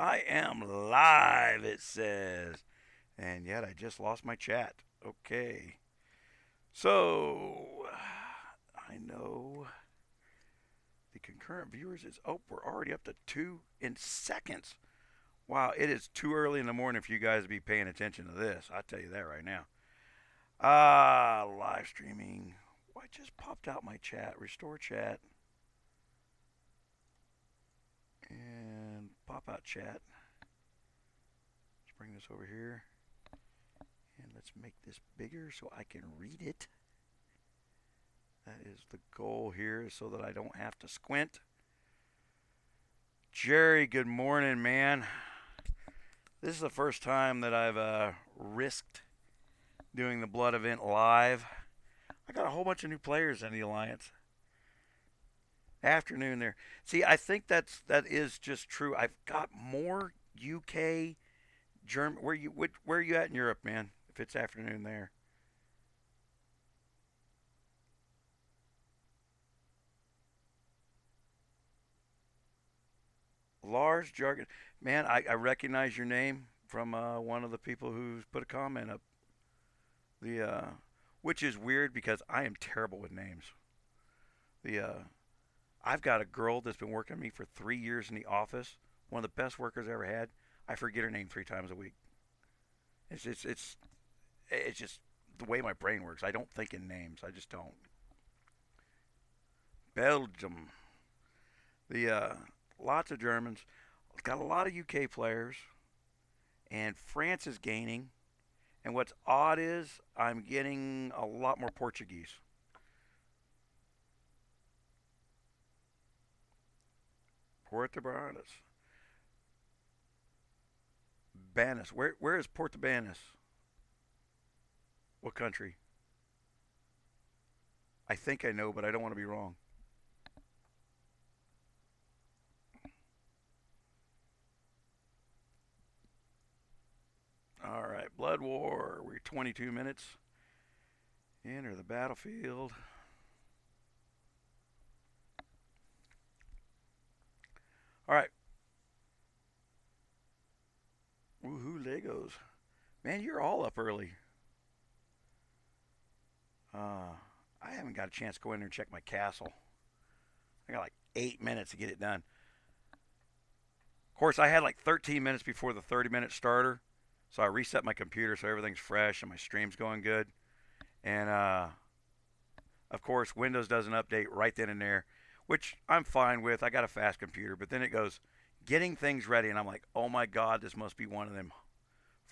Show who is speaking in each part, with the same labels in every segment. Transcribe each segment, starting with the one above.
Speaker 1: I am live, it says. And yet I just lost my chat. Okay. So, I know the concurrent viewers is, oh, we're already up to 2 in seconds. Wow, it is too early in the morning for you guys to be paying attention to this. I'll tell you that right now. Live streaming. Well, I just popped out my chat. Restore chat. And pop out chat. Let's bring this over here. And let's make this bigger so I can read it. That is the goal here, so that I don't have to squint. Jerry, good morning, man. This is the first time that I've risked doing the Blood event live. I got a whole bunch of new players in the alliance. Afternoon there. See, I think that is just true. I've got more UK, German. Where are you at in Europe, man? If it's afternoon there. Lars Jargon, man, I recognize your name from one of the people who's put a comment up. The which is weird because I am terrible with names. The I've got a girl that's been working with me for 3 years in the office. One of the best workers I ever had. I forget her name 3 times a week. It's just the way my brain works. I don't think in names. I just don't. Belgium. The lots of Germans. Got a lot of UK players, and France is gaining. And what's odd is I'm getting a lot more Portuguese. Puerto Banus. Banis. Where is Puerto Banis? What country? I think I know, but I don't want to be wrong. All right, Blood War. We're 22 minutes. Enter the battlefield. All right. Woohoo, Legos. Man, you're all up early. Uh, I haven't got a chance to go in there and check my castle. I got like 8 minutes to get it done. Of course, I had like 13 minutes before the 30-minute starter, so I reset my computer so everything's fresh and my stream's going good. And of course, Windows doesn't update right then and there, which I'm fine with. I got a fast computer, but then it goes getting things ready, and I'm like, oh my god, this must be one of them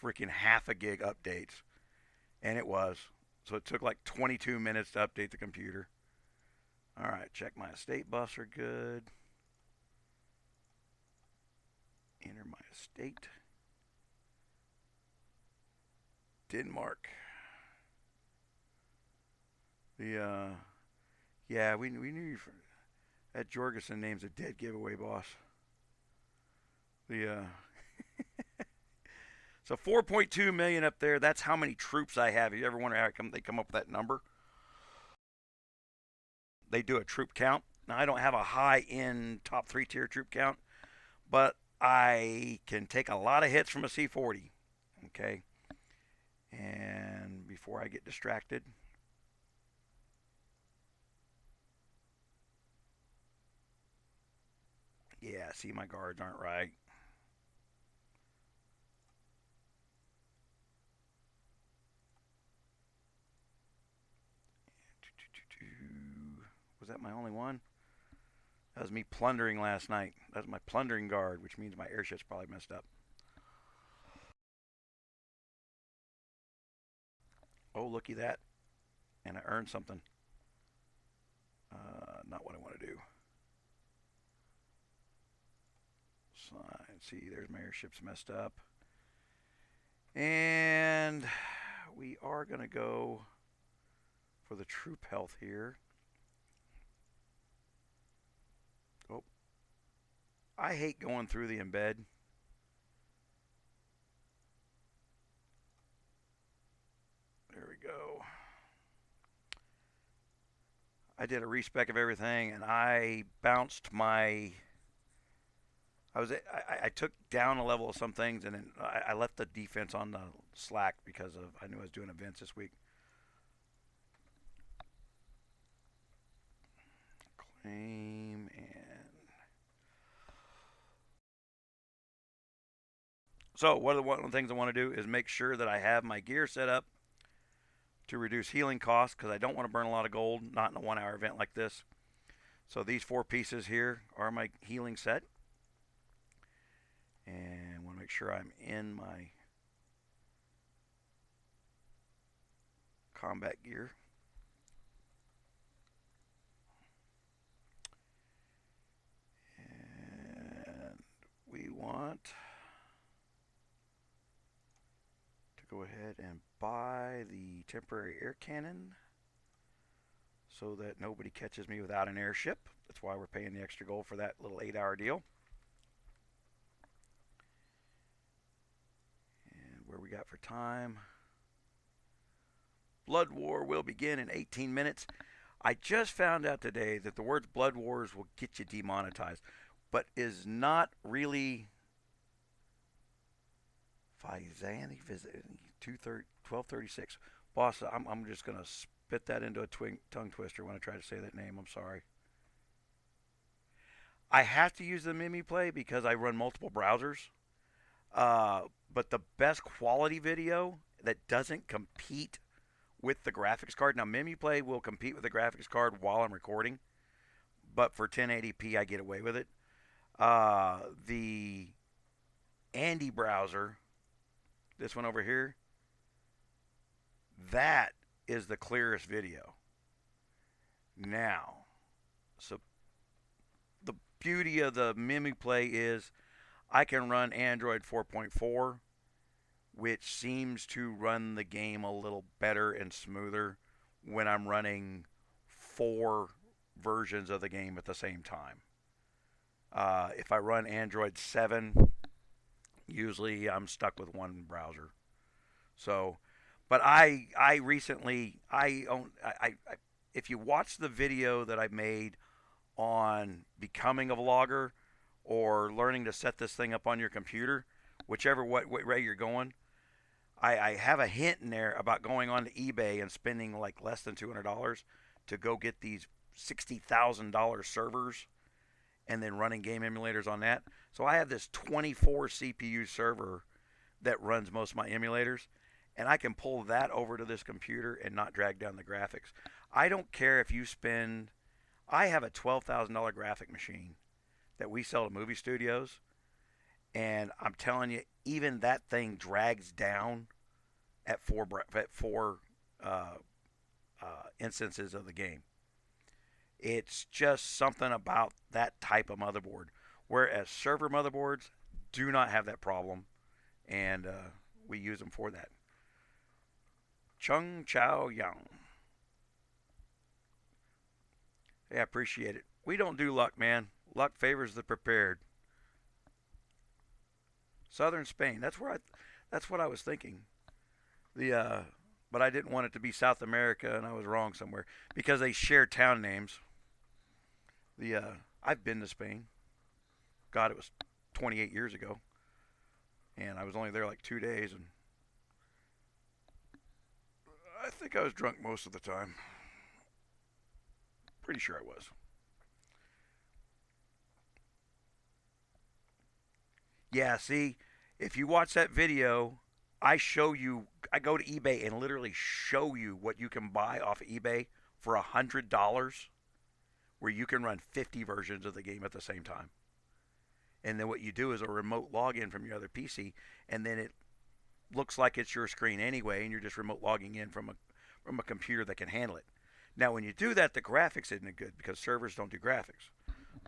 Speaker 1: freaking half a gig updates, and it was. So it took like 22 minutes to update the computer. All right, check my estate buffs are good. Enter my estate. Denmark. The yeah, we knew you that Jorgensen name's a dead giveaway, boss. The so 4.2 million up there. That's how many troops I have. You ever wonder how they come up with that number? They do a troop count. Now I don't have a high end top 3 tier troop count, but I can take a lot of hits from a C40. Okay, and before I get distracted, yeah, see my guards aren't right. Was that my only one? That was me plundering last night. That was my plundering guard, which means my airship's probably messed up. Oh, looky that. And I earned something. Not what I want to do. Sign. See, there's my airship's messed up. And we are going to go for the troop health here. Oh, I hate going through the embed. There we go. I did a respec of everything, and I bounced my I took down a level of some things, and then I left the defense on the slack because of I knew I was doing events this week. Claim and so one of the things I want to do is make sure that I have my gear set up to reduce healing costs because I don't want to burn a lot of gold, not in a 1 hour event like this. So these 4 pieces here are my healing set. And want to make sure I'm in my combat gear. And we want to go ahead and buy the temporary air cannon so that nobody catches me without an airship. That's why we're paying the extra gold for that little 8-hour deal. And where we got for time. Blood War will begin in 18 minutes. I just found out today that the words Blood Wars will get you demonetized, but is not really Fizani visit 1236. Boss, I'm just gonna spit that into a tongue twister when I try to say that name. I'm sorry. I have to use the Mimi Play because I run multiple browsers. But the best quality video that doesn't compete with the graphics card. Now, Mimi Play will compete with the graphics card while I'm recording, but for 1080p, I get away with it. The Andy browser, this one over here, that is the clearest video. Now, so the beauty of the Mimi Play is I can run Android 4.4, which seems to run the game a little better and smoother when I'm running 4 versions of the game at the same time. If I run Android 7, usually I'm stuck with one browser. So, but I recently I own I if you watch the video that I made on becoming a vlogger or learning to set this thing up on your computer, whichever what way you're going, I have a hint in there about going on to eBay and spending like less than $200 to go get these $60,000 servers and then running game emulators on that. So I have this 24 CPU server that runs most of my emulators, and I can pull that over to this computer and not drag down the graphics. I don't care if you spend. I have a $12,000 graphic machine that we sell to movie studios, and I'm telling you, even that thing drags down at four instances of the game. It's just something about that type of motherboard. Whereas server motherboards do not have that problem, and we use them for that. Chung Chao Yang. Hey, I appreciate it. We don't do luck, man. Luck favors the prepared. Southern Spain. That's what I was thinking. The but I didn't want it to be South America, and I was wrong somewhere because they share town names. The I've been to Spain. God, it was 28 years ago, and I was only there like 2 days, and I think I was drunk most of the time. Pretty sure I was. Yeah, see, if you watch that video, I show you. I go to eBay and literally show you what you can buy off of eBay for $100, where you can run 50 versions of the game at the same time. And then what you do is a remote login from your other PC, and then it looks like it's your screen anyway, and you're just remote logging in from a computer that can handle it. Now, when you do that, the graphics isn't good because servers don't do graphics.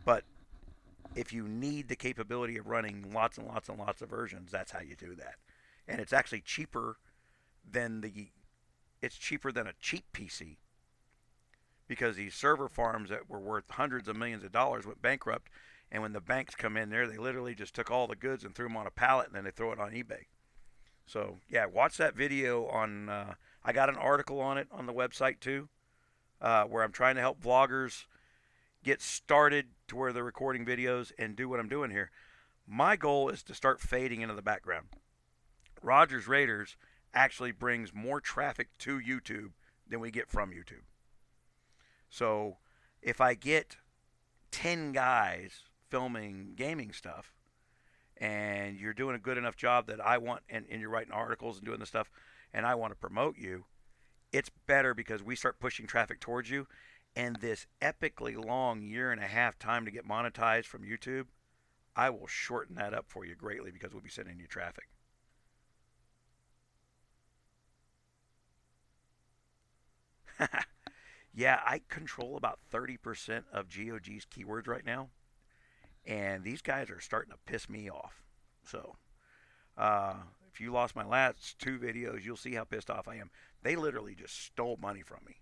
Speaker 1: But if you need the capability of running lots and lots and lots of versions, that's how you do that. And it's actually cheaper than a cheap PC because these server farms that were worth hundreds of millions of dollars went bankrupt. And when the banks come in there, they literally just took all the goods and threw them on a pallet and then they throw it on eBay. So yeah, watch that video on. I got an article on it on the website too, where I'm trying to help vloggers get started to where they're recording videos and do what I'm doing here. My goal is to start fading into the background. Rogers Raiders actually brings more traffic to YouTube than we get from YouTube. So if I get 10 guys filming gaming stuff and you're doing a good enough job that I want, and you're writing articles and doing the stuff, and I want to promote you, it's better because we start pushing traffic towards you. And this epically long year and a half time to get monetized from YouTube, I will shorten that up for you greatly because we'll be sending you traffic. Yeah, I control about 30% of GOG's keywords right now, and these guys are starting to piss me off. So, uh, if you lost my last two videos, you'll see how pissed off I am. They literally just stole money from me.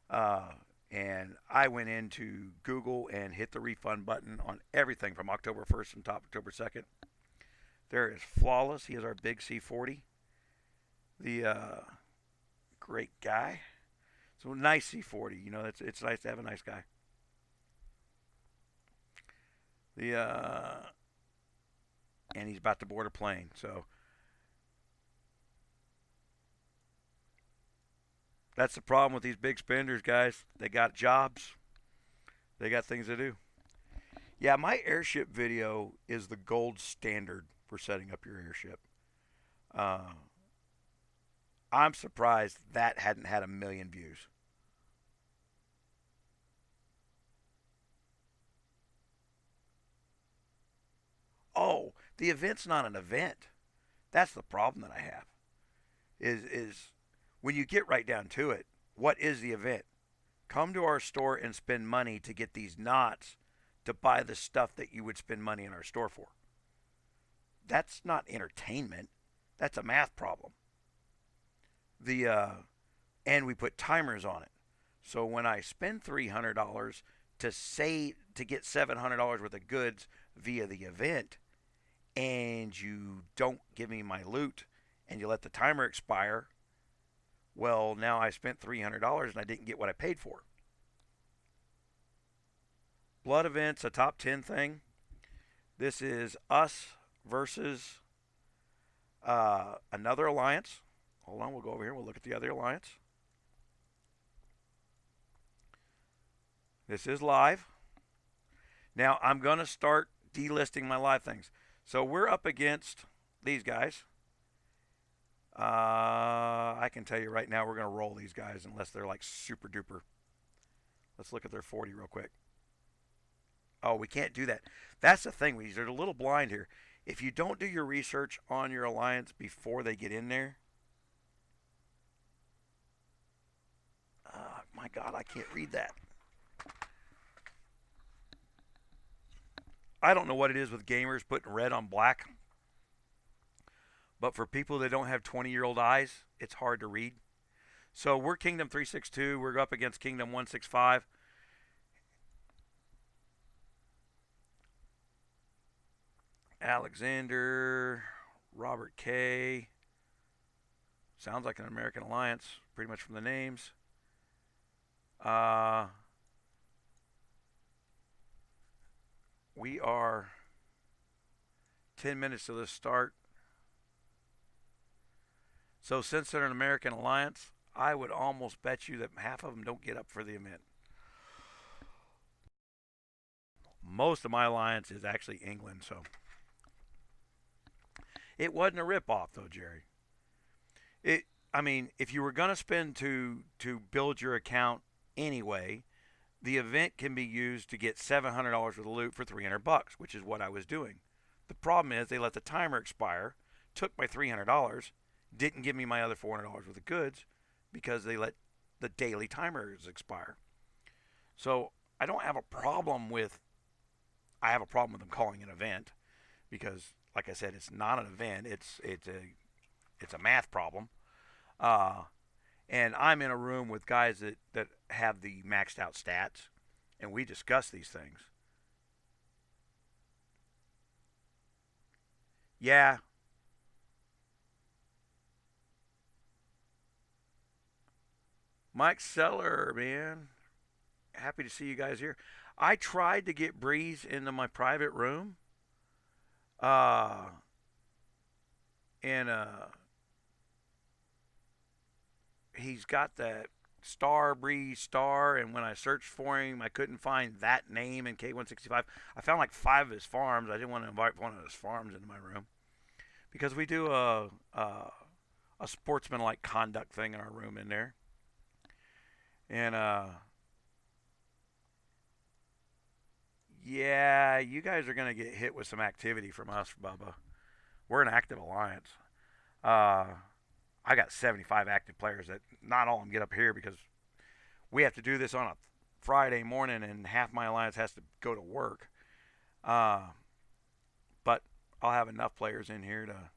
Speaker 1: Uh, and I went into Google and hit the refund button on everything from October 1st and top October 2nd. There is Flawless. He is our big C40. The great guy. So nice C40. You know, it's nice to have a nice guy. The and he's about to board a plane. So that's the problem with these big spenders, guys. They got jobs. They got things to do. Yeah, my airship video is the gold standard for setting up your airship. Uh, I'm surprised that hadn't had a million views. Oh, the event's not an event. That's the problem that I have. Is when you get right down to it, what is the event? Come to our store and spend money to get these knots to buy the stuff that you would spend money in our store for. That's not entertainment. That's a math problem. The And we put timers on it. So when I spend $300 to get $700 worth of goods via the event, and you don't give me my loot, and you let the timer expire, well, now I spent $300 and I didn't get what I paid for. Blood Event's a top 10 thing. This is us versus another alliance. Hold on, we'll go over here. We'll look at the other alliance. This is live. Now I'm going to start delisting my live things. So we're up against these guys. I can tell you right now we're going to roll these guys unless they're like super duper. Let's look at their 40 real quick. Oh, we can't do that. That's the thing. We're a little blind here. If you don't do your research on your alliance before they get in there, my God, I can't read that. I don't know what it is with gamers putting red on black, but for people that don't have 20-year-old eyes, it's hard to read. So we're Kingdom 362. We're up against Kingdom 165. Alexander, Robert K. Sounds like an American alliance, pretty much from the names. We are 10 minutes to the start. So since they're an American alliance, I would almost bet you that half of them don't get up for the event. Most of my alliance is actually England, so it wasn't a ripoff though, Jerry. I mean, if you were gonna spend to build your account anyway, the event can be used to get $700 worth of loot for $300, which is what I was doing. The problem is they let the timer expire, took my $300, didn't give me my other $400 worth of goods because they let the daily timers expire. So I don't have a problem with. I have a problem with them calling it an event because, like I said, it's not an event. It's a math problem. Uh, and I'm in a room with guys that have the maxed out stats, and we discuss these things. Yeah, Mike Seller, man, happy to see you guys here. I tried to get Breeze into my private room, Uh, and he's got that Star Breeze Star, and when I searched for him, I couldn't find that name in K165. I found like 5 of his farms. I didn't want to invite one of his farms into my room because we do a sportsman-like conduct thing in our room in there, and yeah, you guys are gonna get hit with some activity from us, Bubba. We're an active alliance. Uh, I got 75 active players that not all of them get up here because we have to do this on a Friday morning, and half my alliance has to go to work. Uh, but I'll have enough players in here to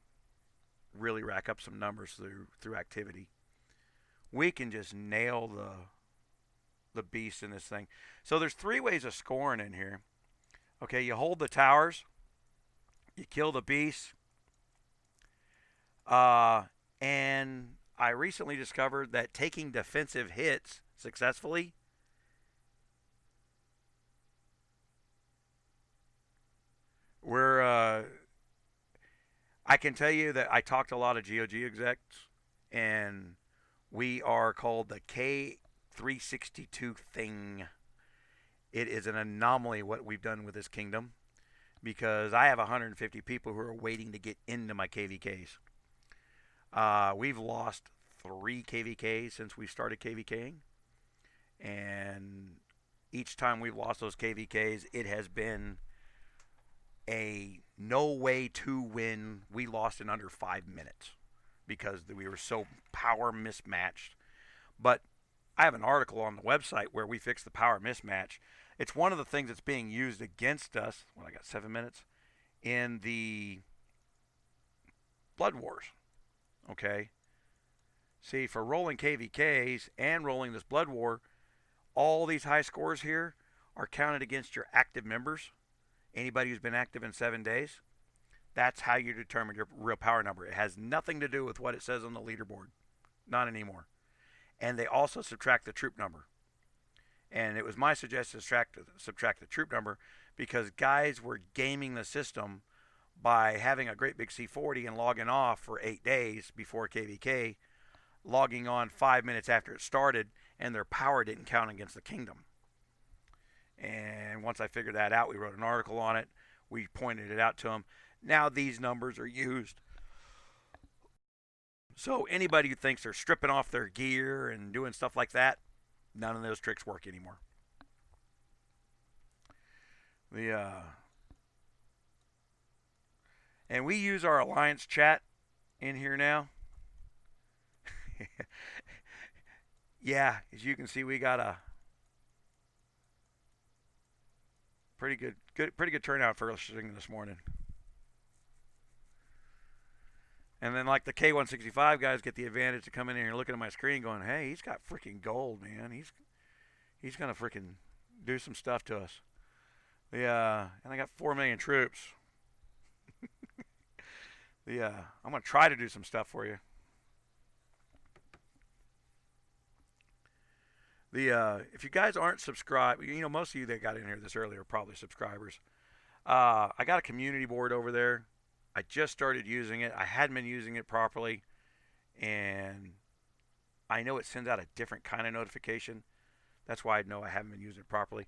Speaker 1: really rack up some numbers through activity. We can just nail the beast in this thing. So there's 3 ways of scoring in here. Okay, you hold the towers, you kill the beast, and I recently discovered that taking defensive hits successfully we're I can tell you that I talked to a lot of GOG execs, and we are called the K362 thing. It is an anomaly what we've done with this kingdom because I have 150 people who are waiting to get into my KVKs. We've lost 3 KVKs since we started KVKing, and each time we've lost those KVKs, it has been a no way to win. We lost in under 5 minutes because we were so power mismatched. But I have an article on the website where we fix the power mismatch. It's one of the things that's being used against us. Well, I got 7 minutes in the Blood Wars. Okay. See, for rolling KVKs and rolling this Blood War, all these high scores here are counted against your active members. Anybody who's been active in 7 days. That's how you determine your real power number. It has nothing to do with what it says on the leaderboard. Not anymore. And they also subtract the troop number. And it was my suggestion to subtract the troop number because guys were gaming the system by having a great big C40 and logging off for 8 days before KVK, logging on 5 minutes after it started, and their power didn't count against the kingdom. And once I figured that out, we wrote an article on it. We pointed it out to them. Now these numbers are used. So anybody who thinks they're stripping off their gear and doing stuff like that, none of those tricks work anymore. The and we use our alliance chat in here now. Yeah, as you can see, we got a pretty good turnout for us this morning. And then like the K165 guys get the advantage to come in here and looking at my screen going, hey, he's got freaking gold, man. He's gonna freaking do some stuff to us. And I got 4 million troops. I'm gonna try to do some stuff for you. If you guys aren't subscribed, most of you that got in here this early are probably subscribers. I got a community board over there. I just started using it. I hadn't been using it properly, and I know it sends out a different kind of notification. That's why I know I haven't been using it properly.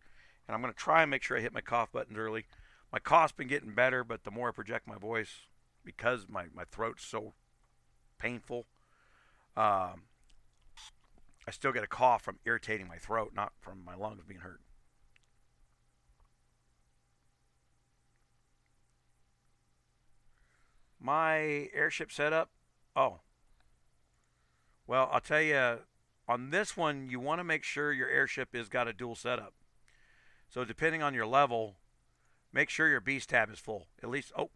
Speaker 1: And I'm going to try and make sure I hit my cough buttons early. My cough's been getting better, but the more I project my voice, because my throat's so painful, I still get a cough from irritating my throat, not from my lungs being hurt. My airship setup, oh, well, I'll tell you, on this one, you want to make sure your airship has got a dual setup. So depending on your level, make sure your beast tab is full. At least, oh,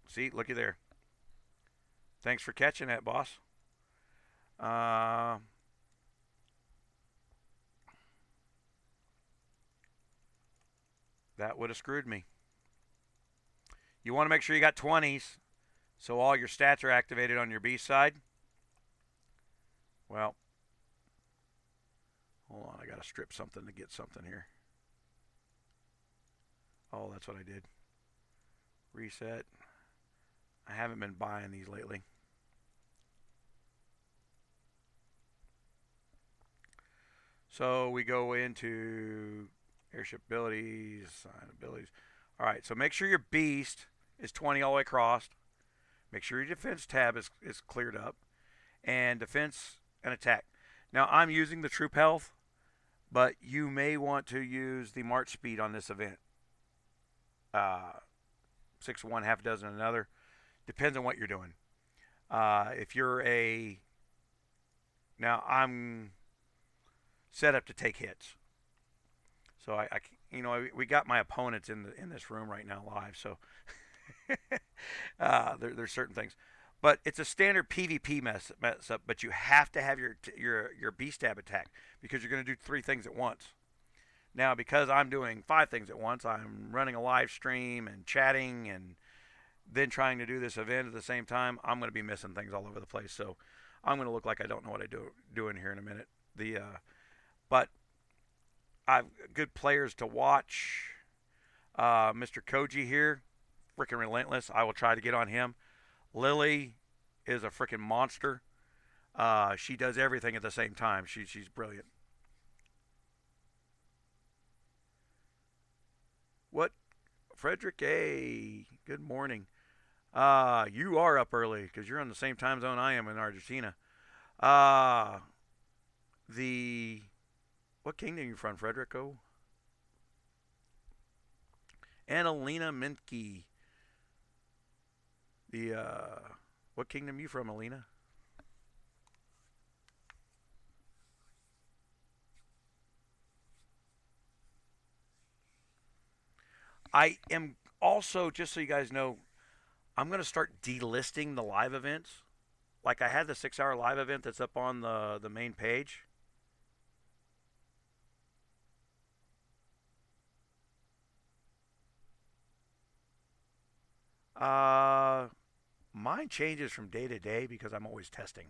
Speaker 1: see, looky there. Thanks for catching that, boss. That would have screwed me. You want to make sure you got 20s, so all your stats are activated on your beast side. Well, hold on, I got to strip something to get something here. Oh, that's what I did. Reset. I haven't been buying these lately. So we go into airship abilities, sign abilities. All right, so make sure your beast is 20 all the way across. Make sure your defense tab is cleared up. And defense and attack. Now I'm using the troop health, but you may want to use the march speed on this event. 6 one, half a dozen another. Depends on what you're doing. If you're a now I'm set up to take hits, so we got my opponents in this room right now live. So there's certain things, but it's a standard PvP mess up. But you have to have your B stab attack because you're going to do 3 things at once. Now, because I'm doing 5 things at once, I'm running a live stream and chatting and then trying to do this event at the same time. I'm going to be missing things all over the place. So I'm going to look like I don't know what I do in here in a minute. But I've good players to watch. Mr. Koji here, freaking relentless. I will try to get on him. Lily is a freaking monster. She does everything at the same time. She's brilliant. What, Frederick? Hey, good morning. You are up early because you're on the same time zone I am in Argentina. Uh, the what kingdom are you from, Frederico? Annalena Minke. The what kingdom are you from, Alina? I am also, just so you guys know, I'm going to start delisting the live events. Like I had the 6-hour live event that's up on the main page. Uh, Mine changes from day to day because I'm always testing.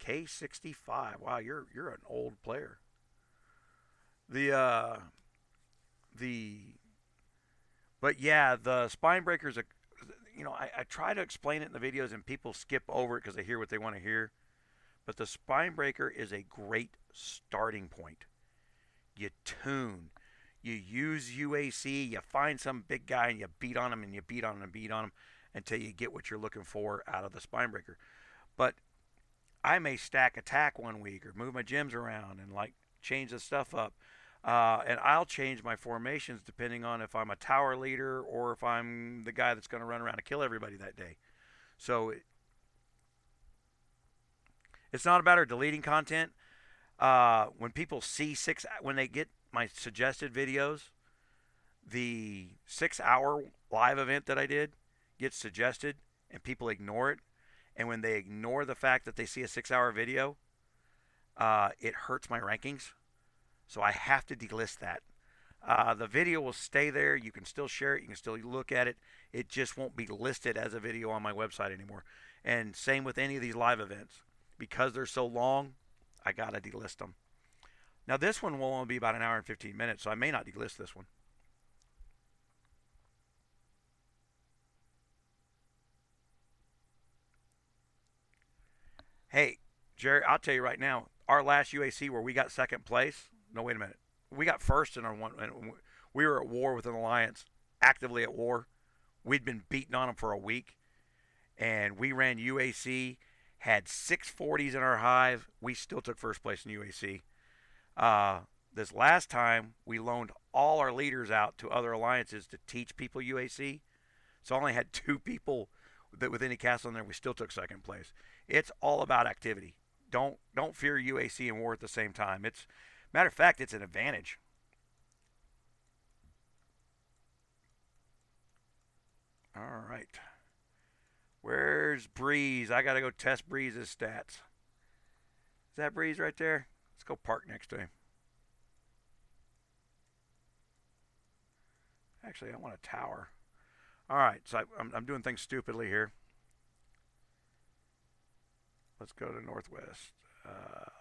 Speaker 1: K65. Wow, you're an old player. The the but yeah, the spine breakers. I try to explain it in the videos and people skip over it because they hear what they want to hear. But the spine breaker is a great starting point. You tune, you use UAC, you find some big guy and you beat on him and you beat on him and beat on him until you get what you're looking for out of the spine breaker. But I may stack attack one week or move my gems around and like change the stuff up. And I'll change my formations depending on if I'm a tower leader or if I'm the guy that's going to run around and kill everybody that day. So it's not about our deleting content. When people see when they get my suggested videos, the 6-hour live event that I did gets suggested and people ignore it. And when they ignore the fact that they see a 6-hour video, it hurts my rankings. So I have to delist that. The video will stay there. You can still share it. You can still look at it. It just won't be listed as a video on my website anymore. And same with any of these live events. Because they're so long, I got to delist them. Now, this one will only be about an hour and 15 minutes, so I may not delist this one. Hey, Jerry, I'll tell you right now, our last UAC where we got second place, no, wait a minute. We got first in our one, and we were at war with an alliance, actively at war. We'd been beating on them for a week, and we ran UAC, had 640s in our hive. We still took first place in UAC. Uh, this last time, we loaned all our leaders out to other alliances to teach people UAC. So I only had 2 people that with any castle in there. We still took second place. It's all about activity. Don't fear UAC and war at the same time. It's matter of fact, it's an advantage. All right. Where's Breeze? I gotta go test Breeze's stats. Is that Breeze right there? Let's go park next to him. Actually, I want a tower. All right, so I'm doing things stupidly here. Let's go to Northwest.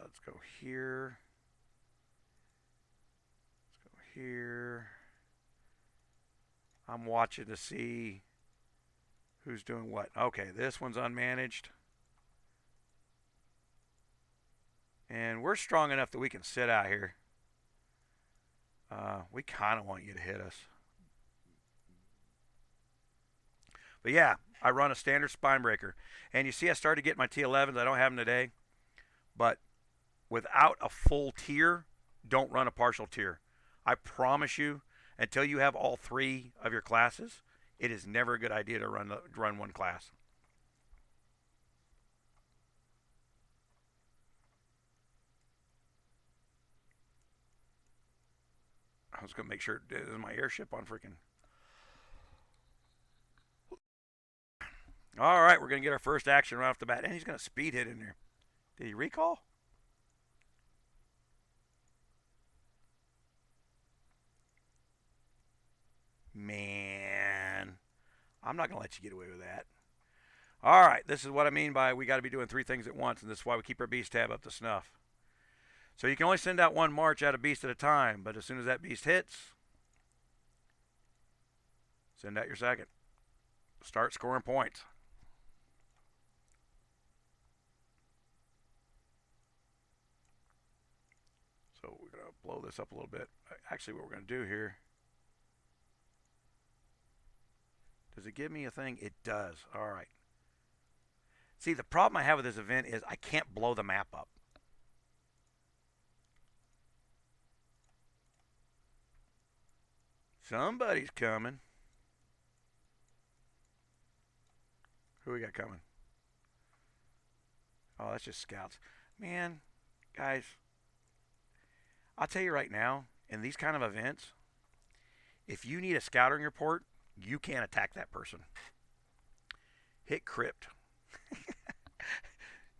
Speaker 1: Let's go here. Let's go here. I'm watching to see Who's doing what? Okay, this one's unmanaged. And we're strong enough that we can sit out here. We kind of want you to hit us. But yeah, I run a standard spine breaker. And you see I started getting my T11s. I don't have them today. But without a full tier, don't run a partial tier. I promise you, until you have all three of your classes, it is never a good idea to run one class. I was going to make sure this is my airship on freaking. All right, we're going to get our first action right off the bat. And he's going to speed hit in there. Did he recall? Man, I'm not going to let you get away with that. All right, this is what I mean by we got to be doing three things at once, and this is why we keep our beast tab up to snuff. So you can only send out one march out of beast at a time, but as soon as that beast hits, send out your second. Start scoring points. So we're going to blow this up a little bit. Actually, what we're going to do here. Does it give me a thing? It does. All right. See, the problem I have with this event is I can't blow the map up. Somebody's coming. Who we got coming? Oh, that's just scouts. Man, guys, I'll tell you right now, in these kind of events, if you need a scouting report, you can't attack that person. Hit crypt.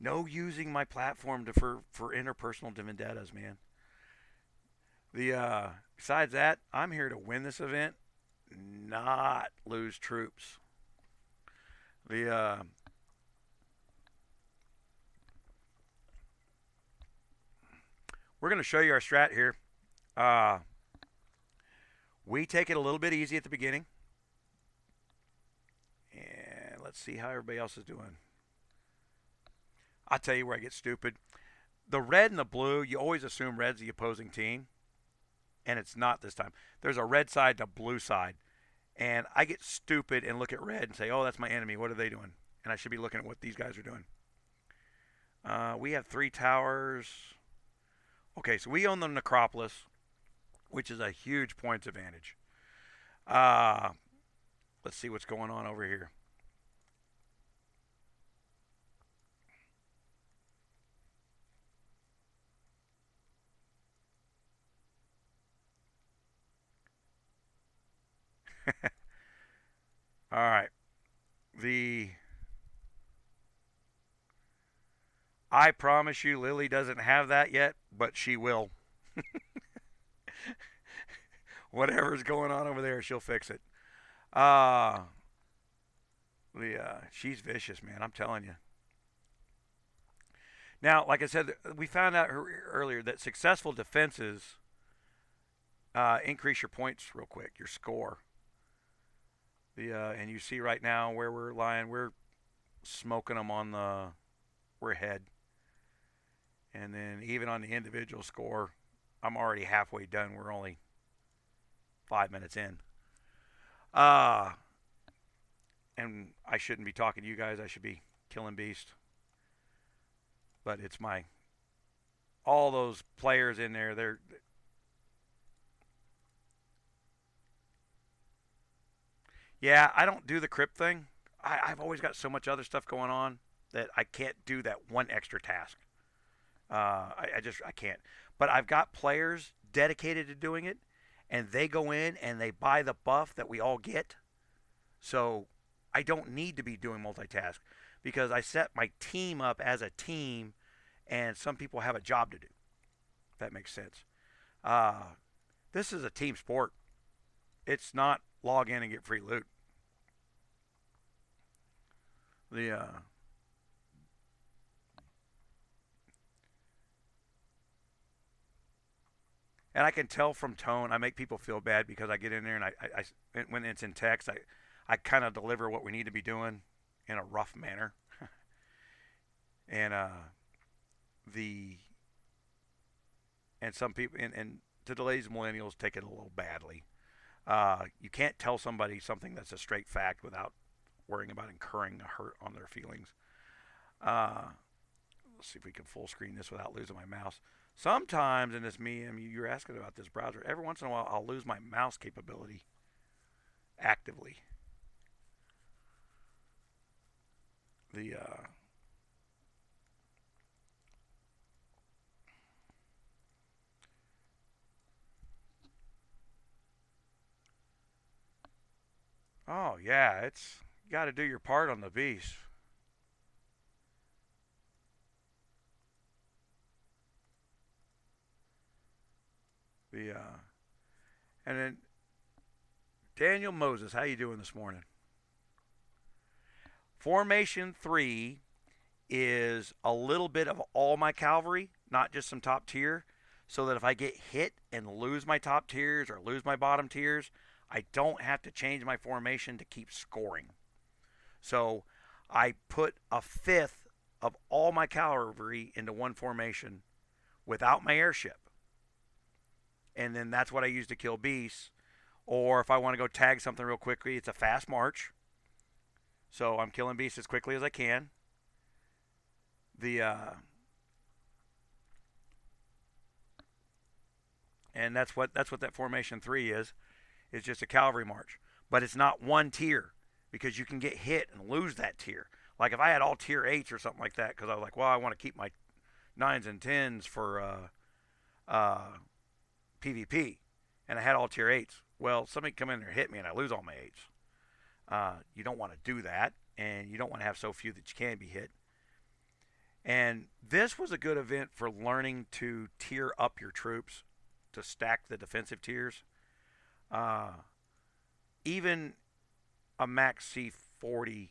Speaker 1: No using my platform for interpersonal vendettas, man. Besides that, I'm here to win this event, not lose troops. We're going to show you our strat here. We take it a little bit easy at the beginning. And let's see how everybody else is doing. I'll tell you where I get stupid. The red and the blue, you always assume red's the opposing team. And it's not this time. There's a red side and a blue side. And I get stupid and look at red and say, oh, that's my enemy. What are they doing? And I should be looking at what these guys are doing. We have 3 towers. Okay, so we own the necropolis, which is a huge points advantage. Let's see what's going on over here. All right. I promise you, Lily doesn't have that yet, but she will. Whatever's going on over there, she'll fix it. Uh, she's vicious, man. I'm telling you. Now, like I said, we found out earlier that successful defenses increase your points real quick, your score. And you see right now where we're lying, we're smoking them on we're ahead. And then even on the individual score, I'm already halfway done. We're only 5 minutes in. And I shouldn't be talking to you guys. I should be killing Beast. But it's all those players in there. Yeah, I don't do the crypt thing. I've always got so much other stuff going on that I can't do that one extra task. I can't. But I've got players dedicated to doing it, and they go in and they buy the buff that we all get. So I don't need to be doing multitask because I set my team up as a team, and some people have a job to do. If that makes sense. Uh, this is a team sport. It's not log in and get free loot. The And I can tell from tone. I make people feel bad because I get in there and when it's in text, I kind of deliver what we need to be doing in a rough manner. And the and some people and today's millennials take it a little badly. You can't tell somebody something that's a straight fact without worrying about incurring a hurt on their feelings. Uh, let's see if we can full screen this without losing my mouse. Sometimes in this medium, you're asking about this browser. Every once in a while, I'll lose my mouse capability actively. The oh yeah, it's got to do your part on the beast. The and then Daniel Moses, how you doing this morning? Formation 3 is a little bit of all my cavalry, not just some top tier, so that if I get hit and lose my top tiers or lose my bottom tiers, I don't have to change my formation to keep scoring. So I put a fifth of all my cavalry into one formation without my airship. And then that's what I use to kill beasts. Or if I want to go tag something real quickly, it's a fast march. So I'm killing beasts as quickly as I can. The and that's what that formation 3 is. It's just a cavalry march, but it's not one tier because you can get hit and lose that tier. Like if I had all tier 8s or something like that, because I was like, well, I want to keep my 9s and 10s for PvP, and I had all tier 8s. Well, somebody come in there and hit me, and I lose all my 8s. You don't want to do that, and you don't want to have so few that you can be hit. And this was a good event for learning to tier up your troops to stack the defensive tiers. Uh, Even a max C40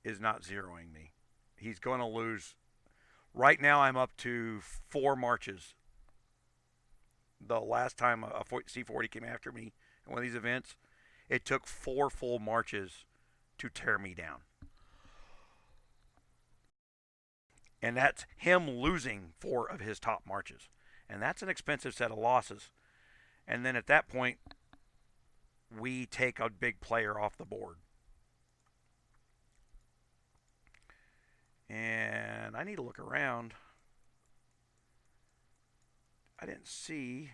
Speaker 1: is not zeroing me. He's going to lose. Right now, I'm up to 4 marches. The last time a C40 came after me in one of these events, it took 4 full marches to tear me down. And that's him losing 4 of his top marches. And that's an expensive set of losses. And then at that point, we take a big player off the board. And I need to look around. I didn't see.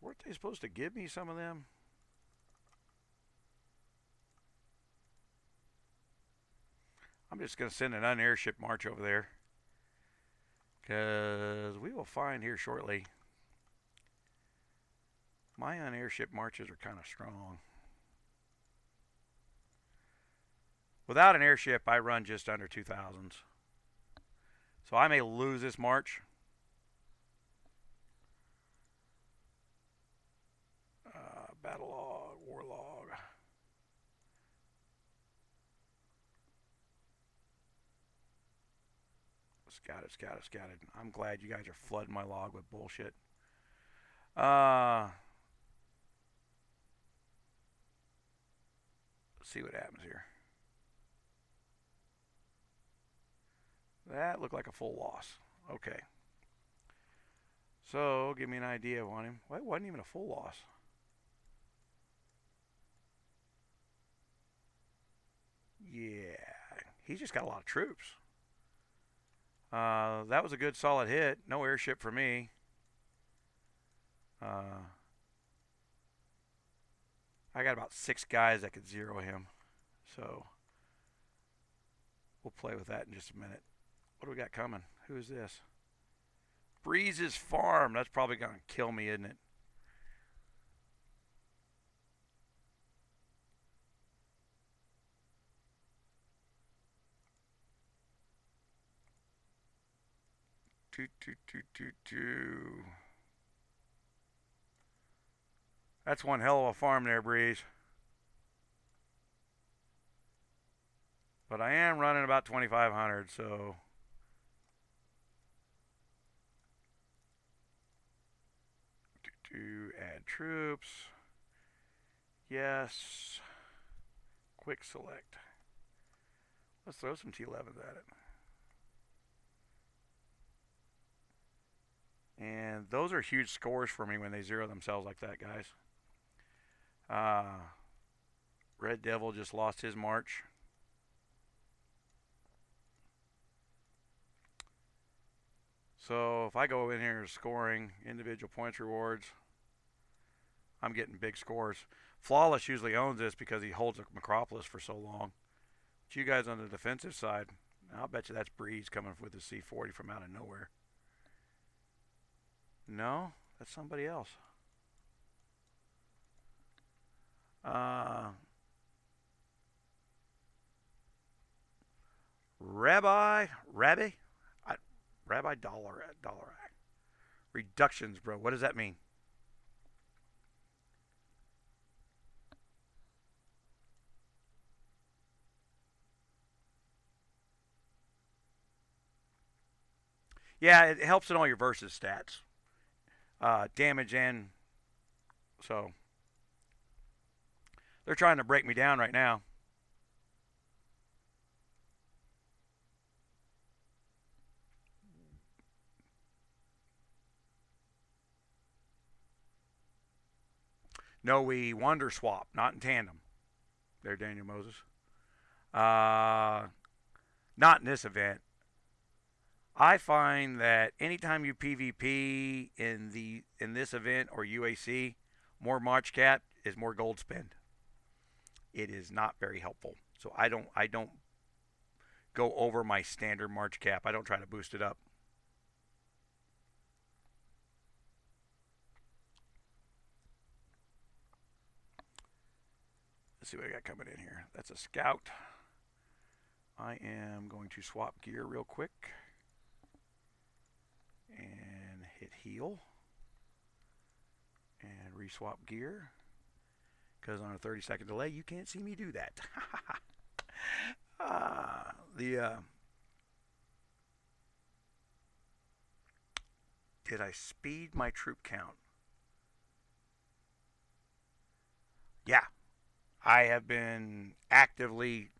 Speaker 1: Weren't they supposed to give me some of them? I'm just going to send an unairship march over there. Because we will find here shortly. My unairship marches are kind of strong. Without an airship, I run just under 2,000s. So I may lose this march. Battle log, war log. Scouted. I'm glad you guys are flooding my log with bullshit. Let's see what happens here. That looked like a full loss. Okay. So, give me an idea on him. Well, it wasn't even a full loss. Yeah. He's just got a lot of troops. That was a good solid hit. No airship for me. I got about 6 guys that could zero him. So, we'll play with that in just a minute. What do we got coming? Who is this? Breeze's Farm. That's probably going to kill me, isn't it? That's one hell of a farm there, Breeze. But I am running about 2,500, so to add troops. Yes. Quick select. Let's throw some T11s at it. And those are huge scores for me when they zero themselves like that, guys. Red Devil just lost his march. So if I go in here scoring individual points rewards, I'm getting big scores. Flawless usually owns this because he holds a Necropolis for so long. But you guys on the defensive side, I'll bet you that's Breeze coming with his C40 from out of nowhere. No, that's somebody else. Rabbi Dollar. Reductions, bro. What does that mean? Yeah, it helps in all your versus stats. Damage and so they're trying to break me down right now. No, we wonder swap, not in tandem. There, Daniel Moses. Not in this event. I find that anytime you PvP in this event or UAC, more March cap is more gold spend. It is not very helpful. So I don't go over my standard March cap. I don't try to boost it up. Let's see what I got coming in here. That's a scout. I am going to swap gear real quick and hit heal and reswap gear because on a 30-second delay you can't see me do that. Did I speed my troop count? Yeah, I have been actively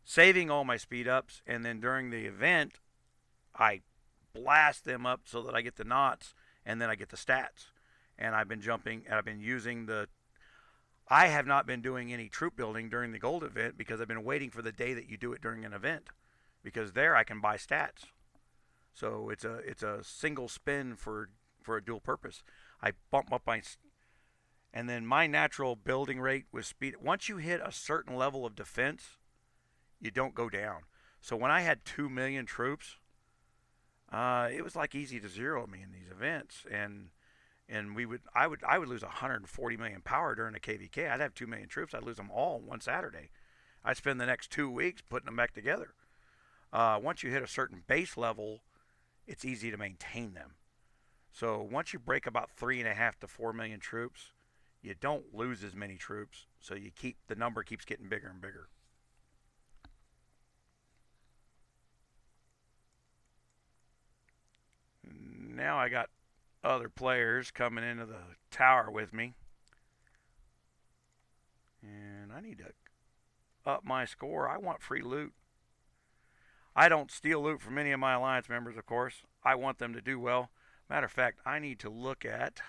Speaker 1: saving all my speed ups, and then during the event I blast them up so that I get the knots and then I get the stats. And I've been jumping and I've been using the I have not been doing any troop building during the gold event because I've been waiting for the day that you do it during an event, because there I can buy stats. So it's a single spin for a dual purpose. I bump up my and then my natural building rate with speed. Once you hit a certain level of defense, you don't go down. So when I had 2 million troops, it was like easy to zero me in these events, and I would lose 140 million power during a KVK. I'd have 2 million troops. I'd lose them all one Saturday. I'd spend the next 2 weeks putting them back together. Once you hit a certain base level, it's easy to maintain them. So once you break about 3.5 to 4 million troops, you don't lose as many troops. So the number keeps getting bigger and bigger. Now I got other players coming into the tower with me, and I need to up my score. I want free loot. I don't steal loot from any of my alliance members, of course. I want them to do well. Matter of fact, I need to look at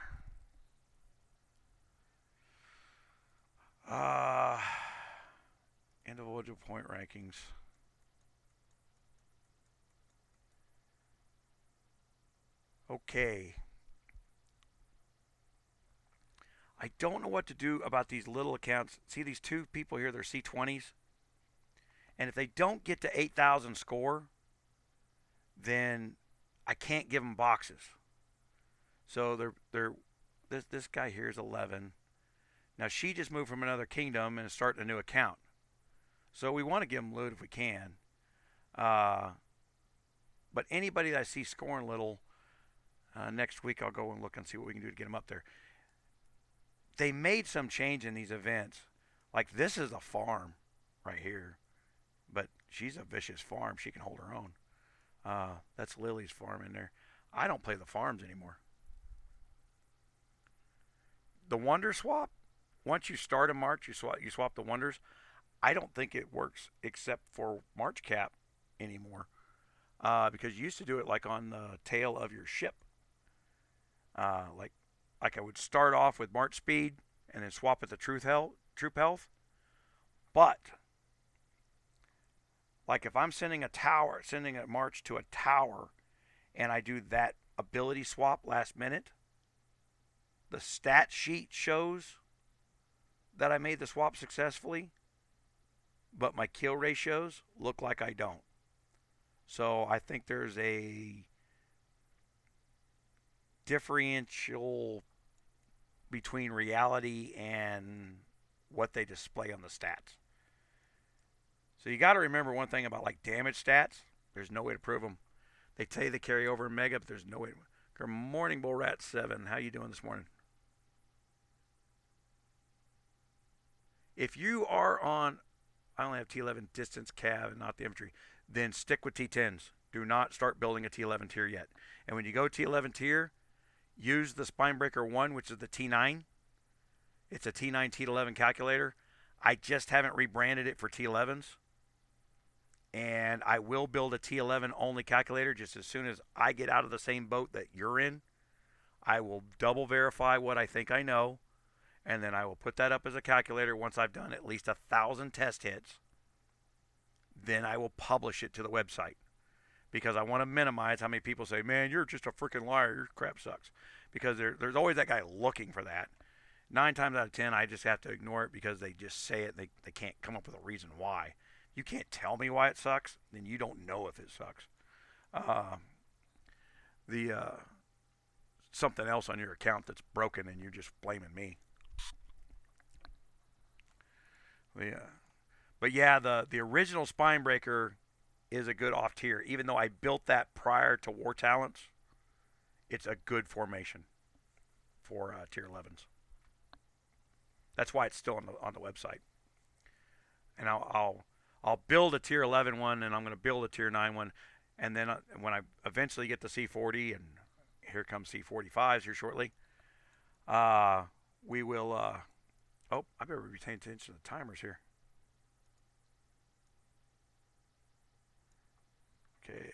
Speaker 1: individual point rankings. Okay. I don't know what to do about these little accounts. See these two people here, they're C20s. And if they don't get to 8,000 score, then I can't give them boxes. So this guy here is 11. Now she just moved from another kingdom and is starting a new account. So we want to give them loot if we can. But But anybody that I see scoring little, next week I'll go and look and see what we can do to get them up there. They made some change in these events. Like this is a farm right here, but she's a vicious farm. She can hold her own. That's Lily's farm in there. I don't play the farms anymore. The wonder swap, once you start a march, you swap the wonders. I don't think it works except for march cap anymore, because you used to do it like on the tail of your ship. Like I would start off with march speed and then swap it to troop health. But like if I'm sending a march to a tower, and I do that ability swap last minute, the stat sheet shows that I made the swap successfully, but my kill ratios look like I don't. So I think there's a differential between reality and what they display on the stats. So you got to remember one thing about like damage stats. There's no way to prove them. They tell you they carry over in Mega, but there's no way. Good morning, Bull Rat 7. How you doing this morning? If you are on, I only have T11 distance cav and not the infantry, then stick with T10s. Do not start building a T11 tier yet. And when you go T11 tier, use the Spinebreaker 1, which is the T9. It's a T9 T11 calculator. I just haven't rebranded it for T11s. And I will build a T11 only calculator just as soon as I get out of the same boat that you're in. I will double verify what I think I know, and then I will put that up as a calculator once I've done at least 1,000 test hits. Then I will publish it to the website, because I want to minimize how many people say, man, you're just a freaking liar, your crap sucks. Because there's always that guy looking for that. 9 times out of 10, I just have to ignore it because they just say it. They can't come up with a reason why. You can't tell me why it sucks, then you don't know if it sucks. The something else on your account that's broken and you're just blaming me. But yeah, the original Spinebreaker is a good off tier. Even though I built that prior to War Talents, it's a good formation for tier 11s. That's why it's still on the website. And I'll build a tier 11 one, and I'm going to build a tier 9 one, and then when I eventually get the C40, and here comes C45s here shortly, we will. Oh, I better be paying attention to the timers here. Okay.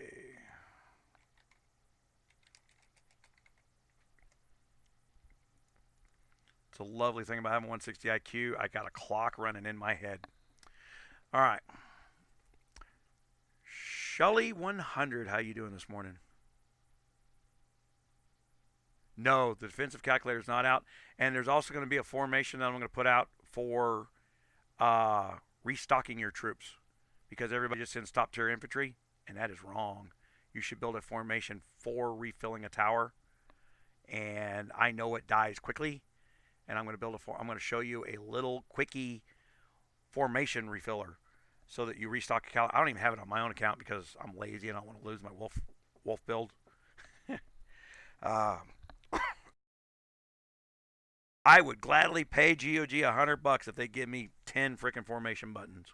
Speaker 1: It's a lovely thing about having 160 IQ. I got a clock running in my head. All right. Shelly 100, how you doing this morning? No, the defensive calculator is not out. And there's also going to be a formation that I'm going to put out for restocking your troops, because everybody just sends top tier infantry, and that is wrong. You should build a formation for refilling a tower. And I know it dies quickly, and I'm going to show you a little quickie formation refiller so that you restock a cal. I don't even have it on my own account because I'm lazy and I don't want to lose my wolf build. I would gladly pay GOG $100 if they give me 10 freaking formation buttons.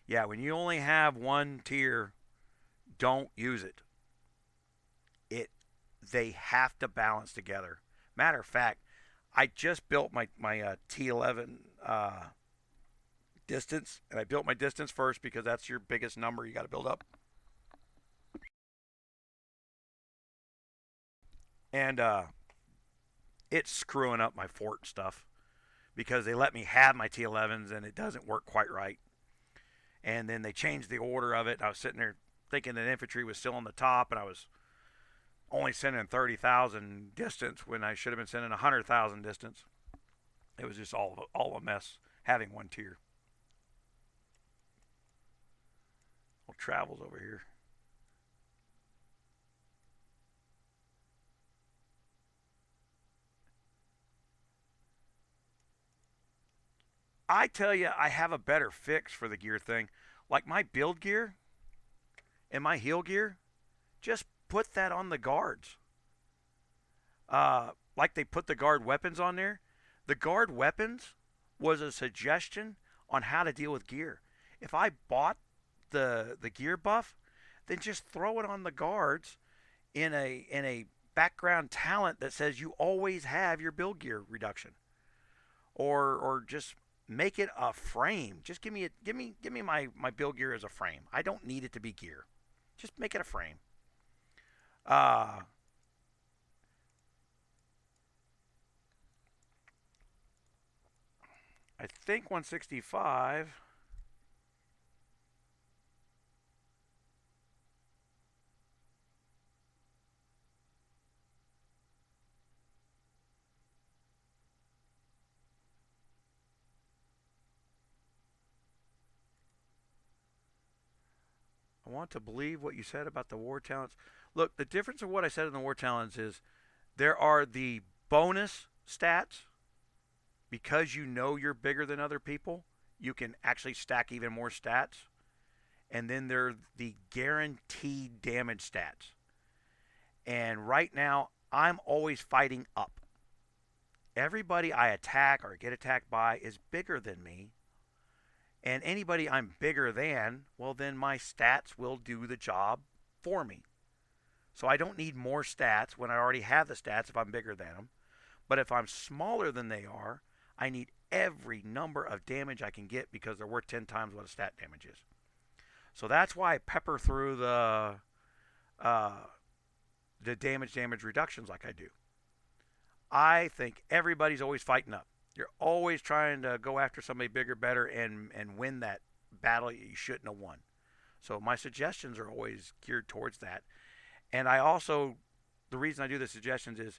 Speaker 1: Yeah, when you only have one tier, don't use it. They have to balance together. Matter of fact, I just built my T11 distance, and I built my distance first because that's your biggest number you got to build up. And it's screwing up my fort stuff because they let me have my T11s and it doesn't work quite right. And then they changed the order of it. I was sitting there thinking that infantry was still on the top, and I was only sending 30,000 distance when I should have been sending 100,000 distance. It was just all a mess having one tier. Well, travels over here. I tell you, I have a better fix for the gear thing. Like my build gear and my heal gear, just put that on the guards. Like they put the guard weapons on there. The guard weapons was a suggestion on how to deal with gear. If I bought the gear buff, then just throw it on the guards in a background talent that says you always have your build gear reduction, or just make it a frame. Just give me my build gear as a frame. I don't need it to be gear. Just make it a frame. Uh, I think 165. I want to believe what you said about the war talents. Look, the difference of what I said in the war talents is there are the bonus stats. Because you know you're bigger than other people, you can actually stack even more stats. And then there are the guaranteed damage stats. And right now, I'm always fighting up. Everybody I attack or get attacked by is bigger than me. And anybody I'm bigger than, well, then my stats will do the job for me. So I don't need more stats when I already have the stats if I'm bigger than them. But if I'm smaller than they are, I need every number of damage I can get because they're worth 10 times what a stat damage is. So that's why I pepper through uh, the damage reductions like I do. I think everybody's always fighting up. You're always trying to go after somebody bigger, better, and win that battle you shouldn't have won. So my suggestions are always geared towards that. And I also, the reason I do the suggestions is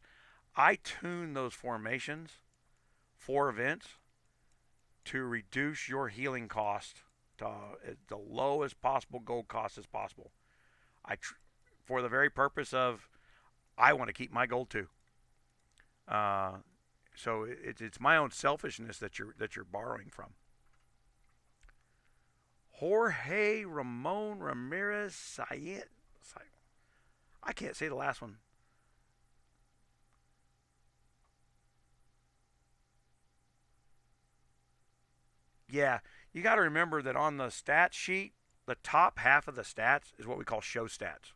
Speaker 1: I tune those formations for events to reduce your healing cost to the lowest possible gold cost as possible. For the very purpose of I want to keep my gold too. Uh, so it's my own selfishness that you're borrowing from. Jorge Ramon Ramirez Sayed. I can't say the last one. Yeah, you got to remember that on the stat sheet, the top half of the stats is what we call show stats.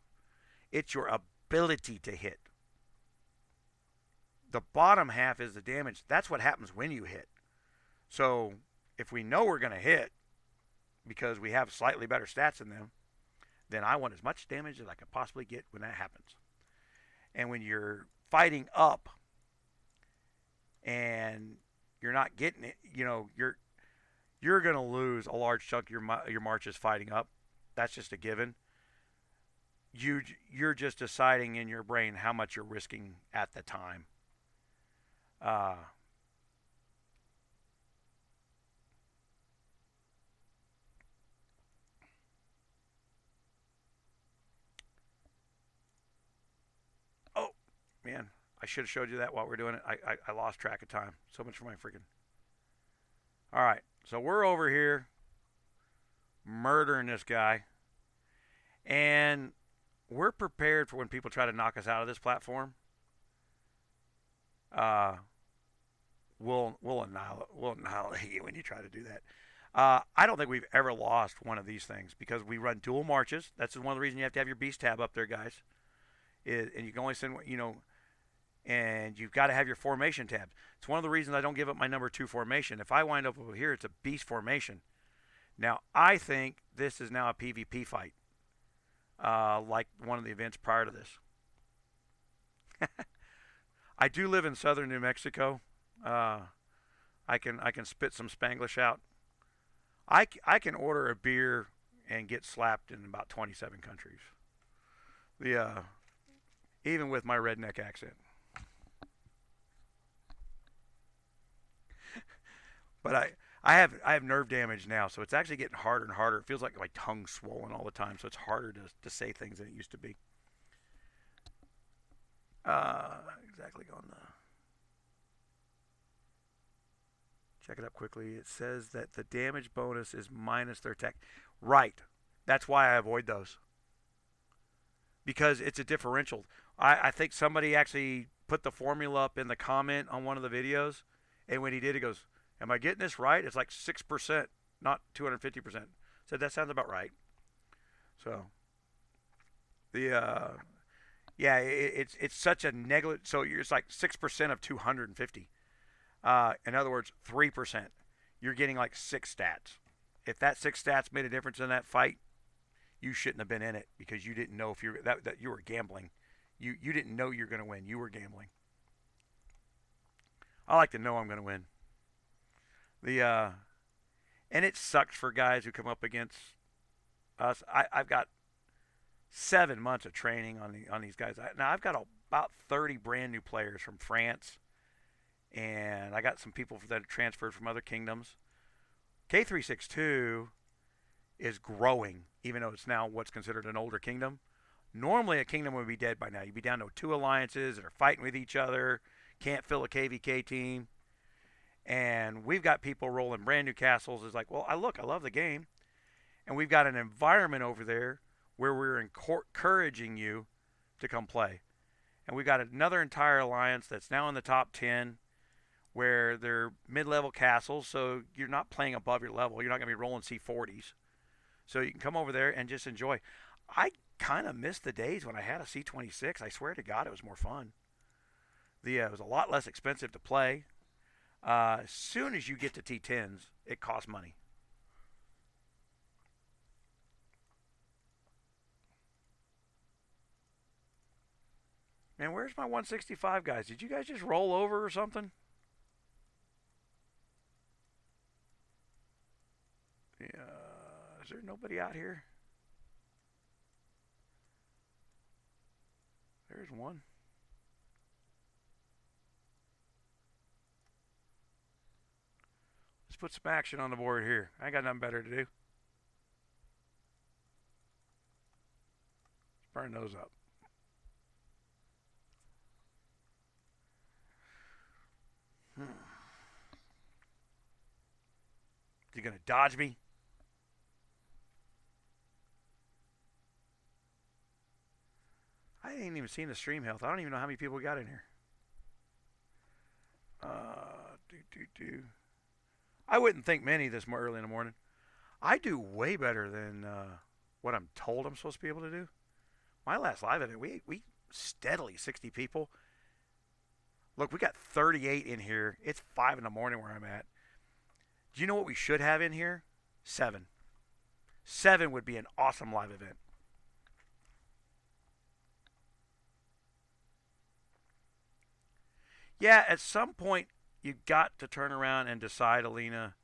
Speaker 1: It's your ability to hit. The bottom half is the damage. That's what happens when you hit. So if we know we're going to hit because we have slightly better stats than them, then I want as much damage as I can possibly get when that happens. And when you're fighting up and you're not getting it, you're going to lose a large chunk of your marches fighting up. That's just a given. You're just deciding in your brain how much you're risking at the time. Uh, oh man, I should have showed you that while we're doing it. I lost track of time. So much for my freaking. All right, so we're over here murdering this guy, and we're prepared for when people try to knock us out of this platform. Uh, we'll annihilate you when you try to do that. I don't think we've ever lost one of these things because we run dual marches. That's one of the reasons you have to have your beast tab up there, guys. And you can only send, and you've got to have your formation tabs. It's one of the reasons I don't give up my number 2 formation. If I wind up over here, it's a beast formation. Now, I think this is now a PvP fight, like one of the events prior to this. I do live in southern New Mexico. Uh, I can spit some Spanglish out. I can order a beer and get slapped in about 27 countries. The Even with my redneck accent. But I have nerve damage now, so it's actually getting harder and harder. It feels like my tongue's swollen all the time, so it's harder to say things than it used to be. Exactly on the check it up quickly. It says that the damage bonus is minus their attack. Right. That's why I avoid those, because it's a differential. I think somebody actually put the formula up in the comment on one of the videos, and when he did, he goes, "Am I getting this right? It's like 6%, not 250%." Said that sounds about right. So the yeah, it's such a negligent. So it's like 6% of 250. In other words, 3%. You're getting like six stats. If that six stats made a difference in that fight, you shouldn't have been in it because you didn't know if that you were gambling. You didn't know you're going to win. You were gambling. I like to know I'm going to win. The and it sucks for guys who come up against us. I've got 7 months of training on these guys. Now I've got about 30 brand new players from France, and I got some people that have transferred from other kingdoms. K362 is growing, even though it's now what's considered an older kingdom. Normally, a kingdom would be dead by now. You'd be down to two alliances that are fighting with each other, can't fill a KVK team. And we've got people rolling brand new castles. It's like, well, I love the game. And we've got an environment over there where we're encouraging you to come play. And we've got another entire alliance that's now in the top 10 where they're mid-level castles, so you're not playing above your level. You're not going to be rolling C40s. So you can come over there and just enjoy. I kind of miss the days when I had a C26. I swear to God, it was more fun. It was a lot less expensive to play. As soon as you get to T10s, it costs money. Man, where's my 165 guys? Did you guys just roll over or something? Is there nobody out here? There's one. Let's put some action on the board here. I ain't got nothing better to do. Let's burn those up. You gonna dodge me? I ain't even seen the stream health. I don't even know how many people we got in here. Do. I wouldn't think many this more early in the morning. I do way better than what I'm told I'm supposed to be able to do. My last live event, we steadily 60 people. Look, we got 38 in here. It's 5 in the morning where I'm at. Do you know what we should have in here? 7. 7 would be an awesome live event. Yeah, at some point you got to turn around and decide, Alina,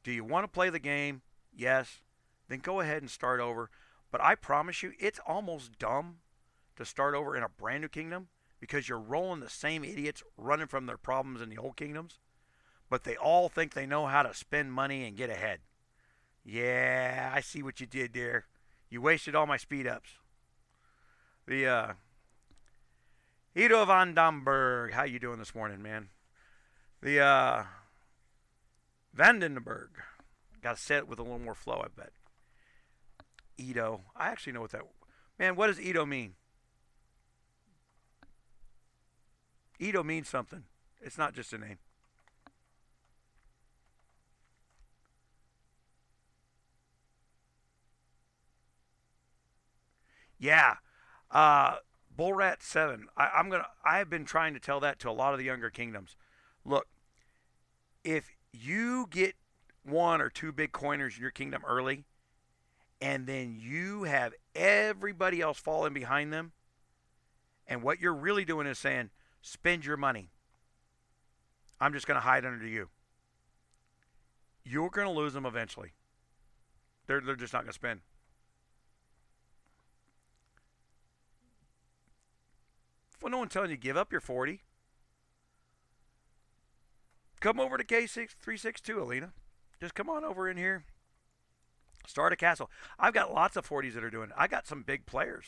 Speaker 1: do you want to play the game? Yes. Then go ahead and start over. But I promise you, it's almost dumb to start over in a brand new kingdom because you're rolling the same idiots running from their problems in the old kingdoms, but they all think they know how to spend money and get ahead. Yeah, I see what you did there. You wasted all my speed ups. The Ido van Domberg, how you doing this morning, man? The Vandenberg, got to say it with a little more flow, I bet. Ido, I actually know what that. Man, what does Ido mean? Ido means something. It's not just a name. Yeah. Bullrat 7. I have been trying to tell that to a lot of the younger kingdoms. Look, if you get one or two big coiners in your kingdom early, and then you have everybody else falling behind them, and what you're really doing is saying, spend your money. I'm just going to hide under you. You're going to lose them eventually. They're just not going to spend. Well, no one's telling you give up your 40. Come over to K362, Alina. Just come on over in here. Start a castle. I've got lots of 40s that are doing it. I got some big players.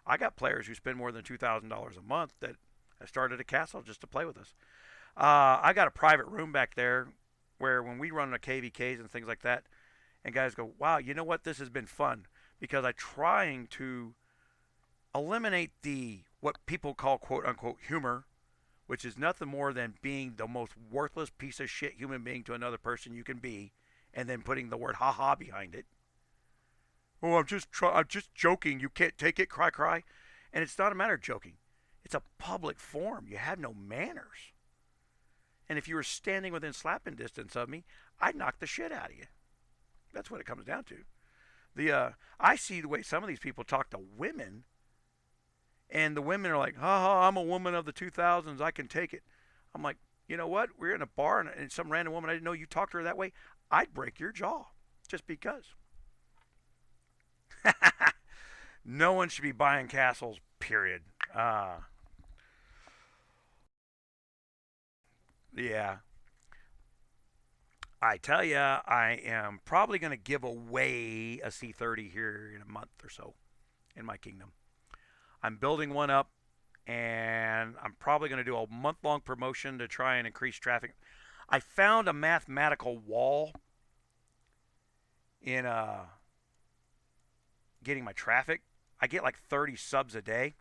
Speaker 1: I got players who spend more than $2,000 a month that have started a castle just to play with us. I got a private room back there where when we run the KVKs and things like that, and guys go, wow, you know what? This has been fun because I'm trying to eliminate the what people call quote unquote humor, which is nothing more than being the most worthless piece of shit human being to another person you can be, and then putting the word haha behind it. Oh, I'm just joking. You can't take it, cry cry. And it's not a matter of joking. It's a public forum. You have no manners. And if you were standing within slapping distance of me, I'd knock the shit out of you. That's what it comes down to. I see the way some of these people talk to women, and the women are like, "Ha ha, I'm a woman of the 2000s. I can take it." I'm like, you know what? We're in a bar, and some random woman I didn't know you talked to her that way. I'd break your jaw just because. No one should be buying castles. Period. Yeah. I tell you, I am probably going to give away a C30 here in a month or so in my kingdom. I'm building one up, and I'm probably going to do a month-long promotion to try and increase traffic. I found a mathematical wall in getting my traffic. I get like 30 subs a day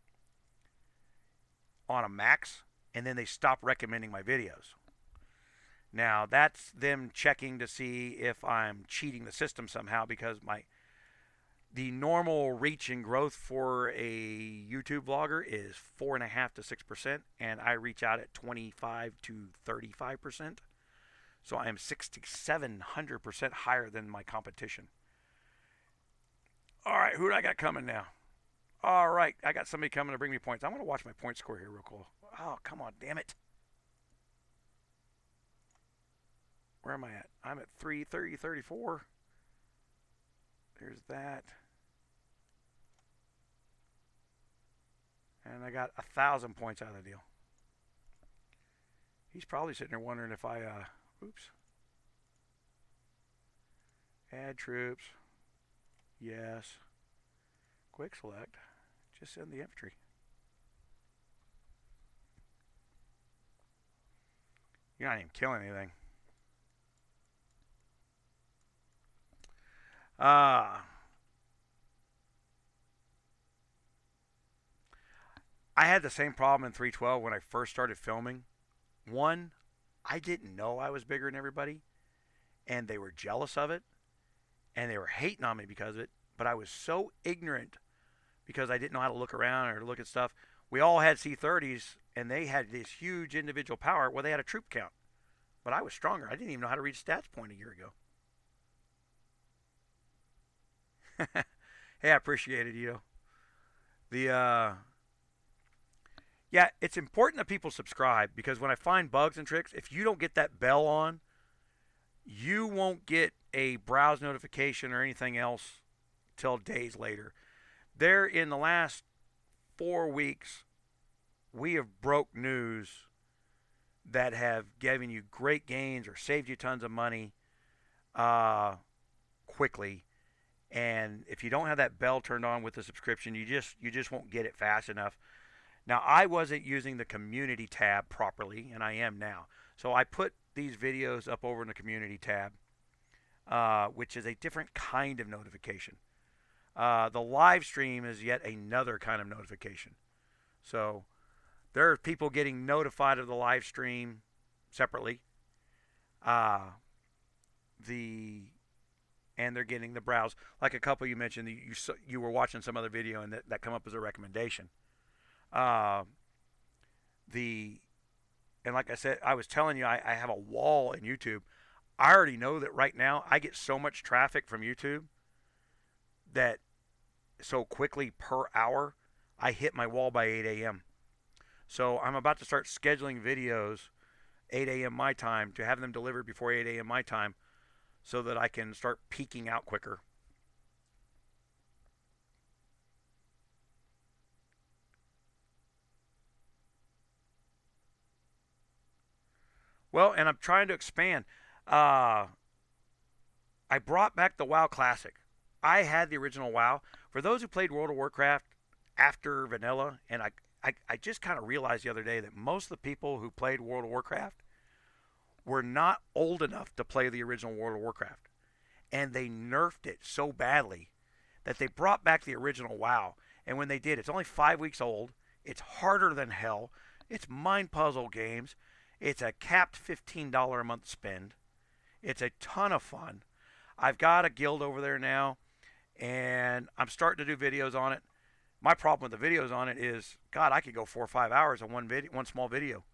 Speaker 1: on a max, and then they stop recommending my videos. Now that's them checking to see if I'm cheating the system somehow because the normal reach and growth for a YouTube vlogger is 4.5 to 6%, and I reach out at 25 to 35%. So I am 6,700% higher than my competition. All right, who do I got coming now? All right, I got somebody coming to bring me points. I'm going to watch my point score here real cool. Oh, come on, damn it. Where am I at? I'm at 330, 34. There's that. And I got 1,000 points out of the deal. He's probably sitting there wondering if oops. Add troops. Yes. Quick select. Just send the infantry. You're not even killing anything. I had the same problem in 312 when I first started filming. One, I didn't know I was bigger than everybody, and they were jealous of it, and they were hating on me because of it. But I was so ignorant because I didn't know how to look around or look at stuff. We all had C30s, and they had this huge individual power. Well, they had a troop count, but I was stronger. I didn't even know how to read stats point a year ago. Hey, I appreciate it, you know. The Yeah, it's important that people subscribe because when I find bugs and tricks, if you don't get that bell on, you won't get a browse notification or anything else till days later. There in the last 4 weeks, we have broke news that have given you great gains or saved you tons of money quickly. And if you don't have that bell turned on with the subscription, you just won't get it fast enough. Now, I wasn't using the community tab properly, and I am now. So I put these videos up over in the community tab, which is a different kind of notification. The live stream is yet another kind of notification. So there are people getting notified of the live stream separately. Uh, the and they're getting the browse. Like a couple you mentioned, you were watching some other video and that come up as a recommendation. Uh, the and like I said, I was telling you, I have a wall in YouTube. I already know that right now I get so much traffic from YouTube that so quickly per hour, I hit my wall by 8 a.m. So I'm about to start scheduling videos 8 a.m. my time to have them delivered before 8 a.m. my time so that I can start peaking out quicker. Well, and I'm trying to expand. Uh, I brought back the WoW Classic. I had the original WoW. For those who played World of Warcraft after vanilla, and I just kind of realized the other day that most of the people who played World of Warcraft were not old enough to play the original World of Warcraft. and they nerfed it so badly that they brought back the original WoW. And when they did, it's only 5 weeks old. It's harder than hell. It's mind puzzle games. It's a capped $15 a month spend. It's a ton of fun. I've got a guild over there now, and I'm starting to do videos on it. My problem with the videos on it is, God, I could go 4 or 5 hours on one small video.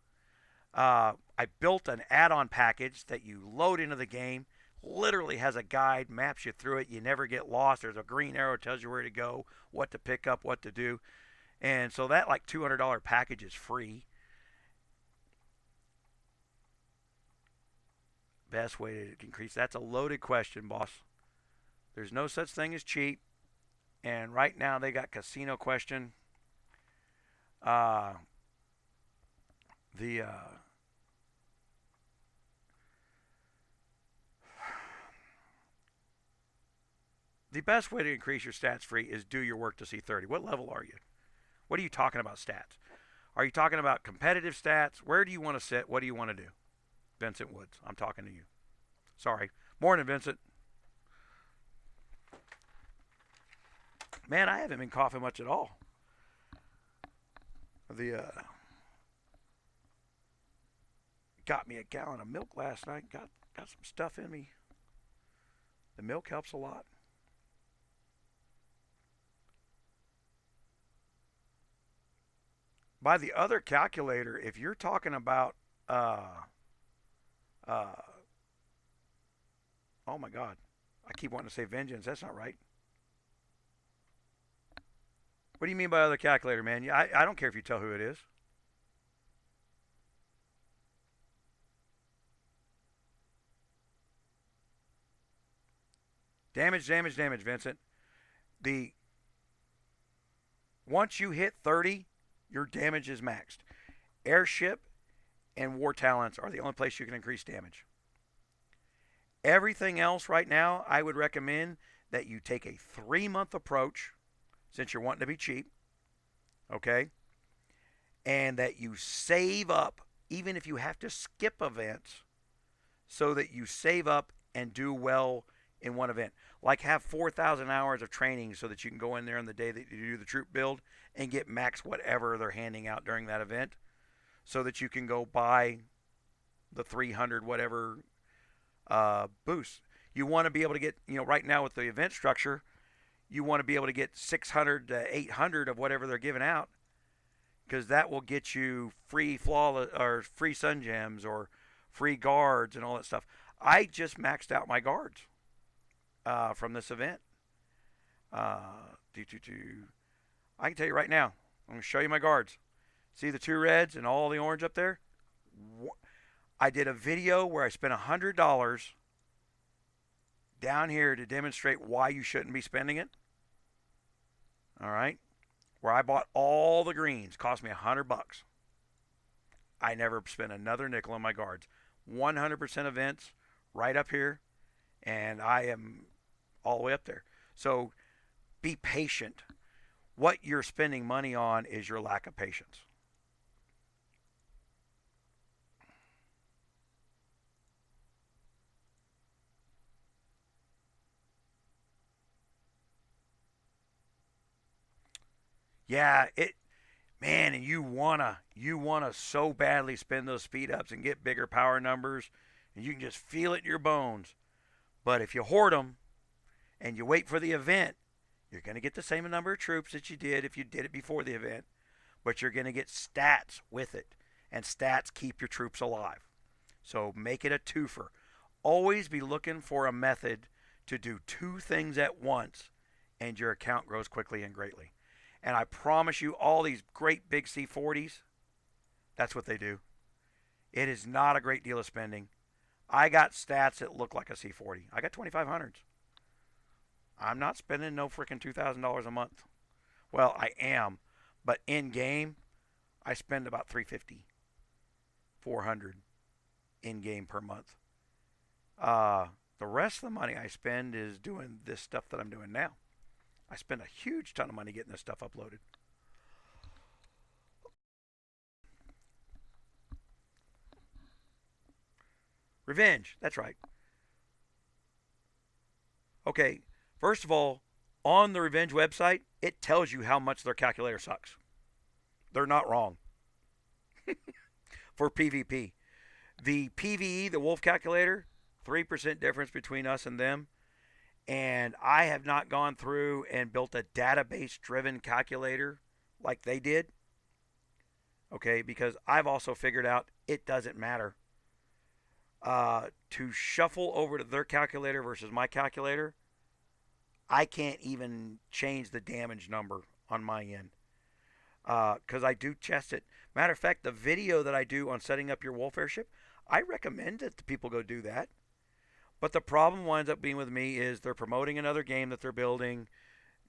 Speaker 1: I built an add-on package that you load into the game. Literally has a guide, maps you through it. You never get lost. There's a green arrow, tells you where to go, what to pick up, what to do. And so that like $200 package is free. Best way to increase, that's a loaded question, boss. There's no such thing as cheap. And right now they got casino question. Uh, the the best way to increase your stats free is do your work to C30. What level are you? What are you talking about stats? Are you talking about competitive stats? Where do you want to sit? What do you want to do? Vincent Woods, I'm talking to you. Sorry. Morning, Vincent. Man, I haven't been coughing much at all. Got me a gallon of milk last night. Got some stuff in me. The milk helps a lot. By the other calculator, if you're talking about uh, oh my God, I keep wanting to say vengeance. That's not right. What do you mean by other calculator, man? I don't care if you tell who it is. Damage, damage, damage, Vincent. The Once you hit 30, your damage is maxed. Airship and war talents are the only place you can increase damage. Everything else right now, I would recommend that you take a 3-month approach, since you're wanting to be cheap, okay? And that you save up, even if you have to skip events, so that you save up and do well in one event. Like have 4,000 hours of training so that you can go in there on the day that you do the troop build and get max whatever they're handing out during that event, so that you can go buy the 300 whatever boosts. You want to be able to get, right now with the event structure, you want to be able to get 600 to 800 of whatever they're giving out, because that will get you free flawless or free sun gems or free guards and all that stuff. I just maxed out my guards from this event. I can tell you right now, I'm going to show you my guards. See the 2 reds and all the orange up there? I did a video where I spent $100 down here to demonstrate why you shouldn't be spending it. All right? Where I bought all the greens. Cost me $100. I never spent another nickel on my guards. 100% events right up here, and I am all the way up there. So be patient. What you're spending money on is your lack of patience. Yeah, man, and you wanna so badly spend those speed ups and get bigger power numbers, and you can just feel it in your bones. But if you hoard them and you wait for the event, you're going to get the same number of troops that you did if you did it before the event, but you're going to get stats with it, and stats keep your troops alive. So make it a twofer. Always be looking for a method to do 2 things at once, and your account grows quickly and greatly. And I promise you, all these great big C40s, that's what they do. It is not a great deal of spending. I got stats that look like a C40. I got 2,500s. I'm not spending no freaking $2,000 a month. Well, I am, but in game, I spend about 350, 400 in game per month. The rest of the money I spend is doing this stuff that I'm doing now. I spend a huge ton of money getting this stuff uploaded. Revenge, that's right. Okay, first of all, on the Revenge website, it tells you how much their calculator sucks. They're not wrong for PvP. The PvE, the Wolf calculator, 3% difference between us and them. And I have not gone through and built a database driven calculator like they did. Okay, because I've also figured out it doesn't matter. To shuffle over to their calculator versus my calculator, I can't even change the damage number on my end because I do test it. Matter of fact, the video that I do on setting up your Wolf airship, I recommend that the people go do that. But the problem winds up being with me is they're promoting another game that they're building.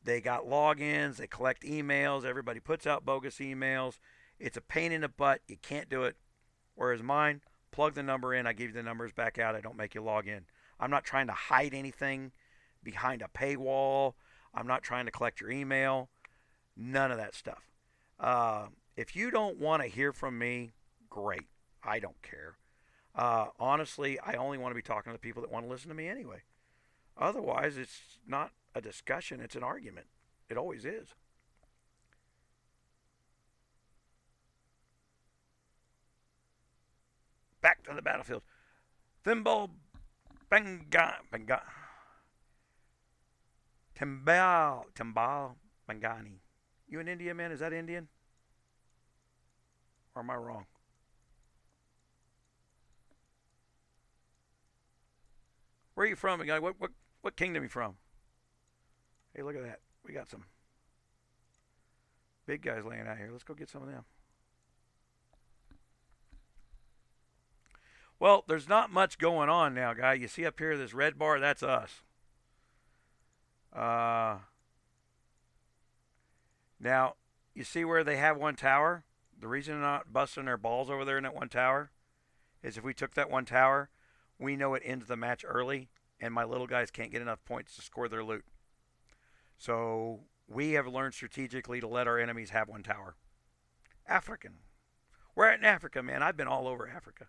Speaker 1: They got logins, they collect emails, everybody puts out bogus emails. It's a pain in the butt. You can't do it. Whereas mine, plug the number in, I give you the numbers back out, I don't make you log in. I'm not trying to hide anything behind a paywall. I'm not trying to collect your email. None of that stuff. If you don't want to hear from me, great. I don't care. Honestly, I only want to be talking to the people that want to listen to me anyway. Otherwise, it's not a discussion, it's an argument. It always is. Back to the battlefield. Thimble Banga Timbal Bangani. You an Indian man? Is that Indian? Or am I wrong? Where are you from? What kingdom are you from? Hey, look at that. We got some big guys laying out here. Let's go get some of them. Well, there's not much going on now, guy. You see up here this red bar? That's us. Uh, Now, you see where they have one tower? The reason they're not busting their balls over there in that one tower is if we took that one tower, we know it ends the match early, and my little guys can't get enough points to score their loot. So we have learned strategically to let our enemies have one tower. African. We're in Africa, man. I've been all over Africa.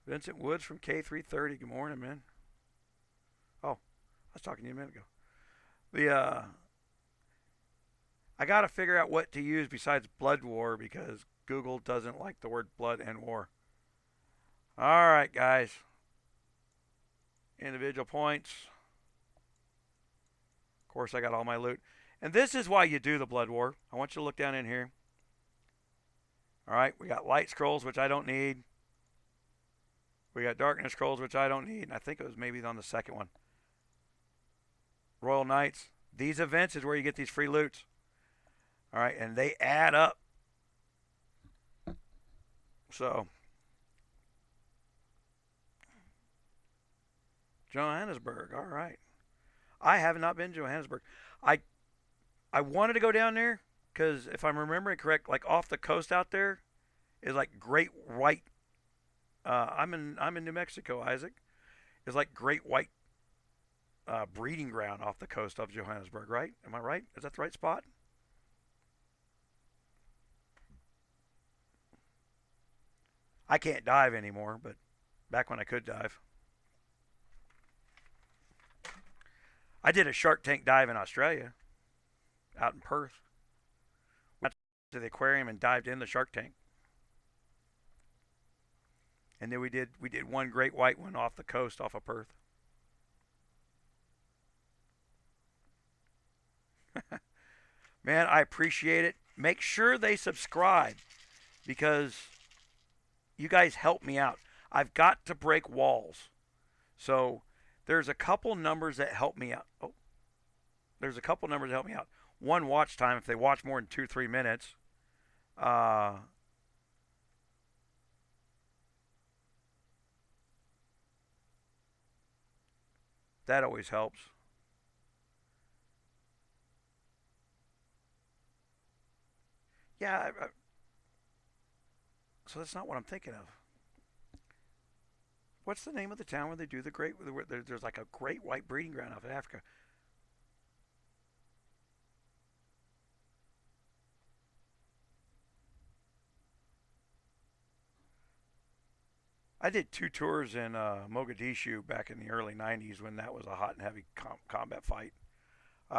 Speaker 1: Vincent Woods from K330. Good morning, man. Oh, I was talking to you a minute ago. The I got to figure out what to use besides Blood War because Google doesn't like the word blood and war. All right, guys. Individual points. Of course, I got all my loot. And this is why you do the Blood War. I want you to look down in here. All right, we got light scrolls, which I don't need. We got darkness scrolls, which I don't need. And I think it was maybe on the second one. Royal Knights. These events is where you get these free loots. All right, and they add up. So, Johannesburg. All right. I have not been to Johannesburg. I I wanted to go down there because if I'm remembering correct, like off the coast out there is like great white. I'm in New Mexico, Isaac. It's like great white breeding ground off the coast of Johannesburg, right? Am I right? Is that the right spot? I can't dive anymore, but back when I could dive, I did a Shark Tank dive in Australia, out in Perth. Went to the aquarium and dived in the Shark Tank, and then we did one great white one off the coast, off of Perth. Man, I appreciate it. Make sure they subscribe because you guys help me out. I've got to break walls. So there's a couple numbers that help me out. Oh, there's a couple numbers that help me out. One, watch time. If they watch more than 2 3 minutes, uh, that always helps. Yeah, so that's not what I'm thinking of. What's the name of the town where they do the great? Where there's like a great white breeding ground off in Africa. I did 2 tours in Mogadishu back in the early 90s when that was a hot and heavy combat fight.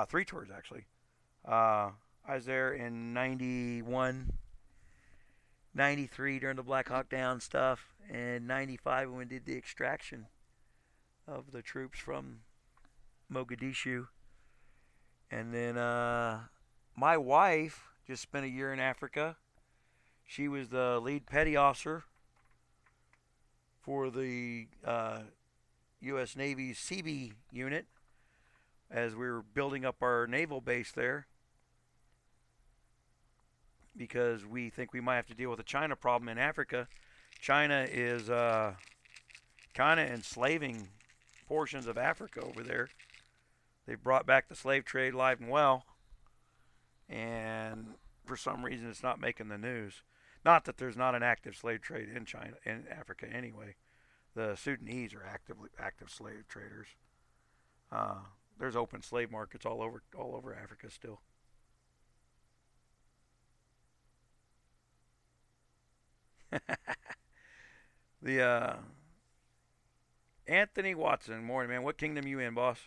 Speaker 1: 3 tours, actually. I was there in 91, 93 during the Black Hawk Down stuff, and 95 when we did the extraction of the troops from Mogadishu. And then my wife just spent a year in Africa. She was the lead petty officer for the U.S. Navy's Seabee unit as we were building up our naval base there because we think we might have to deal with the China problem in Africa. China is kind of enslaving portions of Africa over there. They've brought back the slave trade alive and well, and for some reason it's not making the news. Not that there's not an active slave trade in China, in Africa anyway. The Sudanese are active slave traders. There's open slave markets all over Africa still. The Anthony Watson, morning man. What kingdom you in, boss?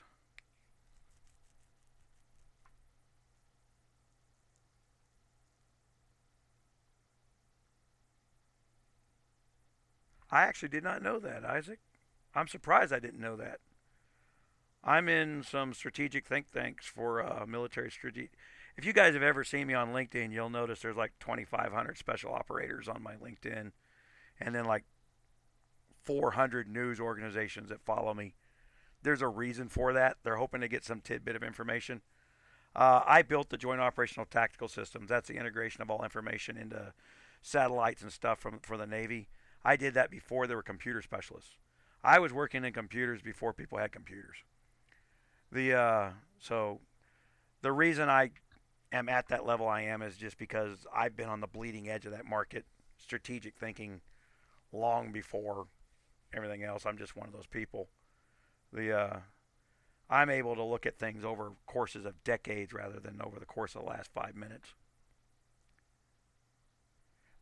Speaker 1: I actually did not know that, Isaac. I'm surprised I didn't know that. I'm in some strategic think tanks for military strategy. If you guys have ever seen me on LinkedIn, you'll notice there's like 2,500 special operators on my LinkedIn, and then like 400 news organizations that follow me. There's a reason for that. They're hoping to get some tidbit of information. I built the Joint Operational Tactical Systems. That's the integration of all information into satellites and stuff for the Navy. I did that before there were computer specialists. I was working in computers before people had computers. So the reason I am at that level I am is just because I've been on the bleeding edge of that market, strategic thinking, long before everything else. I'm just one of those people. The I'm able to look at things over courses of decades rather than over the course of the last 5 minutes.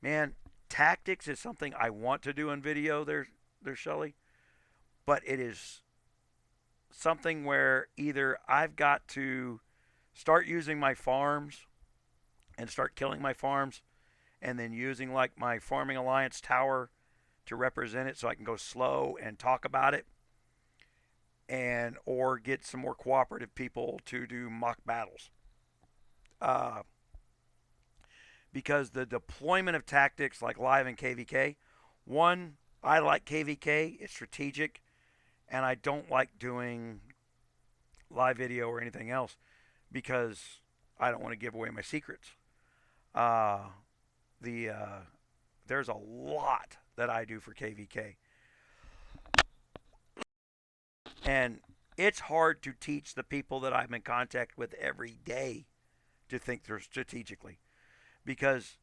Speaker 1: Man, tactics is something I want to do in video. There, Shelly, but it is something where either I've got to start using my farms and start killing my farms, and then using like my Farming Alliance tower to represent it so I can go slow and talk about it, and or get some more cooperative people to do mock battles. Uh, because the deployment of tactics like live and KVK, one, I like KVK, it's strategic, and I don't like doing live video or anything else because I don't want to give away my secrets. Uh, there's a lot that I do for KVK, and it's hard to teach the people that I'm in contact with every day to think strategically because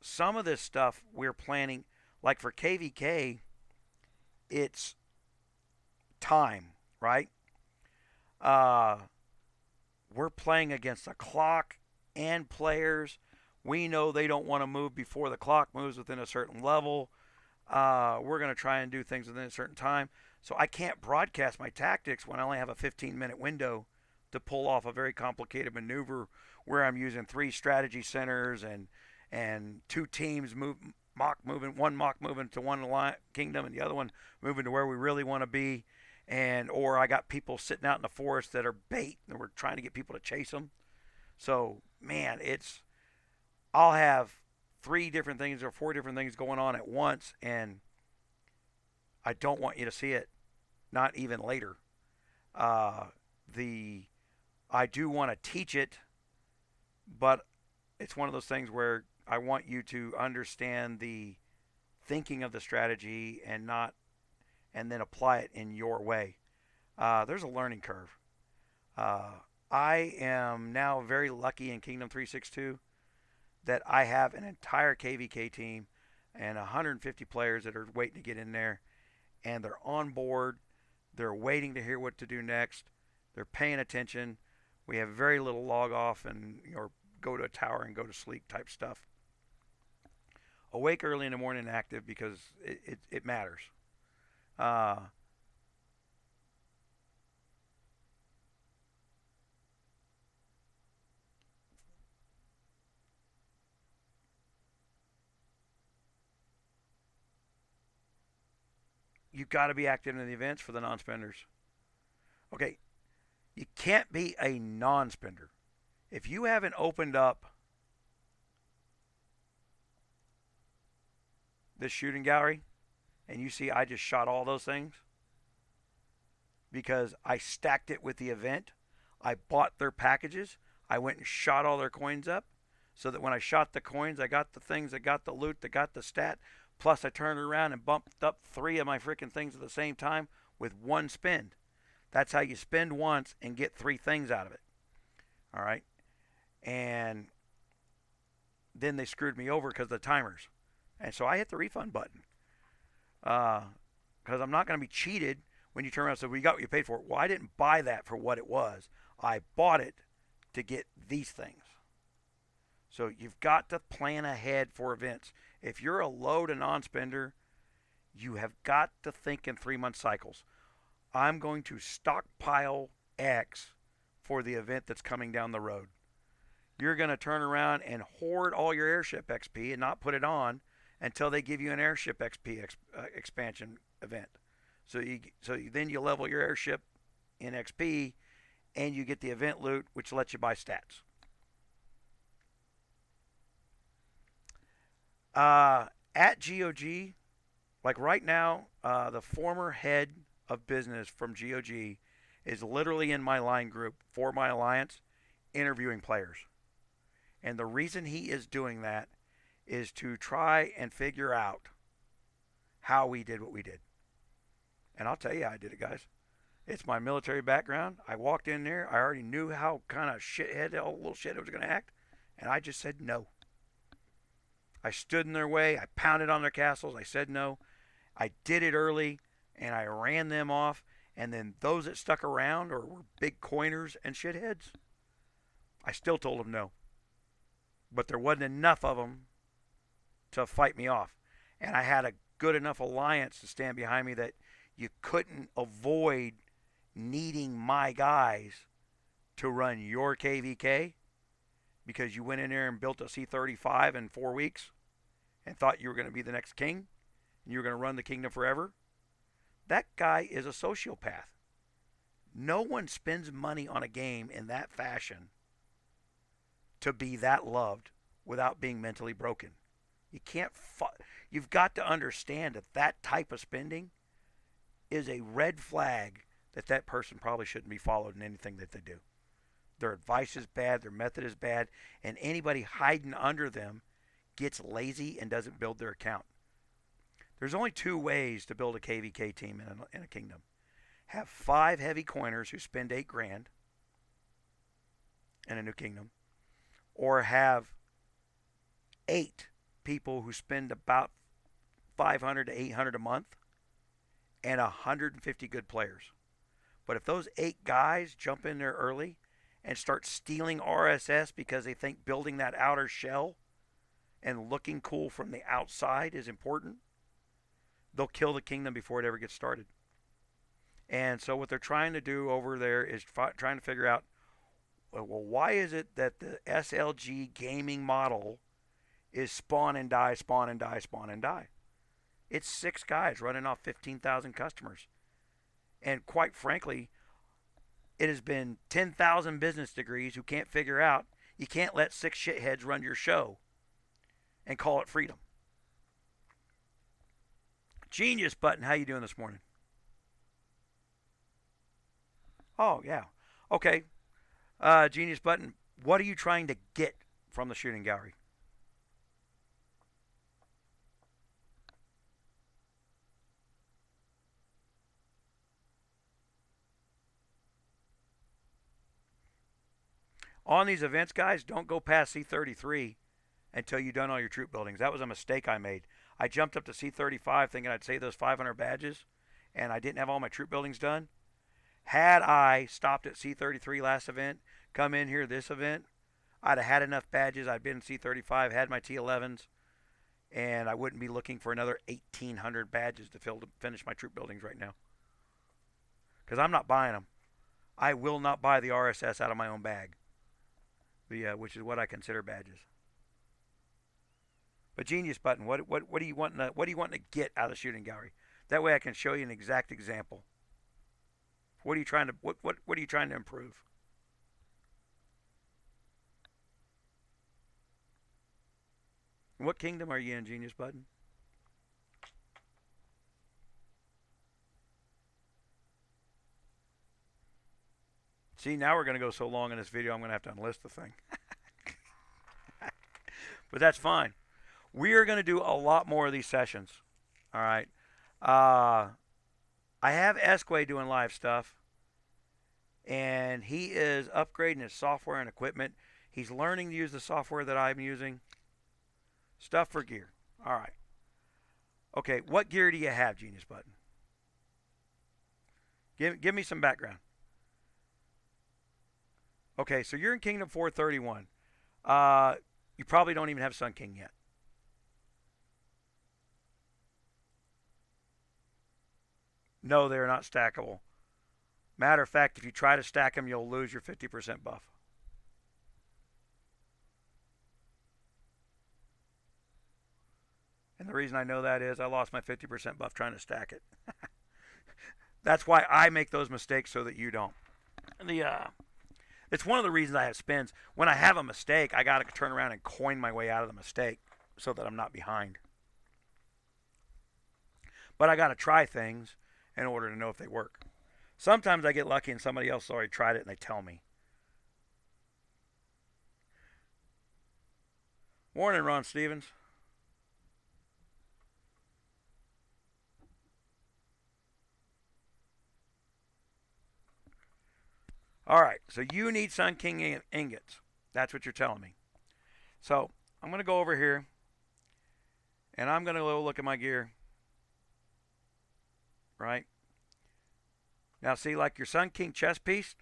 Speaker 1: some of this stuff we're planning, like for KVK, it's time, right? Uh, we're playing against the clock and players. We know they don't want to move before the clock moves within a certain level. We're going to try and do things within a certain time. So I can't broadcast my tactics when I only have a 15-minute window to pull off a very complicated maneuver where I'm using 3 strategy centers and 2 teams moving, one mock moving to one kingdom and the other one moving to where we really want to be, and or I got people sitting out in the forest that are bait and we're trying to get people to chase them. So man, it's I'll have 3 different things or 4 different things going on at once, and I don't want you to see it, not even later. Uh, the I do want to teach it, but it's one of those things where I want you to understand the thinking of the strategy and not and then apply it in your way. There's a learning curve. Uh, I am now very lucky in Kingdom 362 that I have an entire KVK team and 150 players that are waiting to get in there, and they're on board. They're waiting to hear what to do next. They're paying attention. We have very little log off and or go to a tower and go to sleep type stuff. Awake early in the morning and active because it matters. Uh, you got to be active in the events for the non-spenders. Okay, you can't be a non-spender. If you haven't opened up this shooting gallery and you see I just shot all those things because I stacked it with the event, I bought their packages, I went and shot all their coins up so that when I shot the coins, I got the things, I got the loot, I got the stat. Plus, I turned around and bumped up 3 of my freaking things at the same time with one spend. That's how you spend once and get 3 things out of it. All right. And then they screwed me over because of the timers. And so I hit the refund button. Because I'm not going to be cheated when you turn around and say, well, you got what you paid for. Well, I didn't buy that for what it was. I bought it to get these things. So you've got to plan ahead for events. If you're a low to non-spender, you have got to think in 3-month cycles. I'm going to stockpile X for the event that's coming down the road. You're going to turn around and hoard all your airship XP and not put it on until they give you an airship XP expansion event. Then you level your airship in XP and you get the event loot, which lets you buy stats. At GOG, like right now, the former head of business from GOG is literally in my line group for my alliance interviewing players. And the reason he is doing that is to try and figure out how we did what we did. And I'll tell you how I did it, guys. It's my military background. I walked in there. I already knew how kind of shithead, little shit it was going to act. And I just said no. I stood in their way. I pounded on their castles. I said no. I did it early, and I ran them off. And then those that stuck around or were big coiners and shitheads, I still told them no. But there wasn't enough of them to fight me off. And I had a good enough alliance to stand behind me that you couldn't avoid needing my guys to run your KVK because you went in there and built a C-35 in 4 weeks and thought you were going to be the next king and you were going to run the kingdom forever. That guy is a sociopath. No one spends money on a game in that fashion to be that loved without being mentally broken. You can't. You've got to understand that that type of spending is a red flag that person probably shouldn't be followed in anything that they do. Their advice is bad, their method is bad, and anybody hiding under them gets lazy and doesn't build their account. There's only 2 ways to build a KVK team in a kingdom. Have 5 heavy coiners who spend 8 grand in a new kingdom, or have 8 people who spend about 500 to 800 a month and 150 good players. But if those 8 guys jump in there early and start stealing RSS because they think building that outer shell and looking cool from the outside is important, they'll kill the kingdom before it ever gets started. And so what they're trying to do over there is trying to figure out, well, why is it that the SLG gaming model is spawn and die, spawn and die, spawn and die? It's 6 guys running off 15,000 customers. And quite frankly, it has been 10,000 business degrees who can't figure out you can't let 6 shitheads run your show and call it freedom. Genius Button, how you doing this morning? Oh, yeah. Okay. Genius Button, what are you trying to get from the shooting gallery? On these events, guys, don't go past C-33 until you've done all your troop buildings. That was a mistake I made. I jumped up to C-35 thinking I'd save those 500 badges, and I didn't have all my troop buildings done. Had I stopped at C-33 last event, come in here this event, I'd have had enough badges. I'd been in C-35, had my T-11s, and I wouldn't be looking for another 1,800 badges to finish my troop buildings right now. Because I'm not buying them. I will not buy the RSS out of my own bag, which is what I consider badges. But Genius Button, what do you want? What do you want to get out of the shooting gallery? That way I can show you an exact example. What are you trying to what are you trying to improve? What kingdom are you in, Genius Button? See, now we're going to go so long in this video, I'm going to have to unlist the thing. But that's fine. We are going to do a lot more of these sessions. All right. I have Esquay doing live stuff, and he is upgrading his software and equipment. He's learning to use the software that I'm using. Stuff for gear. All right. Okay, what gear do you have, Genius Button? Give me some background. Okay, so you're in Kingdom 431. You probably don't even have Sun King yet. No, they're not stackable. Matter of fact, if you try to stack them, you'll lose your 50% buff. And the reason I know that is I lost my 50% buff trying to stack it. That's why I make those mistakes so that you don't. It's one of the reasons I have spins. When I have a mistake, I got to turn around and coin my way out of the mistake so that I'm not behind. But I got to try things in order to know if they work. Sometimes I get lucky and somebody else already tried it and they tell me. Morning, Ron Stevens. All right, so you need Sun King ingots. That's what you're telling me. So I'm going to go over here, and I'm going to go look at my gear. Right? Now, see, like your Sun King chest piece,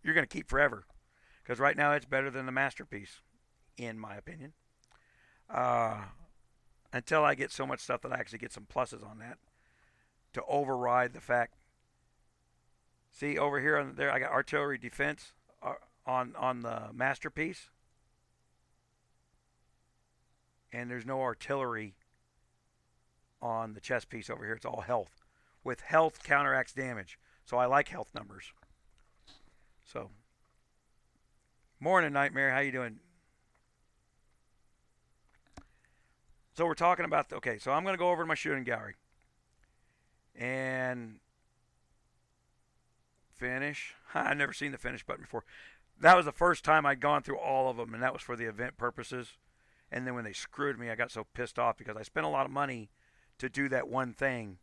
Speaker 1: you're going to keep forever. Because right now it's better than the masterpiece, in my opinion. Until I get so much stuff that I actually get some pluses on that to override the fact. See, over here on there, I got artillery defense on the masterpiece. And there's no artillery on the chest piece over here. It's all health. With health counteracts damage. So I like health numbers. So, morning, Nightmare. How you doing? So we're talking about, okay, so I'm going to go over to my shooting gallery. And finish. I've never seen the finish button before. That was the first time I'd gone through all of them, and that was for the event purposes. And then when they screwed me, I got so pissed off because I spent a lot of money to do that one thing.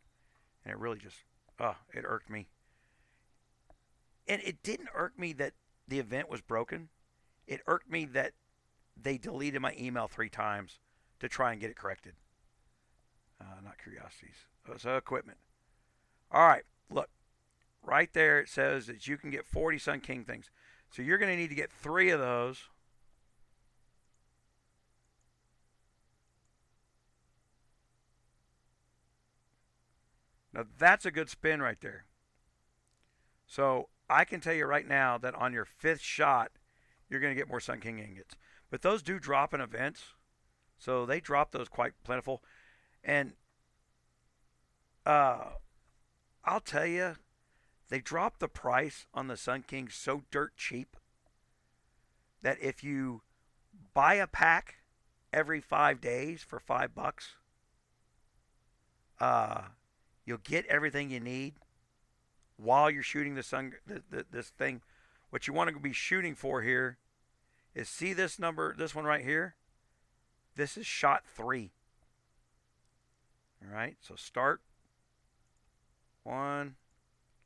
Speaker 1: And it really just, it irked me. And it didn't irk me that the event was broken. It irked me that they deleted my email 3 times to try and get it corrected. Not curiosities. So equipment. All right, look. Right there it says that you can get 40 Sun King things. So you're going to need to get 3 of those. Now that's a good spin right there. So I can tell you right now that on your 5th shot, you're going to get more Sun King ingots. But those do drop in events. So they drop those quite plentiful. And I'll tell you, they dropped the price on the Sun King so dirt cheap that if you buy a pack every 5 days for $5, you'll get everything you need while you're shooting this thing. What you want to be shooting for here is, see this number, this one right here? This is shot 3. All right, so start. 1,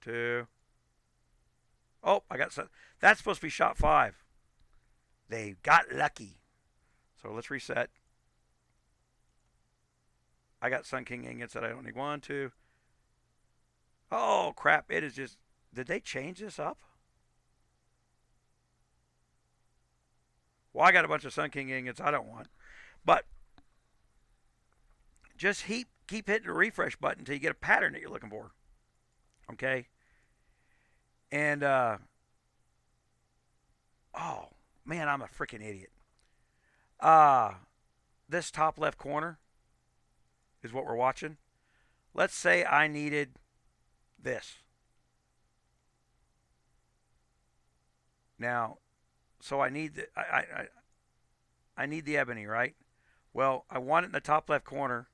Speaker 1: 2. Oh, I got some. That's supposed to be shot 5. They got lucky. So let's reset. I got Sun King ingots that I don't need. 1, 2. Oh, crap. It is just... Did they change this up? Well, I got a bunch of Sun King ingots I don't want. But just keep hitting the refresh button until you get a pattern that you're looking for. Okay? And, oh, man, I'm a freaking idiot. This top left corner is what we're watching. Let's say I needed this. Now, so I need I need the ebony, right? Well, I want it in the top left corner,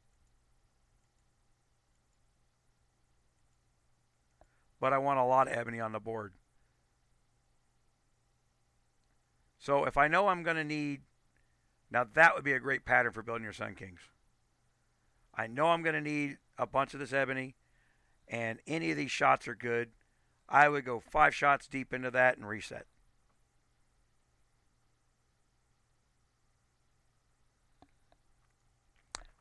Speaker 1: but I want a lot of ebony on the board. So if I know I'm going to need, now that would be a great pattern for building your Sun Kings. I know I'm going to need a bunch of this ebony, and any of these shots are good. I would go 5 shots deep into that and reset.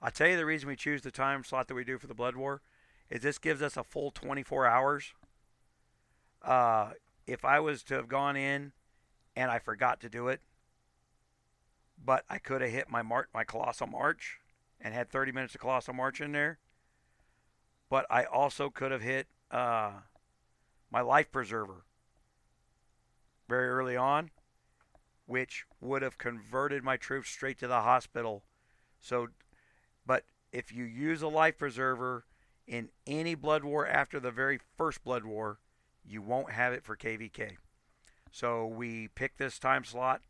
Speaker 1: I'll tell you the reason we choose the time slot that we do for the Blood War is this gives us a full 24 hours. If I was to have gone in and I forgot to do it, but I could have hit my Colossal March and had 30 minutes of Colossal March in there, but I also could have hit my Life Preserver very early on, which would have converted my troops straight to the hospital. So, but if you use a Life Preserver in any Blood War after the very first Blood War, you won't have it for KVK. So we pick this time slot.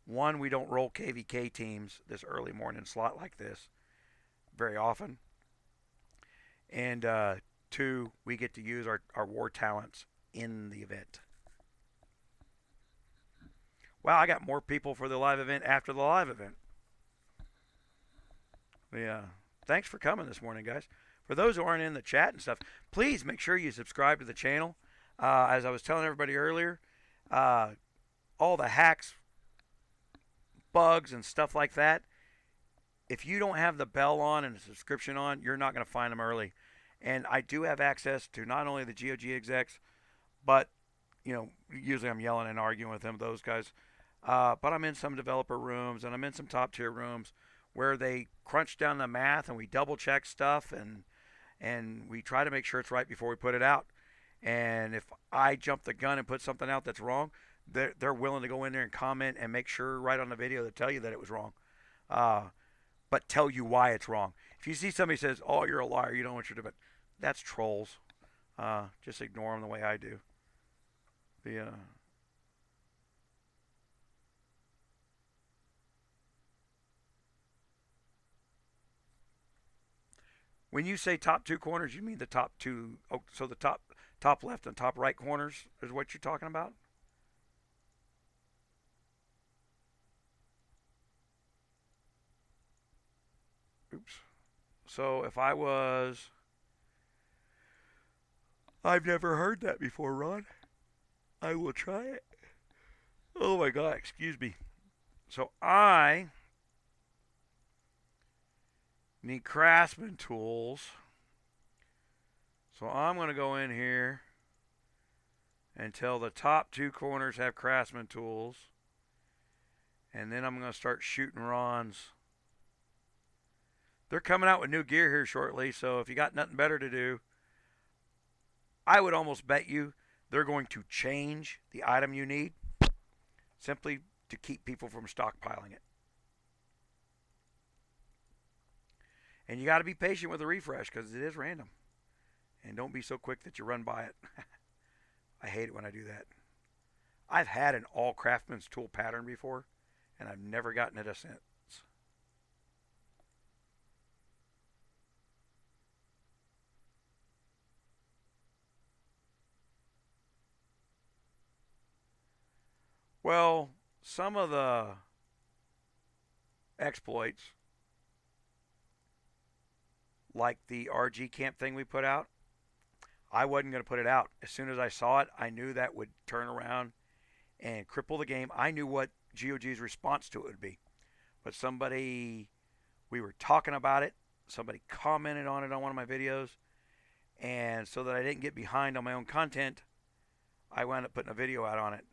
Speaker 1: One, we don't roll KVK teams this early morning slot like this very often. And 2, we get to use our war talents in the event. Wow, I got more people for the live event after the live event. Yeah. Thanks for coming this morning, guys. For those who aren't in the chat and stuff, please make sure you subscribe to the channel. As I was telling everybody earlier, all the hacks, bugs, and stuff like that, if you don't have the bell on and the subscription on, you're not going to find them early. And I do have access to not only the GOG execs, but, usually I'm yelling and arguing with them, those guys. But I'm in some developer rooms and I'm in some top tier rooms where they crunch down the math and we double check stuff and we try to make sure it's right before we put it out. And if I jump the gun and put something out that's wrong, they're willing to go in there and comment and make sure right on the video to tell you that it was wrong, but tell you why it's wrong. If you see somebody says, "Oh, you're a liar," you don't want you to do it. That's trolls. Just ignore them the way I do. When you say top 2 corners, you mean the top 2? Oh, so the top left and top right corners is what you're talking about? Oops. So if I was... I've never heard that before, Ron. I will try it. Oh my God, excuse me. So I need craftsman tools. So I'm going to go in here until the top 2 corners have craftsman tools. And then I'm going to start shooting Ron's. They're coming out with new gear here shortly, so if you got nothing better to do, I would almost bet you they're going to change the item you need simply to keep people from stockpiling it. And you got to be patient with the refresh because it is random. And don't be so quick that you run by it. I hate it when I do that. I've had an all craftsman's tool pattern before, and I've never gotten it since. Well, some of the exploits, like the RG camp thing we put out, I wasn't going to put it out. As soon as I saw it, I knew that would turn around and cripple the game. I knew what GOG's response to it would be. But we were talking about it, somebody commented on it on one of my videos, and so that I didn't get behind on my own content, I wound up putting a video out on it.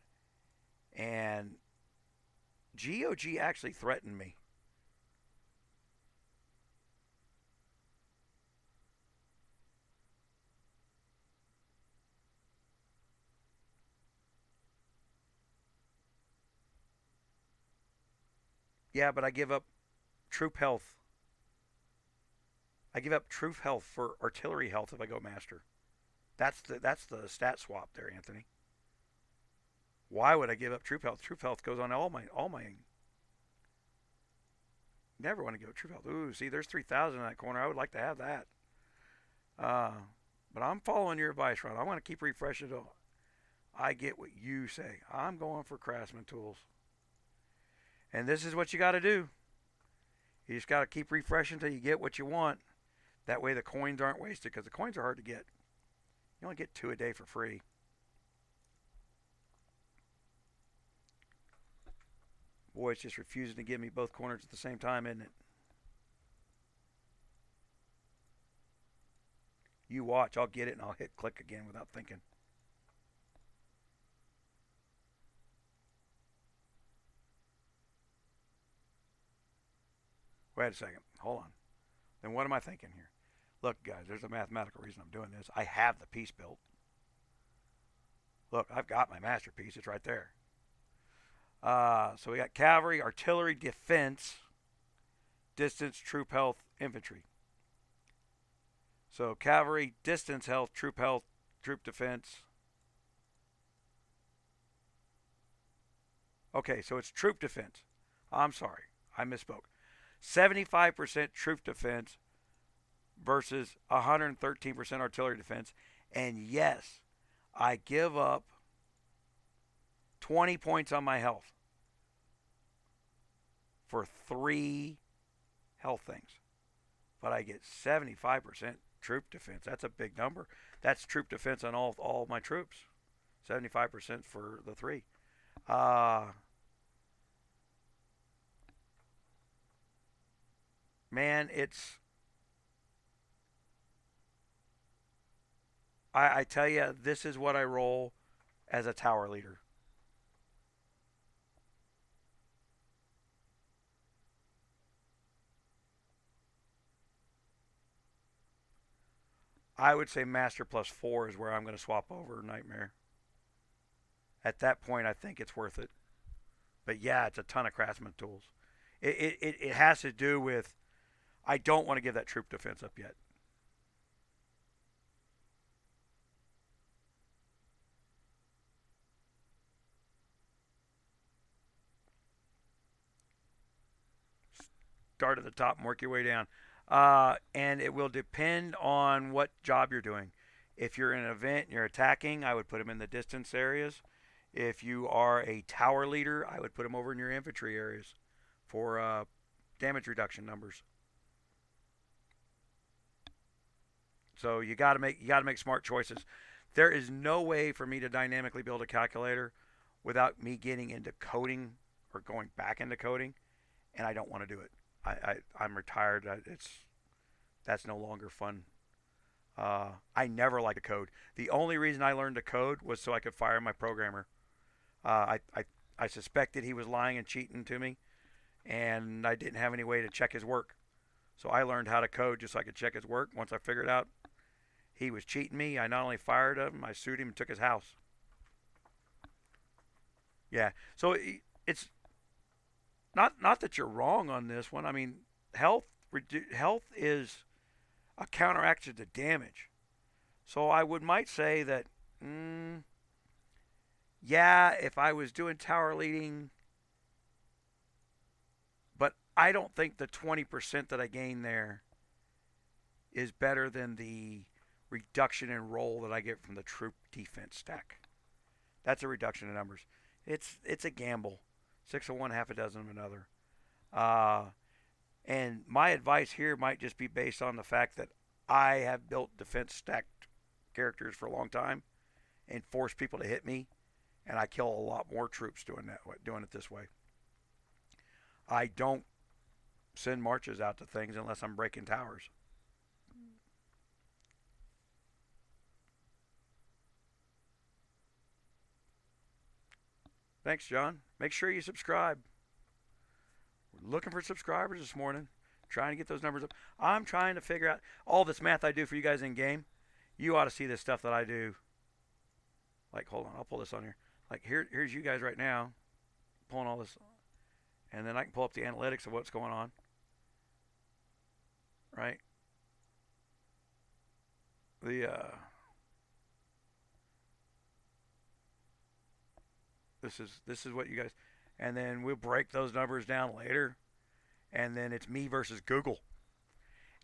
Speaker 1: And GOG actually threatened me. Yeah, but I give up troop health. I give up troop health for artillery health if I go master. That's the stat swap there, Anthony. Why would I give up troop health? Troop health goes on all my. Never want to give up troop health. Ooh, see, there's 3,000 in that corner. I would like to have that. Uh, but I'm following your advice, Ron. I want to keep refreshing until I get what you say. I'm going for craftsman tools, and this is what you got to do. You just got to keep refreshing until you get what you want. That way the coins aren't wasted because the coins are hard to get. You only get 2 a day for free. Boy, it's just refusing to give me both corners at the same time, isn't it? You watch, I'll get it and I'll hit click again without thinking. Wait a second. Hold on. Then what am I thinking here? Look, guys, there's a mathematical reason I'm doing this. I have the piece built. Look, I've got my masterpiece. It's right there. So we got cavalry, artillery, defense, distance, troop health, infantry. So cavalry, distance health, troop defense. Okay, so it's troop defense. I'm sorry, I misspoke. 75% troop defense versus 113% artillery defense. And yes, I give up 20 points on my health for 3 health things. But I get 75% troop defense. That's a big number. That's troop defense on all my troops. 75% for the 3. Uh, man, I tell you, this is what I roll as a tower leader. I would say Master plus 4 is where I'm going to swap over Nightmare. At that point, I think it's worth it. But yeah, it's a ton of Craftsman tools. It has to do with I don't want to give that troop defense up yet. Start at the top and work your way down. And it will depend on what job you're doing. If you're in an event and you're attacking, I would put them in the distance areas. If you are a tower leader, I would put them over in your infantry areas for damage reduction numbers. So you got to make smart choices. There is no way for me to dynamically build a calculator without me getting into coding or going back into coding, and I don't want to do it. I'm retired. That's no longer fun. I never liked to code. The only reason I learned to code was so I could fire my programmer. I suspected he was lying and cheating to me, and I didn't have any way to check his work. So I learned how to code just so I could check his work. Once I figured out he was cheating me, I not only fired him, I sued him and took his house. Yeah. So it's not that you're wrong on this one. I mean, health is a counteraction to damage. So I would might say that, yeah, if I was doing tower leading, but I don't think the 20% that I gain there is better than the reduction in roll that I get from the troop defense stack. That's a reduction in numbers. It's a gamble. 6 of one, half a dozen of another. Uh, and my advice here might just be based on the fact that I have built defense stacked characters for a long time and forced people to hit me, and I kill a lot more troops doing it this way. I don't send marches out to things unless I'm breaking towers. Thanks, John. Make sure you subscribe. We're looking for subscribers this morning. Trying to get those numbers up. I'm trying to figure out all this math I do for you guys in game. You ought to see this stuff that I do. Like, hold on, I'll pull this on here. Like, here's you guys right now, pulling all this, And then I can pull up the analytics of what's going on, right? The this is what you guys, and then we'll break those numbers down later, and then it's me versus Google,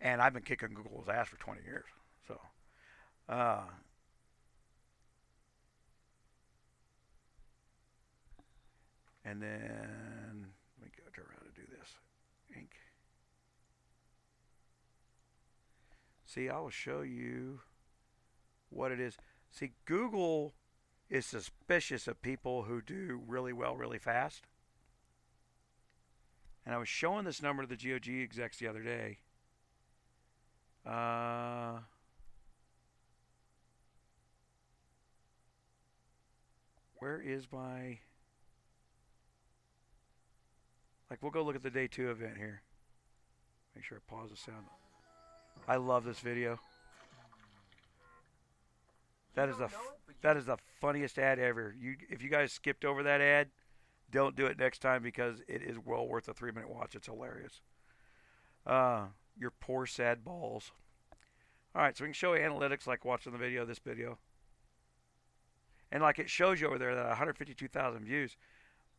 Speaker 1: and I've been kicking Google's ass for 20 years, so uh, and then let me go to how to do this. Ink. See, I will show you what it is. See, Google is suspicious of people who do really well really fast. And I was showing this number to the GOG execs the other day. Where is my... Like, we'll go look at the day 2 event here. Make sure I pause the sound. I love this video. That is the funniest ad ever. If you guys skipped over that ad, don't do it next time because it is well worth a 3-minute watch. It's hilarious. Your poor sad balls. All right, so we can show you analytics like watching the video, this video. And like it shows you over there that 152,000 views.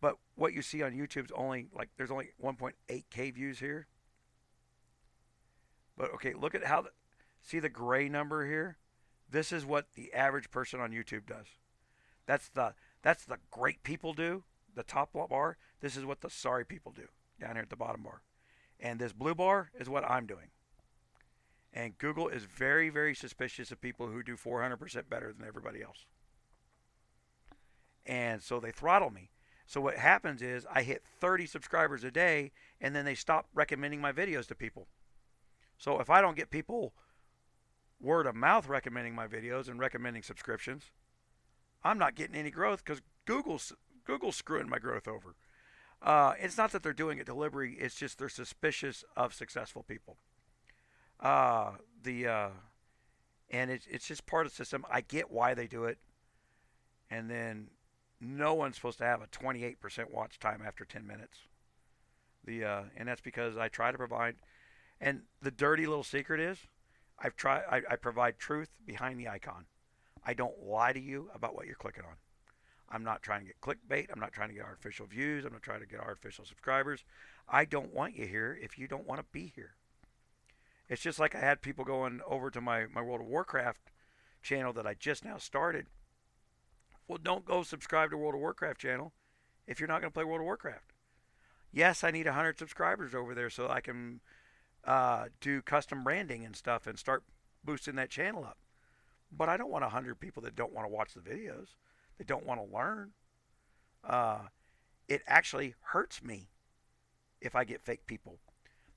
Speaker 1: But what you see on YouTube's only, like, there's only 1.8K views here. But okay, look at how, see the gray number here? This is what the average person on YouTube does. That's the great people do, the top bar. This is what the sorry people do down here at the bottom bar. And this blue bar is what I'm doing. And Google is very, very suspicious of people who do 400% better than everybody else. And so they throttle me. So what happens is I hit 30 subscribers a day, and then they stop recommending my videos to people. So if I don't get people word of mouth recommending my videos and recommending subscriptions, I'm not getting any growth because Google's screwing my growth over. It's not that they're doing it deliberately. It's just they're suspicious of successful people. And it's just part of the system. I get why they do it. And then no one's supposed to have a 28% watch time after 10 minutes. And that's because I try to provide. And the dirty little secret is, I provide truth behind the icon. I don't lie to you about what you're clicking on. I'm not trying to get clickbait. I'm not trying to get artificial views. I'm not trying to get artificial subscribers. I don't want you here if you don't want to be here. It's just like I had people going over to my World of Warcraft channel that I just now started. Well, don't go subscribe to World of Warcraft channel if you're not going to play World of Warcraft. Yes, I need 100 subscribers over there so I can do custom branding and stuff and start boosting that channel up. But I don't want 100 people that don't want to watch the videos, that don't want to learn. It actually hurts me if I get fake people.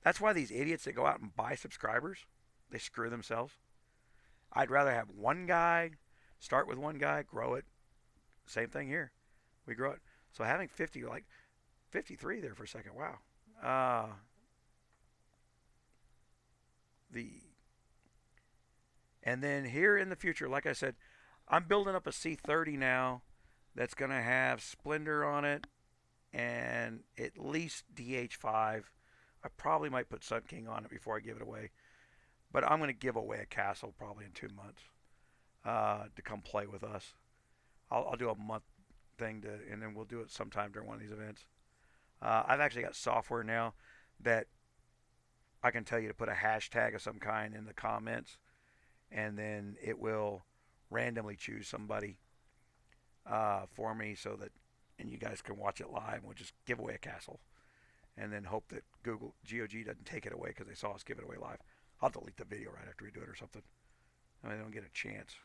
Speaker 1: That's why these idiots that go out and buy subscribers, they screw themselves. I'd rather have one guy, start with one guy, grow it. Same thing here. We grow it. So having 50, like 53 there for a second, wow. And then here in the future, like I said, I'm building up a C30 now that's going to have Splendor on it and at least DH5. I probably might put Sun King on it before I give it away. But I'm going to give away a castle probably in 2 months to come play with us. I'll do a month thing, and then we'll do it sometime during one of these events. I've actually got software now that I can tell you to put a hashtag of some kind in the comments, and then it will randomly choose somebody for me so that, and you guys can watch it live. We'll just give away a castle, and then hope that GOG doesn't take it away because they saw us give it away live. I'll delete the video right after we do it or something. I mean, they don't get a chance.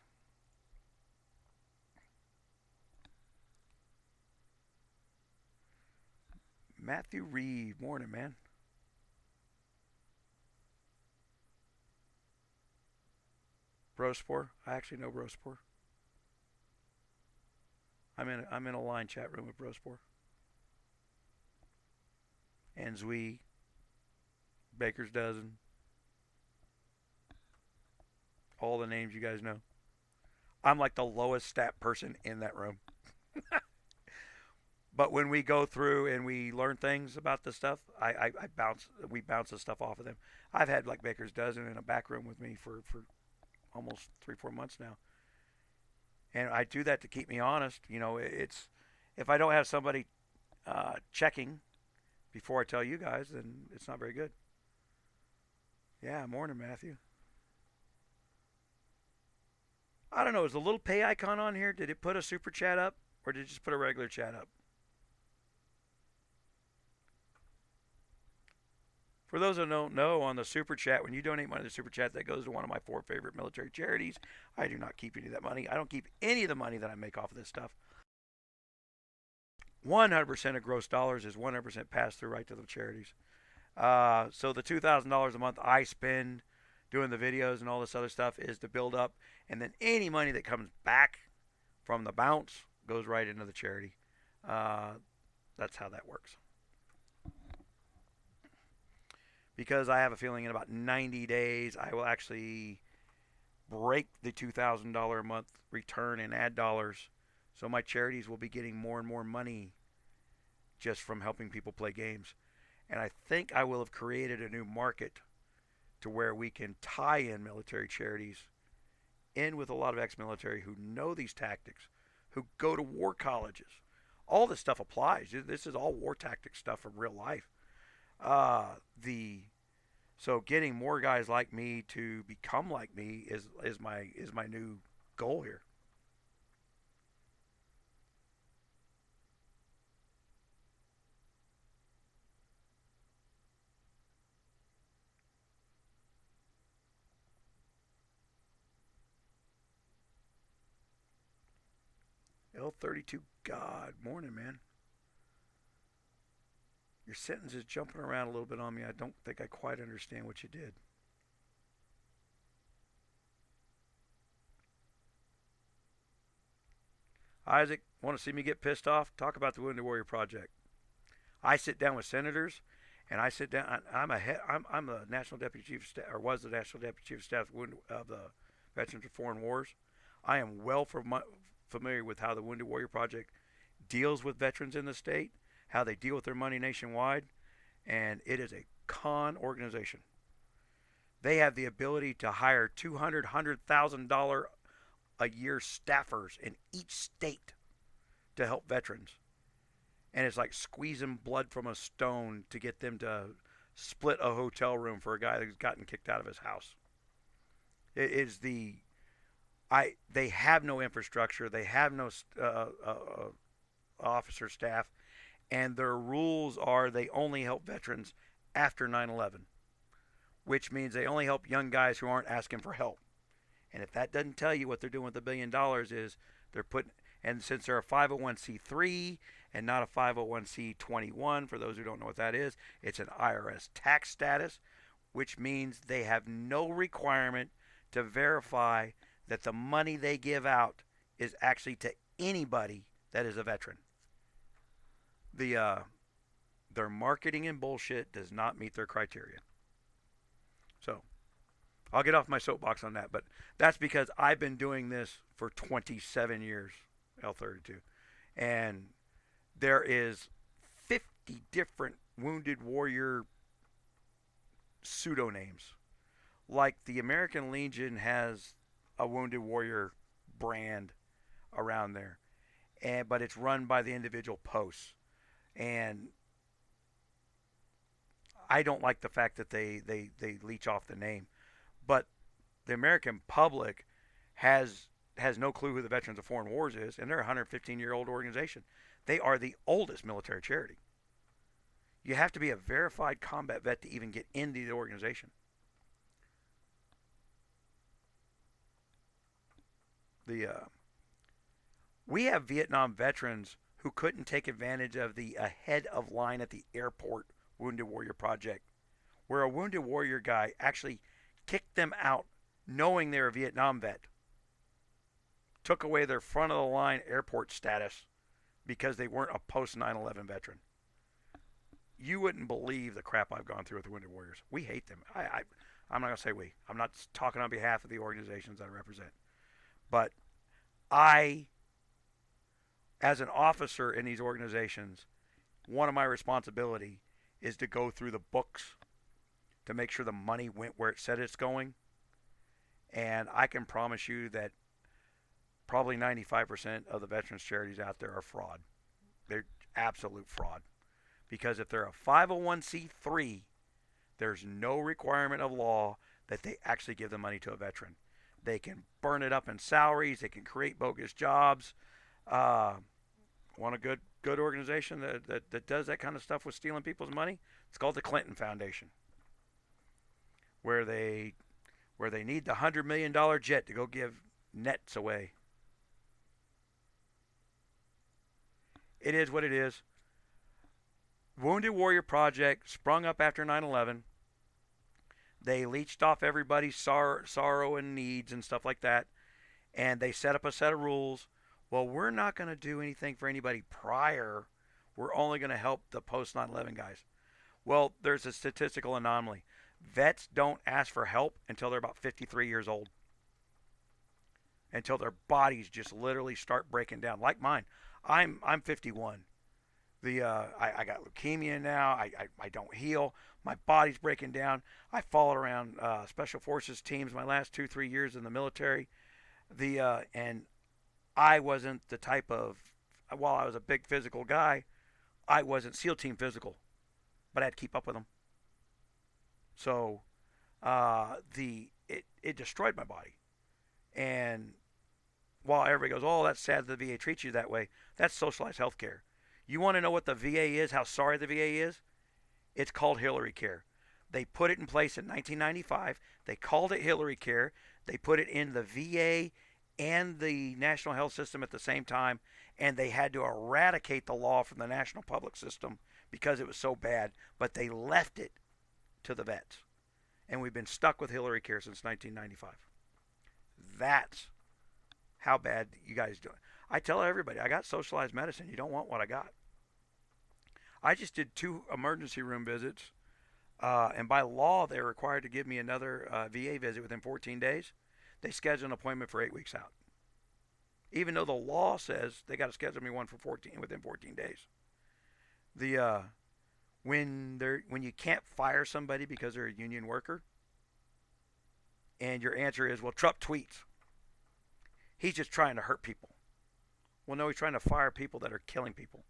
Speaker 1: Matthew Reeve, morning, man. Brospor, I actually know Brospor. I'm in a line chat room with Brospor. And Zui, Baker's Dozen, all the names you guys know. I'm like the lowest stat person in that room. But when we go through and we learn things about the stuff, we bounce the stuff off of them. I've had like Baker's dozen in a back room with me for almost 3 4 months now, and I do that to keep me honest. It's if I don't have somebody checking before I tell you guys, then it's not very good. Yeah, morning, Matthew. I don't know. Is the little pay icon on here? Did it put a super chat up, or did it just put a regular chat up? For those who don't know, on the super chat, when you donate money to the super chat, that goes to one of my 4 favorite military charities. I do not keep any of that money. I don't keep any of the money that I make off of this stuff. 100% of gross dollars is 100% passed through right to the charities. So the $2,000 a month I spend doing the videos and all this other stuff is to build up, and then any money that comes back from the bounce goes right into the charity. Uh, that's how that works. Because I have a feeling in about 90 days I will actually break the $2,000 a month return and ad dollars. So my charities will be getting more and more money just from helping people play games. And I think I will have created a new market to where we can tie in military charities in with a lot of ex-military who know these tactics, who go to war colleges. All this stuff applies. This is all war tactic stuff from real life. The So getting more guys like me to become like me is my new goal here. L32, God, morning, man. Your sentence is jumping around a little bit on me. I don't think I quite understand what you did. Isaac, want to see me get pissed off? Talk about the Wounded Warrior Project. I sit down with senators, and I sit down. I'm a head, I'm the national deputy chief of staff, or was the national deputy chief of staff of the Veterans of Foreign Wars. I am well familiar with how the Wounded Warrior Project deals with veterans in the state, how they deal with their money nationwide, and it is a con organization. They have the ability to hire $200,000 a year staffers in each state to help veterans. And it's like squeezing blood from a stone to get them to split a hotel room for a guy that's gotten kicked out of his house. It is the I They have no infrastructure, they have no officer staff, and their rules are they only help veterans after 9/11, which means they only help young guys who aren't asking for help. And if that doesn't tell you what they're doing with $1 billion is they're putting, and since they're a 501c3 and not a 501c21, for those who don't know what that is, it's an IRS tax status, which means they have no requirement to verify that the money they give out is actually to anybody that is a veteran. The Their marketing and bullshit does not meet their criteria. So I'll get off my soapbox on that, but that's because I've been doing this for 27 years, L32, and there is 50 different Wounded Warrior pseudonames. Like the American Legion has a Wounded Warrior brand around there, but it's run by the individual posts, and I don't like the fact that they leech off the name, but the American public has no clue who the Veterans of Foreign Wars is, and they're a 115-year-old organization. They are the oldest military charity. You have to be a verified combat vet to even get into the organization. The We have Vietnam veterans who couldn't take advantage of the ahead of line at the airport Wounded Warrior Project, where a Wounded Warrior guy actually kicked them out knowing they're a Vietnam vet, took away their front of the line airport status because they weren't a post 9/11 veteran. You wouldn't believe the crap I've gone through with the Wounded Warriors. We hate them. I'm not going to say we. I'm not talking on behalf of the organizations I represent. But I As an officer in these organizations, one of my responsibility is to go through the books to make sure the money went where it said it's going. And I can promise you that probably 95% of the veterans charities out there are fraud. They're absolute fraud. Because if they're a 501c3, there's no requirement of law that they actually give the money to a veteran. They can burn it up in salaries. They can create bogus jobs. Uh, want a good organization that does that kind of stuff with stealing people's money? It's called the Clinton Foundation, where they need the $100 million jet to go give nets away. It is what it is. Wounded Warrior Project sprung up after 9/11. They leached off everybody's sorrow and needs and stuff like that, and they set up a set of rules. Well, we're not going to do anything for anybody prior. We're only going to help the post 9/11 guys. Well, there's a statistical anomaly. Vets don't ask for help until they're about 53 years old, until their bodies just literally start breaking down. Like mine, I'm 51. I got leukemia now. I don't heal. My body's breaking down. I followed around special forces teams my last 2-3 years in the military. And I wasn't the type of, while I was a big physical guy, I wasn't SEAL team physical, but I had to keep up with them. So it destroyed my body. And while everybody goes, oh, that's sad that the VA treats you that way, that's socialized health care. You want to know what the VA is, how sorry the VA is? It's called Hillary Care. They put it in place in 1995. They called it Hillary Care. They put it in the VA and the National Health System at the same time, and they had to eradicate the law from the National Public System because it was so bad, but they left it to the vets. And we've been stuck with Hillary Care since 1995. That's how bad you guys do it. I tell everybody, I got socialized medicine. You don't want what I got. I just did 2 emergency room visits, and by law, they're required to give me another VA visit within 14 days. They schedule an appointment for 8 weeks out, even though the law says they got to schedule me one for within 14 days. When you can't fire somebody because they're a union worker, and your answer is, well, Trump tweets, he's just trying to hurt people. Well, no, he's trying to fire people that are killing people.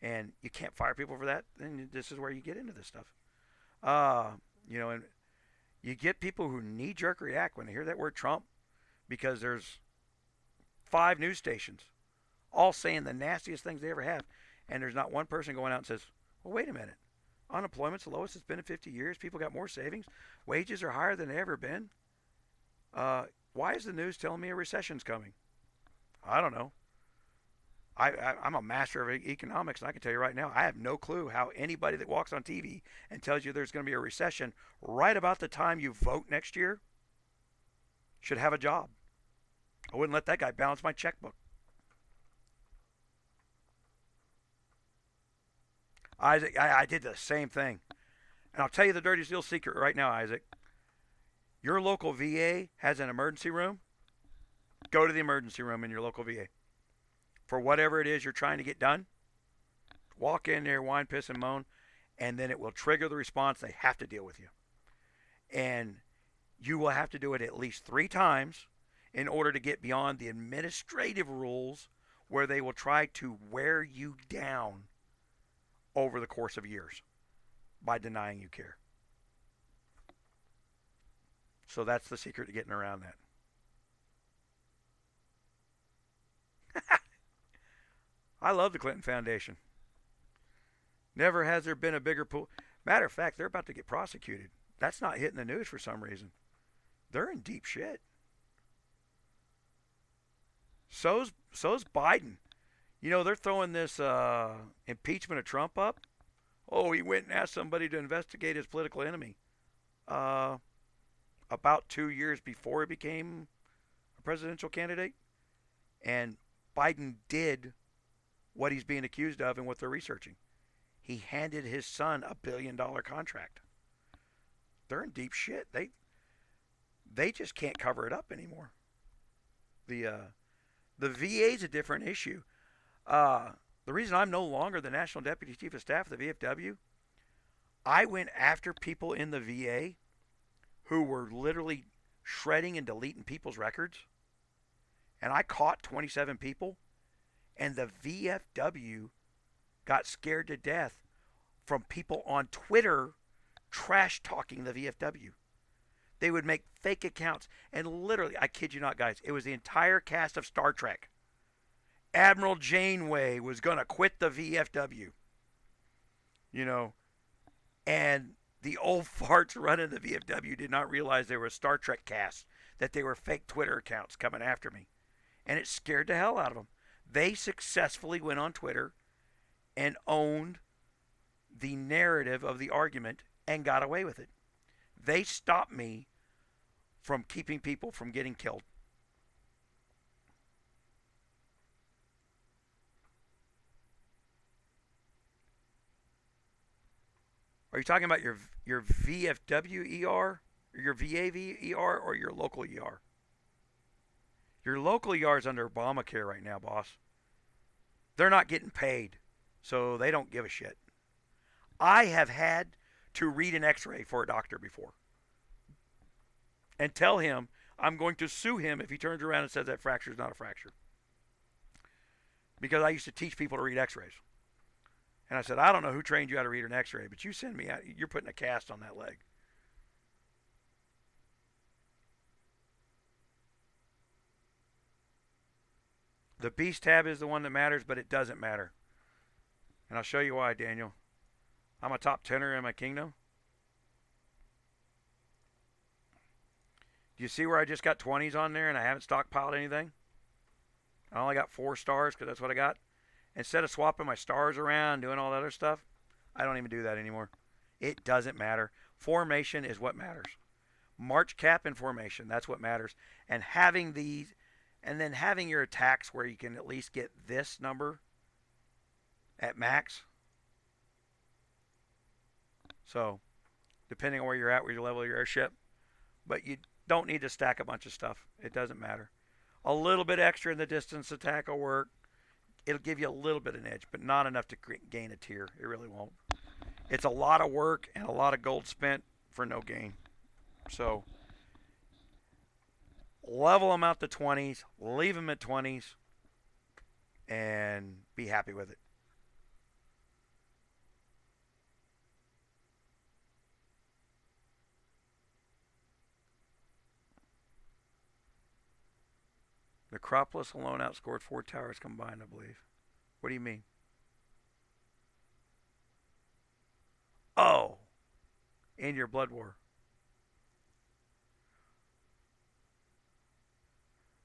Speaker 1: And you can't fire people for that, then this is where you get into this stuff. And you get people who knee-jerk react when they hear that word Trump, because there's 5 news stations all saying the nastiest things they ever have, and there's not one person going out and says, well, wait a minute. Unemployment's the lowest it's been in 50 years. People got more savings. Wages are higher than they've ever been. Why is the news telling me a recession's coming? I don't know. I'm a master of economics, and I can tell you right now, I have no clue how anybody that walks on TV and tells you there's going to be a recession right about the time you vote next year should have a job. I wouldn't let that guy balance my checkbook. Isaac, I did the same thing. And I'll tell you the dirty little secret right now, Isaac. Your local VA has an emergency room. Go to the emergency room in your local VA. For whatever it is you're trying to get done, walk in there, whine, piss, and moan, and then it will trigger the response. They have to deal with you. And you will have to do it at least 3 times in order to get beyond the administrative rules where they will try to wear you down over the course of years by denying you care. So that's the secret to getting around that. I love the Clinton Foundation. Never has there been a bigger pool. Matter of fact, they're about to get prosecuted. That's not hitting the news for some reason. They're in deep shit. So's Biden. You know, they're throwing this impeachment of Trump up. Oh, he went and asked somebody to investigate his political enemy. About 2 years before he became a presidential candidate. And Biden did what he's being accused of and what they're researching. He handed his son $1 billion contract. They're in deep shit. They just can't cover it up anymore. The VA is a different issue. Uh, the reason I'm no longer the National Deputy Chief of Staff of the VFW, I went after people in the VA who were literally shredding and deleting people's records, and I caught 27 people, and the VFW got scared to death from people on Twitter trash talking the VFW. They would make fake accounts, and literally, I kid you not, guys, it was the entire cast of Star Trek. Admiral Janeway was going to quit the VFW, you know, and the old farts running the VFW did not realize they were a Star Trek cast, that they were fake Twitter accounts coming after me. And it scared the hell out of them. They successfully went on Twitter and owned the narrative of the argument and got away with it. They stopped me from keeping people from getting killed. Are you talking about your VFW ER, or your VAV ER, or your local ER? Your local ER is under Obamacare right now, boss. They're not getting paid, so they don't give a shit. I have had to read an X-ray for a doctor before and tell him I'm going to sue him if he turns around and says that fracture is not a fracture. Because I used to teach people to read X-rays. And I said, I don't know who trained you how to read an X-ray, but you send me out, you're putting a cast on that leg. The Beast tab is the one that matters, but it doesn't matter. And I'll show you why, Daniel. I'm a top tenner in my kingdom. Do you see where I just got 20s on there and I haven't stockpiled anything? I only got 4 stars because that's what I got. Instead of swapping my stars around, doing all that other stuff, I don't even do that anymore. It doesn't matter. Formation is what matters. March cap and formation, that's what matters. And having these, and then having your attacks where you can at least get this number at max. So, depending on where you're at with your level of your airship. But you don't need to stack a bunch of stuff. It doesn't matter. A little bit extra in the distance attack will work. It'll give you a little bit of an edge, but not enough to gain a tier. It really won't. It's a lot of work and a lot of gold spent for no gain. So, level them out to 20s, leave them at 20s, and be happy with it. Necropolis alone outscored 4 towers combined, I believe. What do you mean? Oh, in your Blood War.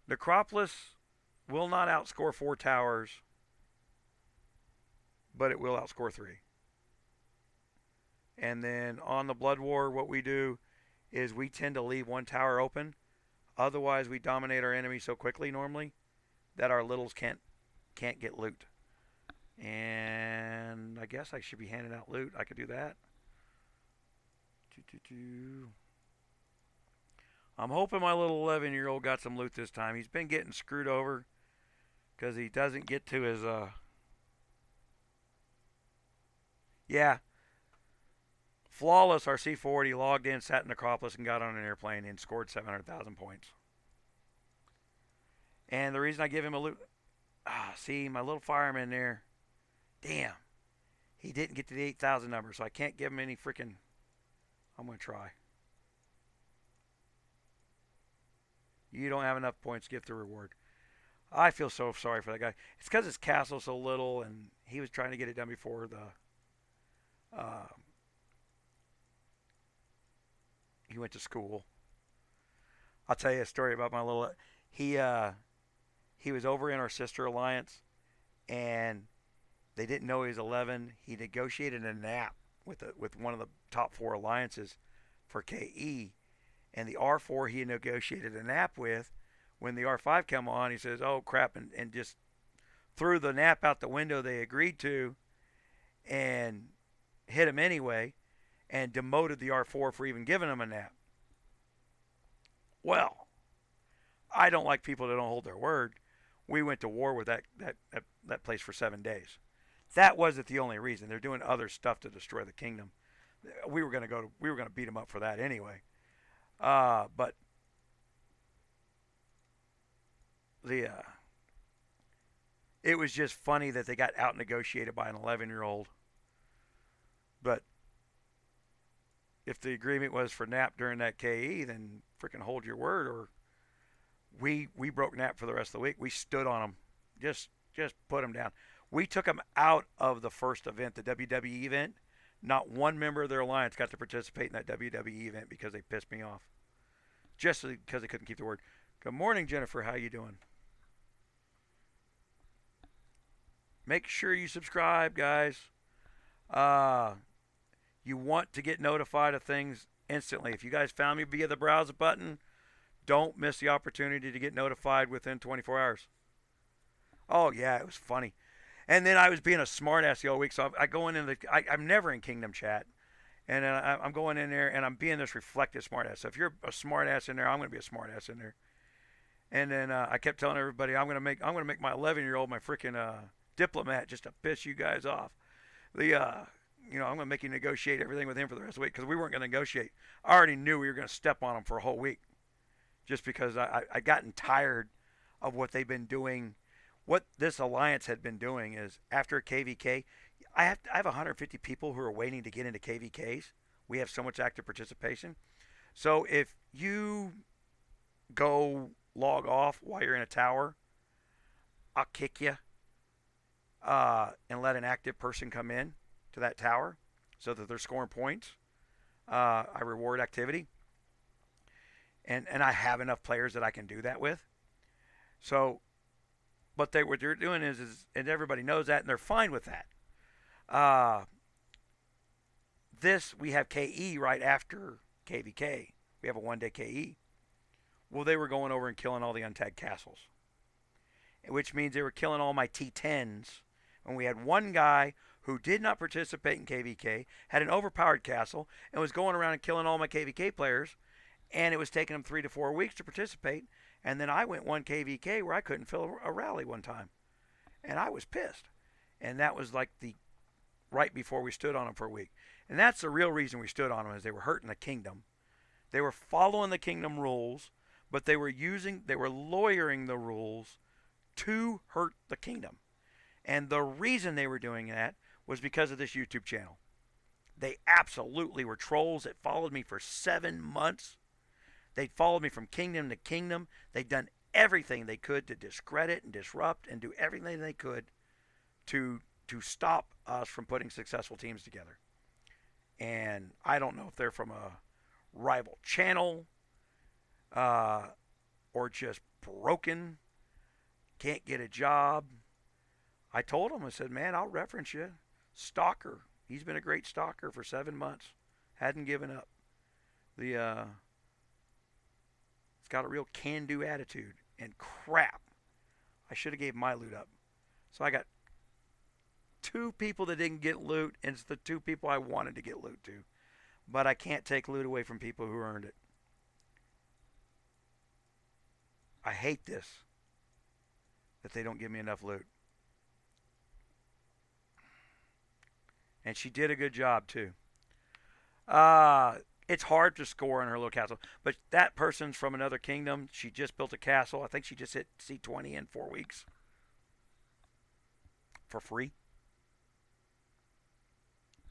Speaker 1: Necropolis will not outscore 4 towers, but it will outscore 3. And then on the Blood War, what we do is we tend to leave 1 tower open. Otherwise, we dominate our enemy so quickly normally that our littles can't get loot. And I guess I should be handing out loot. I could do that. I'm hoping my little 11-year-old got some loot this time. He's been getting screwed over because he doesn't get to his yeah. Flawless, our C40 logged in, sat in Necropolis, and got on an airplane and scored 700,000 points. And the reason I give him a loot, see, my little fireman there, damn, he didn't get to the 8,000 number, so I can't give him any freaking, I'm going to try. You don't have enough points to get the reward. I feel so sorry for that guy. It's because his castle's so little, and he was trying to get it done before he went to school. I'll tell you a story about my little. He was over in our sister alliance, and they didn't know he was 11. He negotiated a nap with one of the top 4 alliances for KE, and the R4 he negotiated a nap with. When the R5 came on, he says, "Oh crap," and just threw the nap out the window they agreed to, and hit him anyway, and demoted the R4 for even giving him a nap. Well, I don't like people that don't hold their word. we went to war with that place for 7 days. That wasn't the only reason. They're doing other stuff to destroy the kingdom. We were gonna beat them up for that anyway. But the it was just funny that they got out negotiated by an 11-year-old. But if the agreement was for nap during that KE, then freaking hold your word. Or we broke nap for the rest of the week. We stood on them, just put them down. We took them out of the first event, the WWE event. Not one member of their alliance got to participate in that WWE event because they pissed me off, just because they couldn't keep their word. Good morning, Jennifer. How you doing? Make sure you subscribe, guys. You want to get notified of things instantly. If you guys found me via the browse button, don't miss the opportunity to get notified within 24 hours. Oh, yeah, it was funny. And then I was being a smartass the whole week, so I go in I'm never in Kingdom chat. And I'm going in there, and I'm being this reflective smartass. So if you're a smartass in there, I'm going to be a smartass in there. And then I kept telling everybody, I'm going to make my 11-year-old my freaking diplomat just to piss you guys off. I'm going to make you negotiate everything with him for the rest of the week because we weren't going to negotiate. I already knew we were going to step on him for a whole week just because I gotten tired of what they've been doing. What this alliance had been doing is after KVK, I have 150 people who are waiting to get into KVKs. We have so much active participation. So if you go log off while you're in a tower, I'll kick you and let an active person come in to that tower so that they're scoring points. I reward activity. And I have enough players that I can do that with. So what they're doing is and everybody knows that, and they're fine with that. We have KE right after KVK. We have a 1-day KE. Well, they were going over and killing all the untagged castles, which means they were killing all my T10s. And we had one guy who did not participate in KVK, had an overpowered castle, and was going around and killing all my KVK players. And it was taking him 3 to 4 weeks to participate. And then I went one KVK where I couldn't fill a rally one time. And I was pissed. And that was like right before we stood on him for a week. And that's the real reason we stood on them, is they were hurting the kingdom. They were following the kingdom rules, but they were lawyering the rules to hurt the kingdom. And the reason they were doing that was because of this YouTube channel. They absolutely were trolls that followed me for 7 months. They'd followed me from kingdom to kingdom. They'd done everything they could to discredit and disrupt and do everything they could to stop us from putting successful teams together. And I don't know if they're from a rival channel or just broken, can't get a job. I told them, I said, man, I'll reference you. Stalker. He's been a great stalker for 7 months. Hadn't given up. He's got a real can-do attitude. And crap, I should have gave my loot up. So I got 2 people that didn't get loot, and it's the 2 people I wanted to get loot to. But I can't take loot away from people who earned it. I hate this, that they don't give me enough loot. And she did a good job, too. It's hard to score in her little castle. But that person's from another kingdom. She just built a castle. I think she just hit C20 in 4 weeks. For free.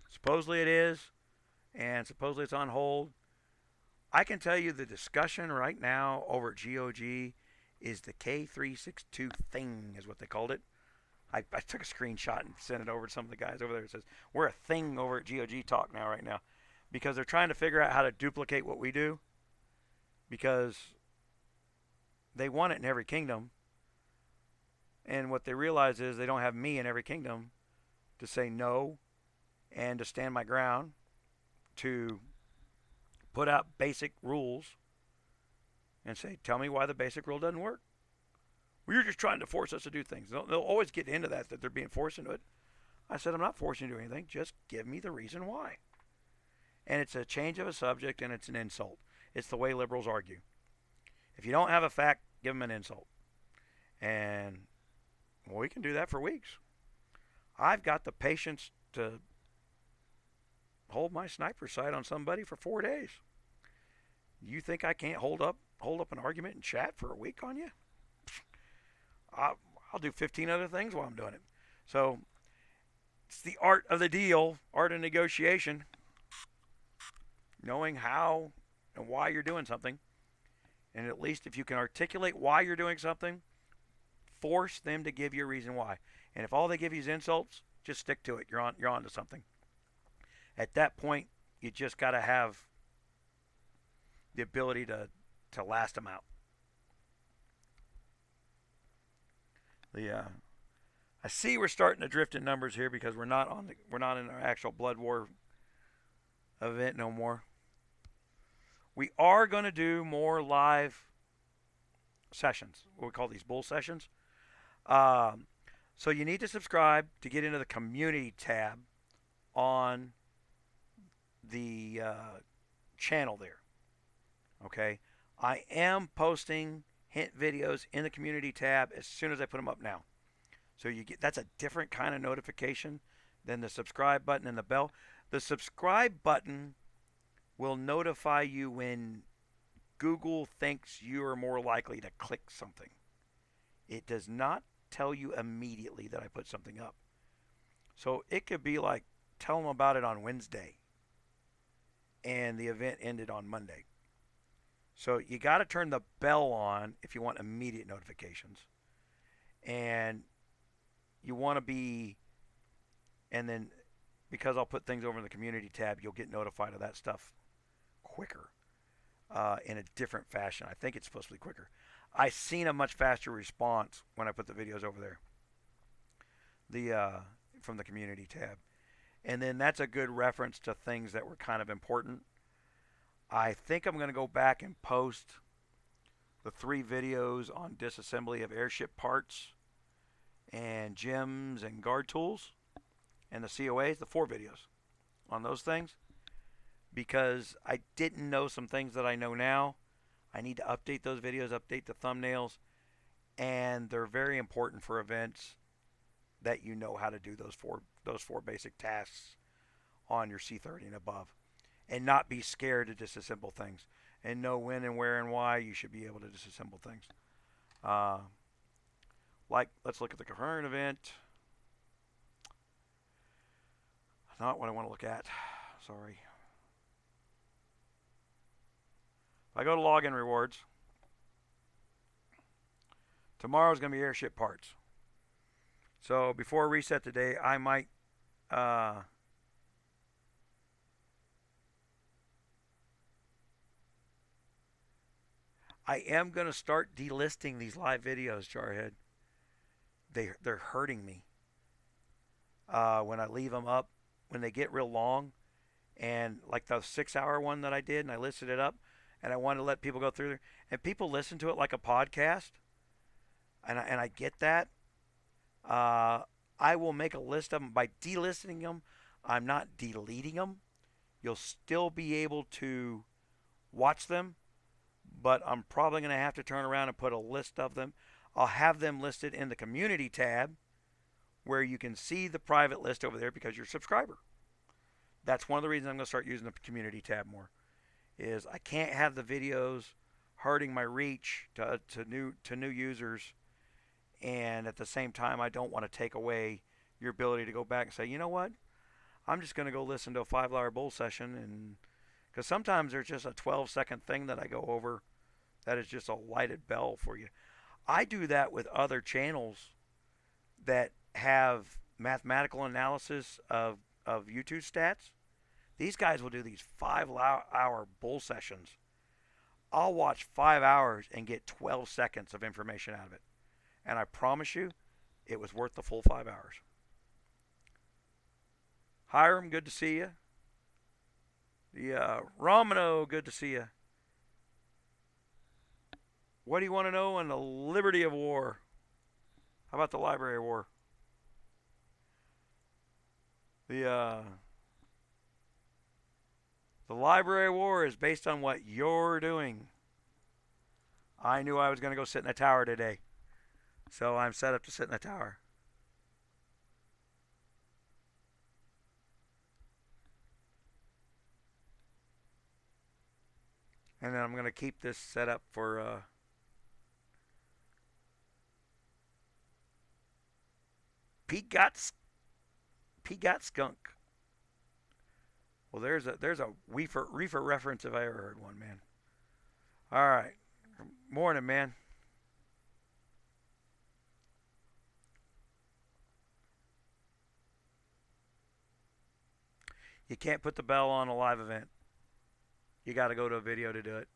Speaker 1: Supposedly it is. And supposedly it's on hold. I can tell you the discussion right now over at GOG is the K362 thing, is what they called it. I took a screenshot and sent it over to some of the guys over there. It says, we're a thing over at GOG Talk right now. Because they're trying to figure out how to duplicate what we do. Because they want it in every kingdom. And what they realize is they don't have me in every kingdom to say no and to stand my ground, to put out basic rules and say, tell me why the basic rule doesn't work. Well, you're just trying to force us to do things. They'll always get into that they're being forced into it. I said, I'm not forcing you to do anything. Just give me the reason why. And it's a change of a subject, and it's an insult. It's the way liberals argue. If you don't have a fact, give them an insult. And well, we can do that for weeks. I've got the patience to hold my sniper sight on somebody for 4 days. You think I can't hold up an argument and chat for a week on you? I'll do 15 other things while I'm doing it. So it's the art of the deal, art of negotiation, knowing how and why you're doing something. And at least if you can articulate why you're doing something, force them to give you a reason why. And if all they give you is insults, just stick to it. You're on to something. At that point, you just got to have the ability to last them out. I see we're starting to drift in numbers here because we're not in our actual Blood War event no more. We are going to do more live sessions. What we call these bull sessions. So you need to subscribe to get into the community tab on the channel there. Okay, I am posting hint videos in the community tab as soon as I put them up now. So that's a different kind of notification than the subscribe button and the bell. The subscribe button will notify you when Google thinks you are more likely to click something. It does not tell you immediately that I put something up. So it could be like, tell them about it on Wednesday, and the event ended on Monday. So you got to turn the bell on if you want immediate notifications. And you want to be, and then because I'll put things over in the community tab, you'll get notified of that stuff quicker, in a different fashion. I think it's supposed to be quicker. I've seen a much faster response when I put the videos over there, from the community tab. And then that's a good reference to things that were kind of important. I think I'm going to go back and post the 3 videos on disassembly of airship parts and gems and guard tools and the COAs, the 4 videos on those things, because I didn't know some things that I know now. I need to update those videos, update the thumbnails, and they're very important for events that you know how to do those four basic tasks on your C30 and above, and not be scared to disassemble things, and know when and where and why you should be able to disassemble things. Like, let's look at the current event. Not what I want to look at. Sorry. If I go to login rewards, tomorrow's going to be airship parts. So before I reset today, I might I am going to start delisting these live videos, Jarhead. They're hurting me. When I leave them up, when they get real long, and like the 6-hour one that I did, and I listed it up, and I wanted to let people go through there, and people listen to it like a podcast, and I get that. I will make a list of them. By delisting them, I'm not deleting them. You'll still be able to watch them, but I'm probably going to have to turn around and put a list of them. I'll have them listed in the community tab where you can see the private list over there because you're a subscriber. That's one of the reasons I'm going to start using the community tab more. Is I can't have the videos hurting my reach to new users, and at the same time I don't want to take away your ability to go back and say, you know what, I'm just going to go listen to a 5-hour bull session, and because sometimes there's just a 12-second thing that I go over that is just a lighted bell for you. I do that with other channels that have mathematical analysis of YouTube stats. These guys will do these 5-hour bull sessions. I'll watch 5 hours and get 12 seconds of information out of it. And I promise you, it was worth the full 5 hours. Hiram, good to see you. The Romano, good to see you. What do you want to know on the Liberty of War? How about the Library of War? The Library of War is based on what you're doing. I knew I was going to go sit in a tower today. So I'm set up to sit in the tower. And then I'm going to keep this set up for Pete got skunk. Well, there's a reefer reference if I ever heard one, man. All right, morning, man. You can't put the bell on a live event. You got to go to a video to do it,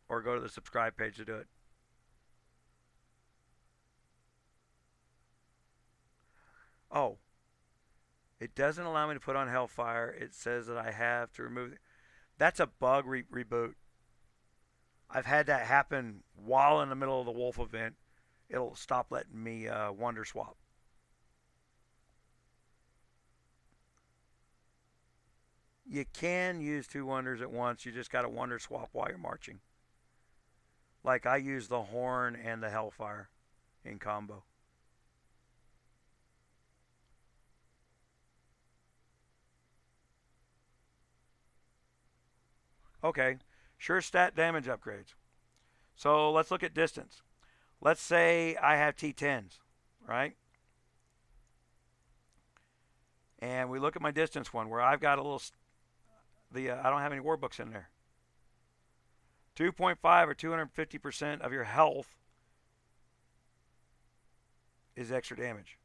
Speaker 1: or go to the subscribe page to do it. Oh, it doesn't allow me to put on Hellfire. It says that I have to remove it. That's a bug reboot. I've had that happen while in the middle of the Wolf event. It'll stop letting me wonder swap. You can use two wonders at once. You just got to wonder swap while you're marching. Like I use the Horn and the Hellfire in combo. Okay, sure stat damage upgrades. So let's look at distance. Let's say I have T10s, right? And we look at my distance one where I've got a little, I don't have any war books in there. 2.5 or 250% of your health is extra damage.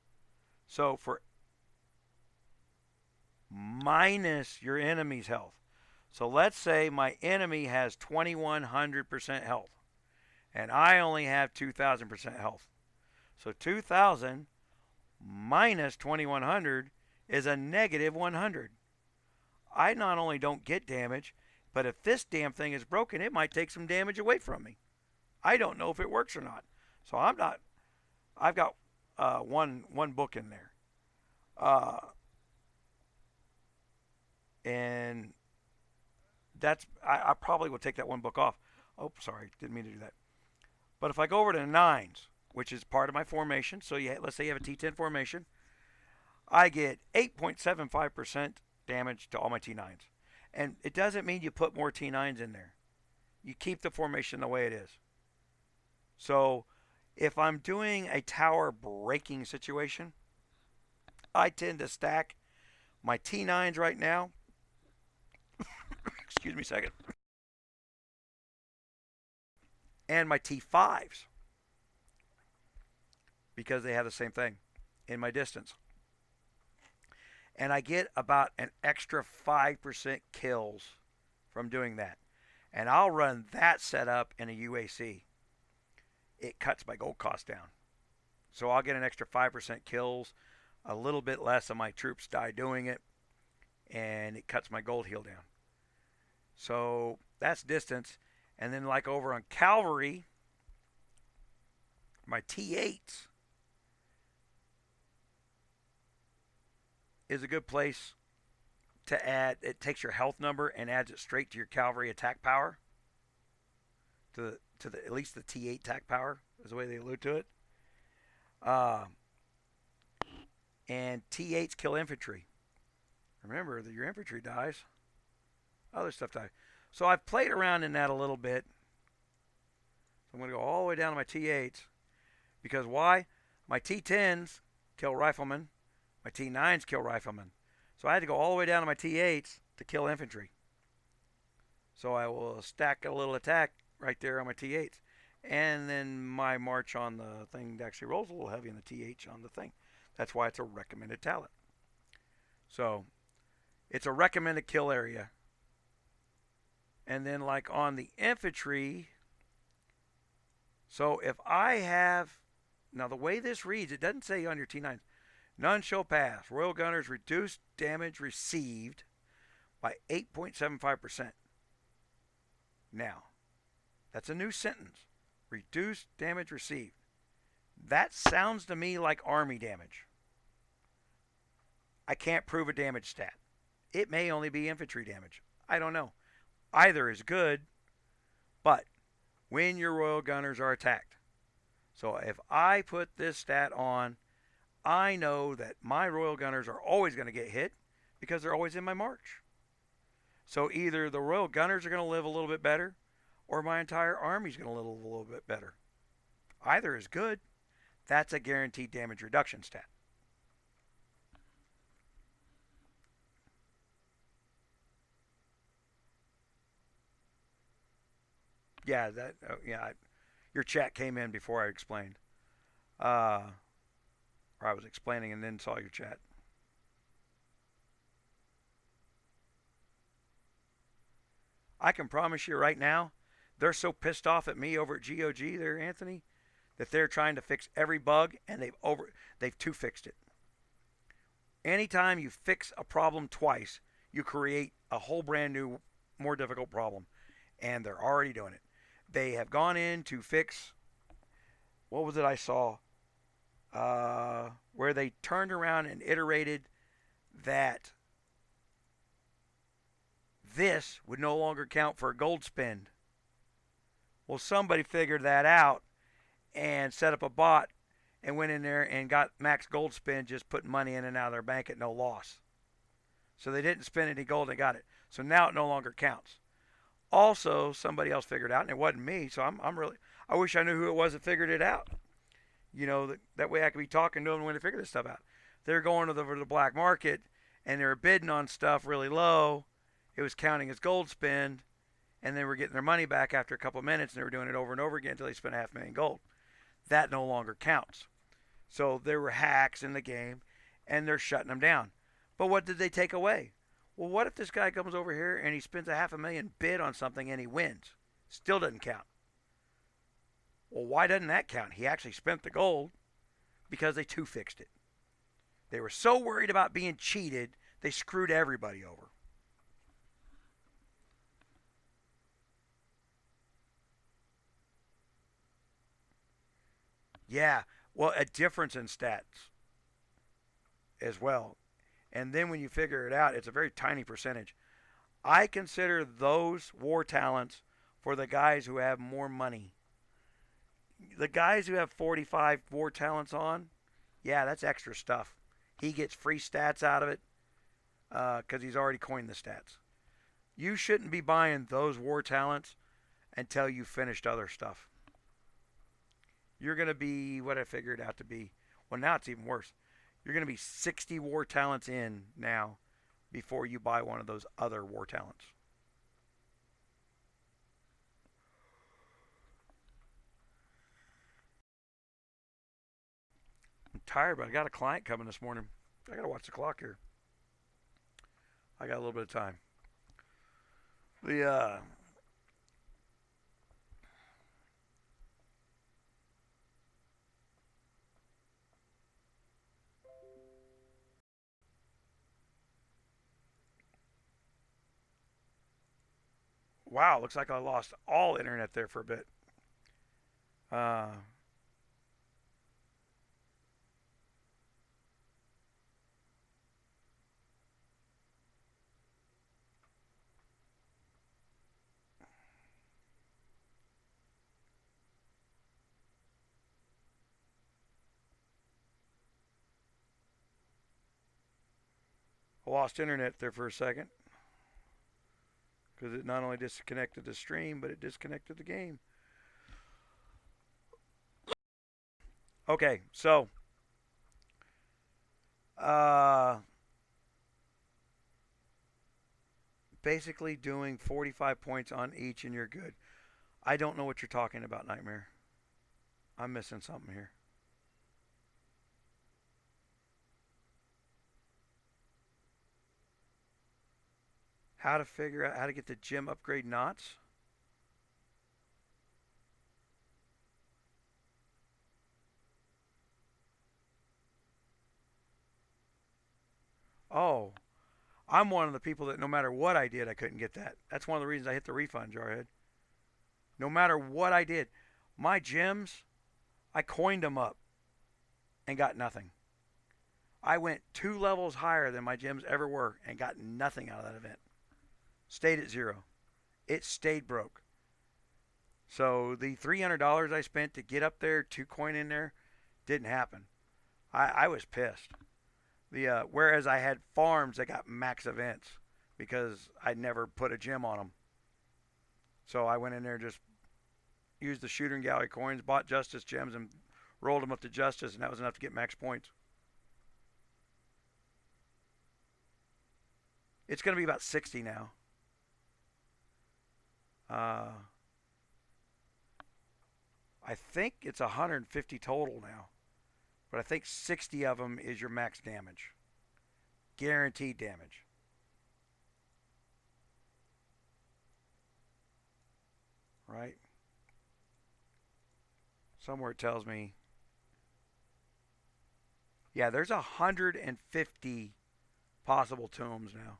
Speaker 1: So for minus your enemy's health. So let's say my enemy has 2100% health and I only have 2000% health. So 2000 minus 2100 is a negative 100. I not only don't get damage, but if this damn thing is broken, it might take some damage away from me. I don't know if it works or not. So I'm not. I've got one book in there, and I probably will take that one book off. Oh, sorry, didn't mean to do that. But if I go over to nines, which is part of my formation, so let's say you have a T10 formation, I get 8.75% damage to all my T9s. And it doesn't mean you put more T9s in there. You keep the formation the way it is. So if I'm doing a tower breaking situation, I tend to stack my T9s right now. Excuse me a second. And my T5s because they have the same thing in my distance. And I get about an extra 5% kills from doing that. And I'll run that setup in a UAC. It cuts my gold cost down. So I'll get an extra 5% kills, a little bit less of my troops die doing it, and it cuts my gold heal down. So that's distance. And then like over on cavalry, my T8s is a good place to add. It takes your health number and adds it straight to your cavalry attack power. To the at least the T8 attack power is the way they allude to it. Uh, and T8s kill infantry. Remember that your infantry dies, other stuff dies. So I've played around in that a little bit. So I'm going to go all the way down to my T8s because why? My T10s kill riflemen. My T9s kill riflemen. So I had to go all the way down to my T8s to kill infantry. So I will stack a little attack right there on my T8s. And then my march on the thing actually rolls a little heavy in the TH on the thing. That's why it's a recommended talent. So it's a recommended kill area. And then like on the infantry, so if I have, now the way this reads, it doesn't say on your T9s, none shall pass. Royal Gunners reduce damage received by 8.75%. Now, that's a new sentence. Reduce damage received. That sounds to me like army damage. I can't prove a damage stat. It may only be infantry damage. I don't know. Either is good, but when your Royal Gunners are attacked. So if I put this stat on, I know that my Royal Gunners are always going to get hit because they're always in my march. So either the Royal Gunners are going to live a little bit better or my entire army's going to live a little bit better. Either is good. That's a guaranteed damage reduction stat. Yeah, your chat came in before I explained. Or I was explaining and then saw your chat. I can promise you right now, they're so pissed off at me over at GOG there, Anthony, that they're trying to fix every bug and they've two fixed it. Anytime you fix a problem twice, you create a whole brand new, more difficult problem. And they're already doing it. They have gone in to fix, what was it I saw? Where they turned around and iterated that this would no longer count for a gold spend. Well, somebody figured that out and set up a bot and went in there and got max gold spend just putting money in and out of their bank at no loss. So they didn't spend any gold and got it. So now it no longer counts. Also, somebody else figured out, and it wasn't me. So I wish I knew who it was that figured it out. That way I could be talking to them when they figure this stuff out. They're going to the black market and they're bidding on stuff really low. It was counting as gold spend, and they were getting their money back after a couple of minutes, and they were doing it over and over again until they spent $500,000 gold. That no longer counts. So there were hacks in the game, and they're shutting them down. But what did they take away? Well, what if this guy comes over here and he spends $500,000 bid on something and he wins? Still doesn't count. Well, why doesn't that count? He actually spent the gold because they two fixed it. They were so worried about being cheated, they screwed everybody over. Yeah, well, a difference in stats as well. And then when you figure it out, it's a very tiny percentage. I consider those war talents for the guys who have more money. The guys who have 45 war talents on, yeah, that's extra stuff. He gets free stats out of it because he's already coined the stats. You shouldn't be buying those war talents until you finished other stuff. You're going to be what I figured out to be. Well, now it's even worse. You're going to be 60 war talents in now before you buy one of those other war talents. I'm tired, but I got a client coming this morning. I got to watch the clock here. I got a little bit of time. The wow, looks like I lost all internet there for a bit. Uh, I lost internet there for a second because it not only disconnected the stream, but it disconnected the game. Okay, so uh, basically doing 45 points on each, and you're good. I don't know what you're talking about, Nightmare. I'm missing something here. How to figure out how to get the gym upgrade knots? Oh, I'm one of the people that no matter what I did, I couldn't get that. That's one of the reasons I hit the refund, Jarhead. No matter what I did, my gyms, I coined them up and got nothing. I went 2 levels higher than my gyms ever were and got nothing out of that event. Stayed at zero. It stayed broke. So the $300 I spent to get up there, 2 coin in there, didn't happen. I was pissed. Whereas I had farms that got max events because I never put a gem on them. So I went in there, just used the shooter and gallery coins, bought justice gems, and rolled them up to justice, and that was enough to get max points. It's going to be about 60 now. Uh, I think it's 150 total now, but I think 60 of them is your max damage, guaranteed damage. Right? Somewhere it tells me, yeah, there's 150 possible tombs now.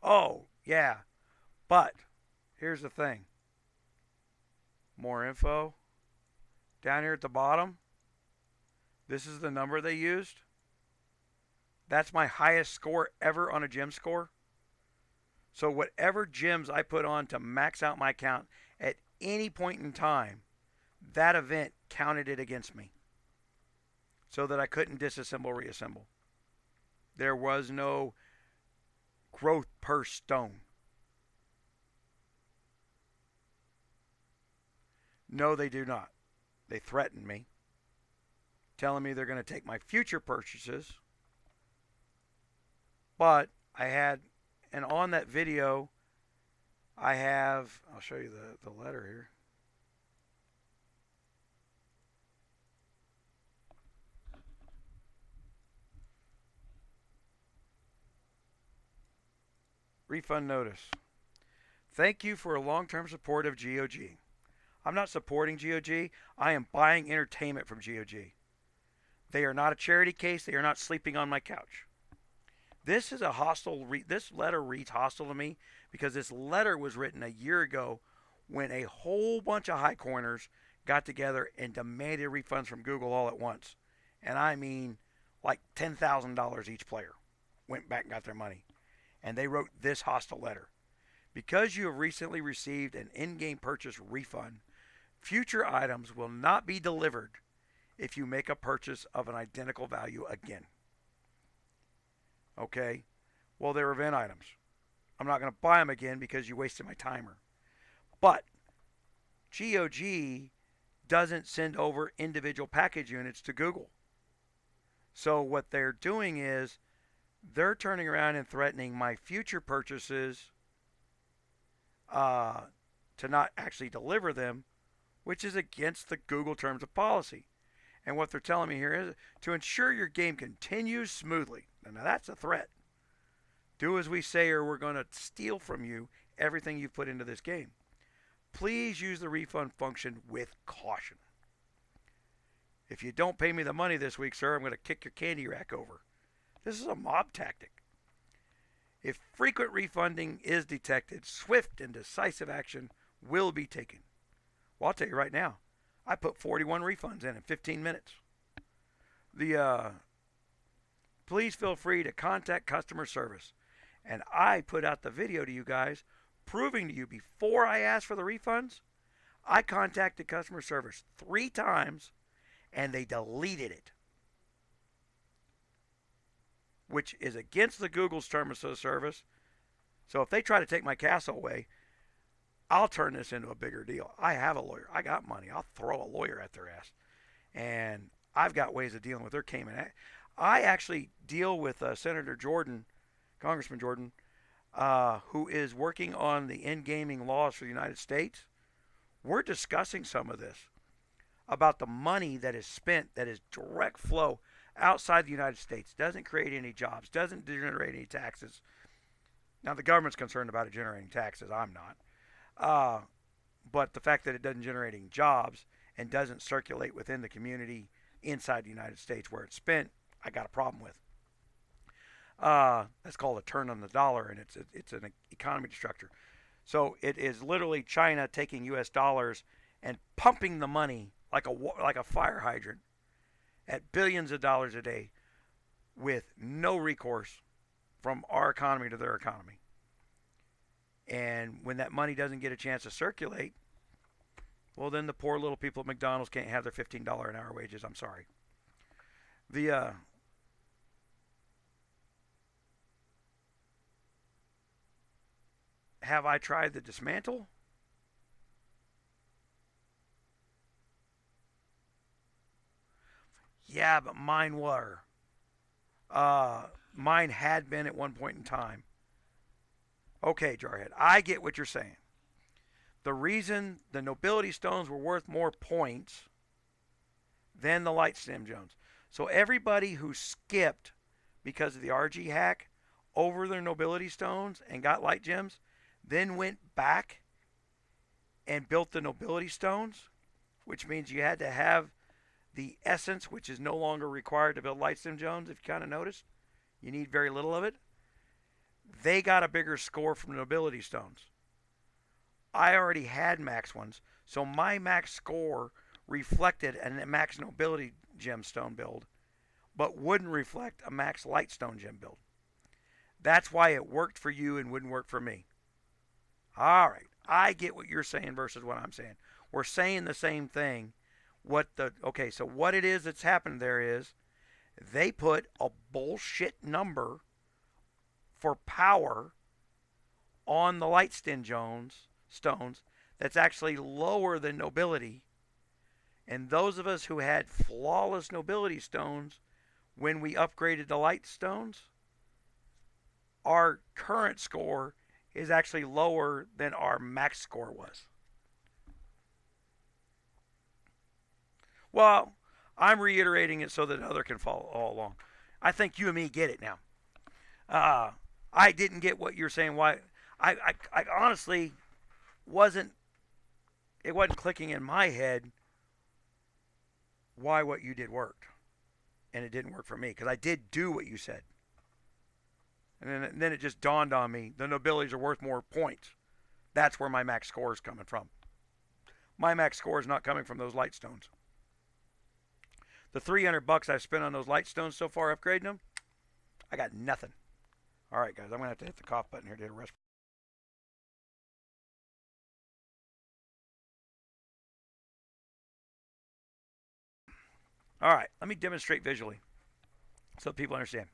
Speaker 1: Oh, yeah, but here's the thing. More info. Down here at the bottom, this is the number they used. That's my highest score ever on a gem score. So whatever gems I put on to max out my account at any point in time, that event counted it against me. So that I couldn't disassemble, reassemble. There was no growth per stone. No, they do not. They threatened me, telling me they're going to take my future purchases. But I had, and on that video, I have, I'll show you the letter here. Refund notice. Thank you for a long-term support of GOG. I'm not supporting GOG. I am buying entertainment from GOG. They are not a charity case. They are not sleeping on my couch. This is a hostile. This letter reads hostile to me because this letter was written a year ago when a whole bunch of high coiners got together and demanded refunds from Google all at once, and I mean like $10,000 each player went back and got their money, and they wrote this hostile letter. Because you have recently received an in-game purchase refund, future items will not be delivered if you make a purchase of an identical value again. Okay? Well, they're event items. I'm not going to buy them again because you wasted my timer. But GOG doesn't send over individual package units to Google. So what they're doing is they're turning around and threatening my future purchases to not actually deliver them, which is against the Google terms of policy. And what they're telling me here is to ensure your game continues smoothly. Now that's a threat. Do as we say or we're going to steal from you everything you've put into this game. Please use the refund function with caution. If you don't pay me the money this week, sir, I'm going to kick your candy rack over. This is a mob tactic. If frequent refunding is detected, swift and decisive action will be taken. Well, I'll tell you right now, I put 41 refunds in 15 minutes. Please feel free to contact customer service. And I put out the video to you guys proving to you before I asked for the refunds, I contacted customer service 3 times and they deleted it, which is against the Google's terms of service. So if they try to take my castle away, I'll turn this into a bigger deal. I have a lawyer. I got money. I'll throw a lawyer at their ass. And I've got ways of dealing with their Cayman Act. I actually deal with Senator Jordan, Congressman Jordan, who is working on the in-gaming laws for the United States. We're discussing some of this about the money that is spent that is direct flow outside the United States, doesn't create any jobs, doesn't generate any taxes. Now, the government's concerned about it generating taxes. I'm not. But the fact that it doesn't generate any jobs and doesn't circulate within the community inside the United States where it's spent, I got a problem with. That's called a turn on the dollar, and it's an economy destructor. So it is literally China taking U.S. dollars and pumping the money like a fire hydrant at billions of dollars a day, with no recourse from our economy to their economy. And when that money doesn't get a chance to circulate, well, then the poor little people at McDonald's can't have their $15 an hour wages. I'm sorry. The have I tried the dismantle? Yeah, but mine were. Mine had been at one point in time. Okay, Jarhead, I get what you're saying. The reason the nobility stones were worth more points than the light stem Jones. So everybody who skipped because of the RG hack over their nobility stones and got light gems, then went back and built the nobility stones, which means you had to have the essence, which is no longer required to build light stem Jones, if you kind of noticed. You need very little of it. They got a bigger score from nobility stones. I already had max ones, so my max score reflected a max nobility gemstone build, but wouldn't reflect a max lightstone gem build. That's why it worked for you and wouldn't work for me. All right, I get what you're saying versus what I'm saying. We're saying the same thing. So what it is that's happened there is they put a bullshit number for power on the lightstone stones that's actually lower than nobility. And those of us who had flawless nobility stones when we upgraded the light stones, our current score is actually lower than our max score was. Well, I'm reiterating it so that other can follow all along. I think you and me get it now. I didn't get what you're saying. Why? I honestly wasn't. It wasn't clicking in my head why what you did worked, and it didn't work for me because I did do what you said. And then it just dawned on me: the nobilities are worth more points. That's where my max score is coming from. My max score is not coming from those light stones. The $300 I've spent on those light stones so far, upgrading them, I got nothing. All right, guys, I'm gonna have to hit the cough button here to rest. All right, let me demonstrate visually so people understand.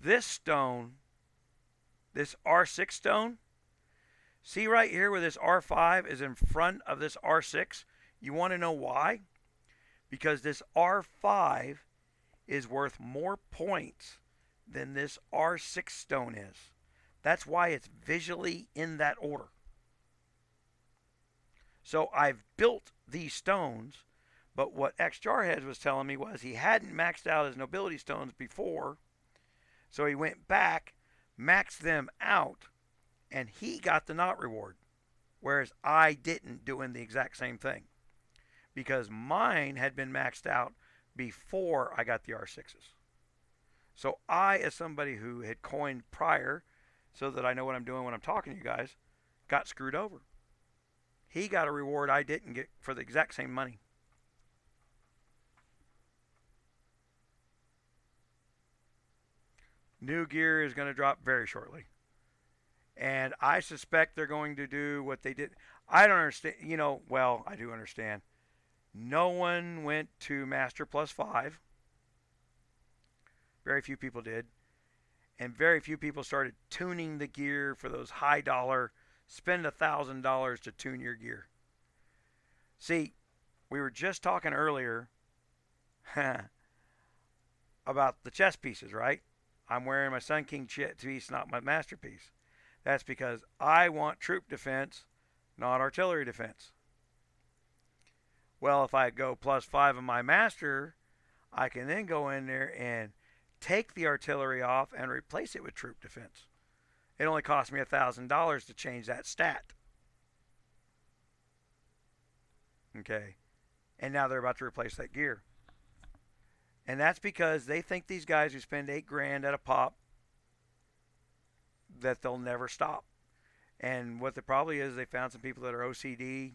Speaker 1: This stone, this R6 stone, see right here where this R5 is in front of this R6? You want to know why? Because this R5 is worth more points than this R6 stone is. That's why it's visually in that order. So I've built these stones, but what X Jarheads was telling me was he hadn't maxed out his nobility stones before, so he went back, maxed them out, and he got the not reward, whereas I didn't, doing the exact same thing because mine had been maxed out before I got the R6s. So I, as somebody who had coined prior, so that I know what I'm doing when I'm talking to you guys, got screwed over. He got a reward I didn't get for the exact same money. New gear is going to drop very shortly. And I suspect they're going to do what they did. I don't understand. Well, I do understand. No one went to Master Plus 5. Very few people did. And very few people started tuning the gear for those high dollar, spend $1,000 to tune your gear. See, we were just talking earlier about the chess pieces, right? I'm wearing my Sun King piece, not my masterpiece. That's because I want troop defense, not artillery defense. Well, if I go +5 on my master, I can then go in there and take the artillery off and replace it with troop defense. It only cost me $1,000 to change that stat. Okay. And now they're about to replace that gear. And that's because they think these guys who spend $8,000 at a pop, that they'll never stop. And what the probably is, they found some people that are OCD,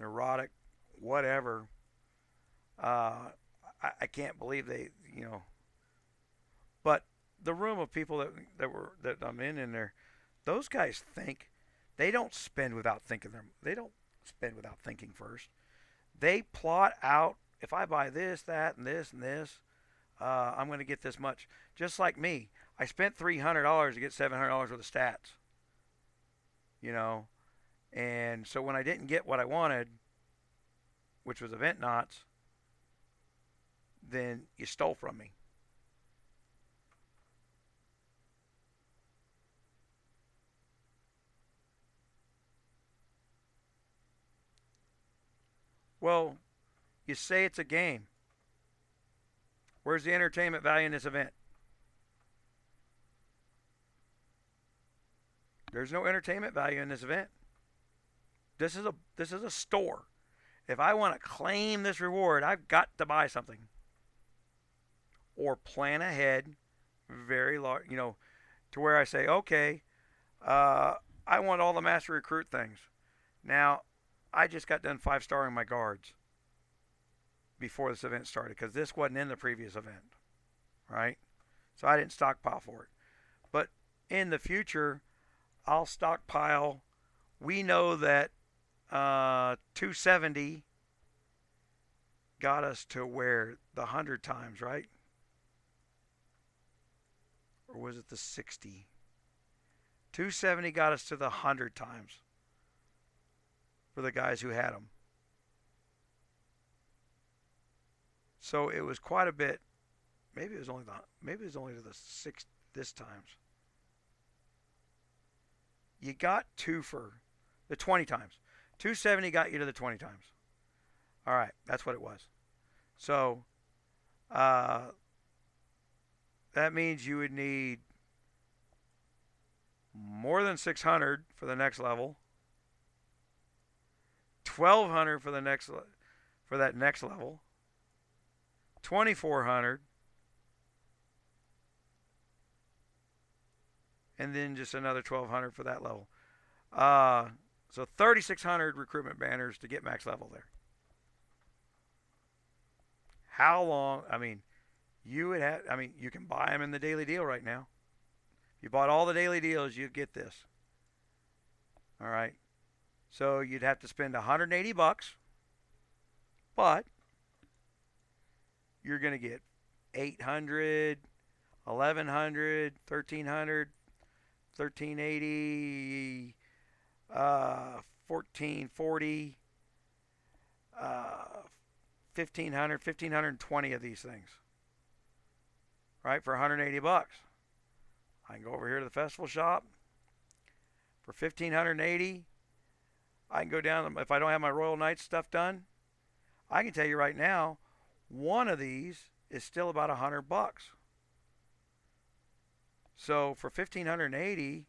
Speaker 1: neurotic, whatever. I can't believe they, you know, but the room of people that I'm in there, those guys think. They don't spend without thinking. They don't spend without thinking first. They plot out. If I buy this, that, and this, I'm going to get this much. Just like me, I spent $300 to get $700 worth of stats. You know, and so when I didn't get what I wanted, which was event knots, then you stole from me. Well, you say it's a game. Where's the entertainment value in this event? There's no entertainment value in this event. This is a store. If I want to claim this reward, I've got to buy something or plan ahead, very large. You know, to where I say, okay, uh, I want all the master recruit things. Now, I just got done 5-starring my guards before this event started because this wasn't in the previous event, right? So I didn't stockpile for it. But in the future, I'll stockpile. We know that 270 got us to where the 100 times, right? Or was it the 60? 270 got us to the 100 times for the guys who had them. So it was quite a bit. Maybe it was only to the 6 this times. You got two for the 20 times. 270 got you to the 20 times. All right, that's what it was. So uh, that means you would need more than 600 for the next level, 1200 for for that next level, 2400, and then just another 1200 for that level. Uh, so 3600 recruitment banners to get max level there. How long? I mean, you would have. I mean, you can buy them in the daily deal right now. If you bought all the daily deals, you'd get this. All right. So you'd have to spend 180 bucks, but you're going to get 800, 1100, 1300, 1380, 1440, 1500, 1520 of these things, right? For 180 bucks. I can go over here to the festival shop for 1580. I can go down, if I don't have my Royal Knights stuff done, I can tell you right now, one of these is still about 100 bucks. So for 1580,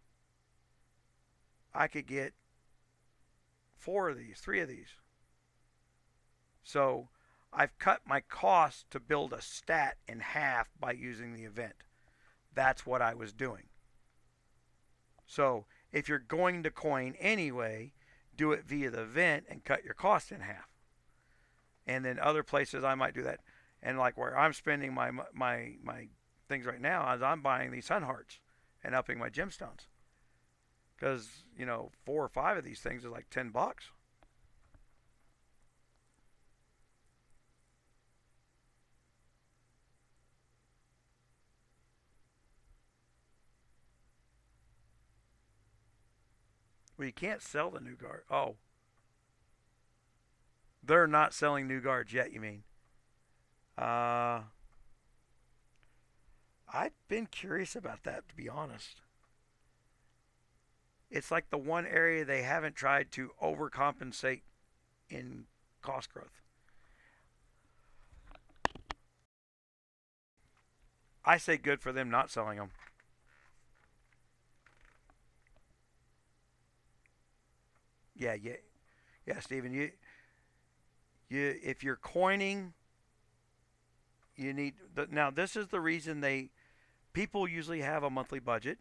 Speaker 1: I could get 3 of these. So I've cut my cost to build a stat in half by using the event. That's what I was doing. So if you're going to coin anyway, do it via the event and cut your cost in half. And then other places I might do that. And like where I'm spending my things right now is I'm buying these Sun Hearts and upping my gemstones. Because, 4 or 5 of these things is like 10 bucks. Well, you can't sell the new guard. Oh, they're not selling new guards yet, you mean? Uh, I've been curious about that, to be honest. It's like the one area they haven't tried to overcompensate in cost growth. I say good for them not selling them. Yeah, yeah, yeah, Stephen. If you're coining, you need. Now, this is the reason people usually have a monthly budget.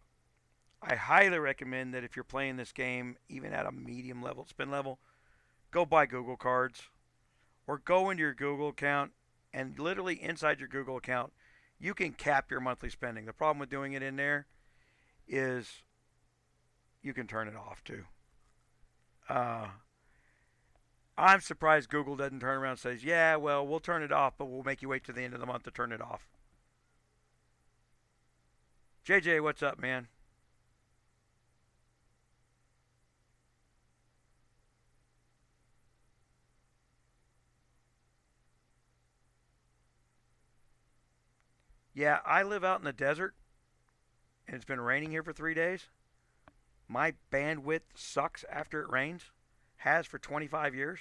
Speaker 1: I highly recommend that if you're playing this game, even at a medium level spin level, go buy Google cards. or go into your Google account and literally inside your Google account, you can cap your monthly spending. The problem with doing it in there is you can turn it off too. Uh, I'm surprised Google doesn't turn around and says, "Yeah, well, we'll turn it off, but we'll make you wait to the end of the month to turn it off." JJ, what's up, man? Yeah, I live out in the desert, and it's been raining here for 3 days. My bandwidth sucks after it rains. Has for 25 years.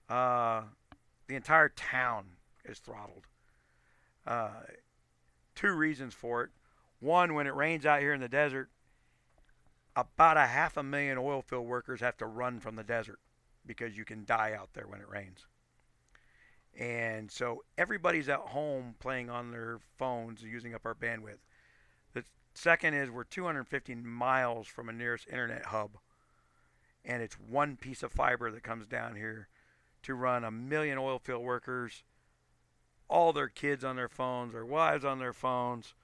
Speaker 1: Uh, the entire town is throttled. Uh, Two reasons for it. One, when it rains out here in the desert, about a half a million oil field workers have to run from the desert because you can die out there when it rains. And so everybody's at home playing on their phones, using up our bandwidth. The second is we're 250 miles from a nearest internet hub, and it's one piece of fiber that comes down here to run a million oil field workers, all their kids on their phones, their wives on their phones,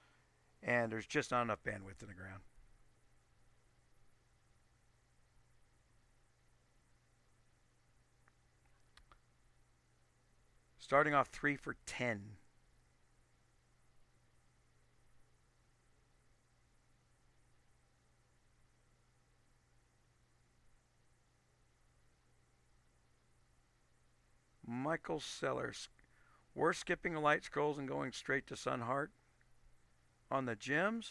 Speaker 1: and there's just not enough bandwidth in the ground. Starting off 3 for 10. Michael Sellers. We're skipping the light scrolls and going straight to Sunheart on the gems.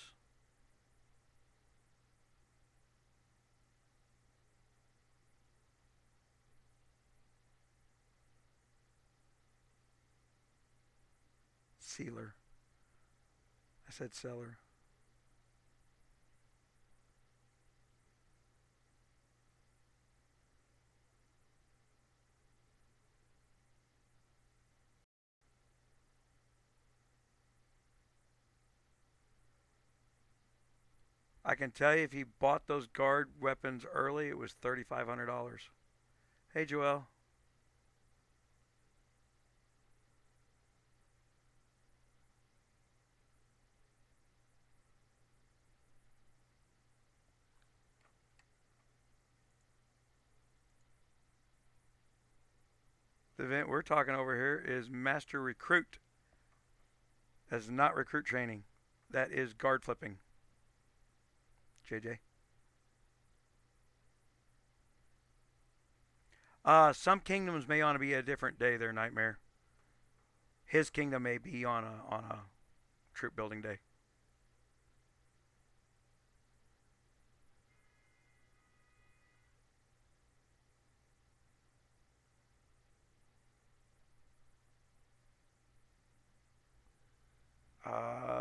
Speaker 1: Sealer. I said seller. I can tell you if he bought those guard weapons early, it was $3,500. Hey, Joel. The event we're talking over here is Master Recruit. That's not recruit training. That is guard flipping. JJ. Some kingdoms may on to be a different day. Their nightmare. His kingdom may be on a troop building day.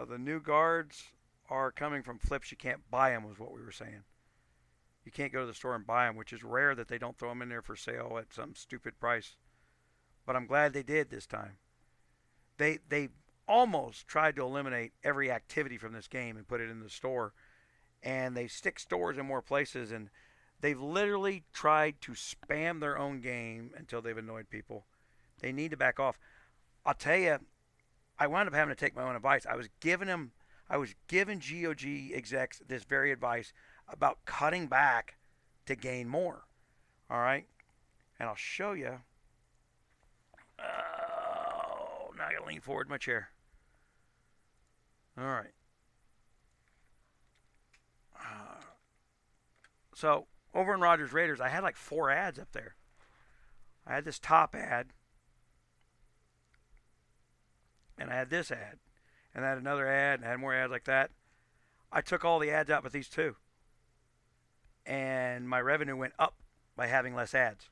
Speaker 1: The new guards are coming from flips. You can't buy them, was what we were saying. You can't go to the store and buy them, which is rare that they don't throw them in there for sale at some stupid price. But I'm glad they did this time. They almost tried to eliminate every activity from this game and put it in the store, and they stick stores in more places, and they've literally tried to spam their own game until they've annoyed people. They need to back off. I'll tell you, I wound up having to take my own advice. I was giving GOG execs this very advice about cutting back to gain more. All right, and I'll show you. Oh, now I gotta lean forward in my chair. All right. Uh, so over in Rogers Raiders, I had like 4 ads up there. I had this top ad, and I had this ad, and I had another ad, and I had more ads like that. I took all the ads out but these two, and my revenue went up by having less ads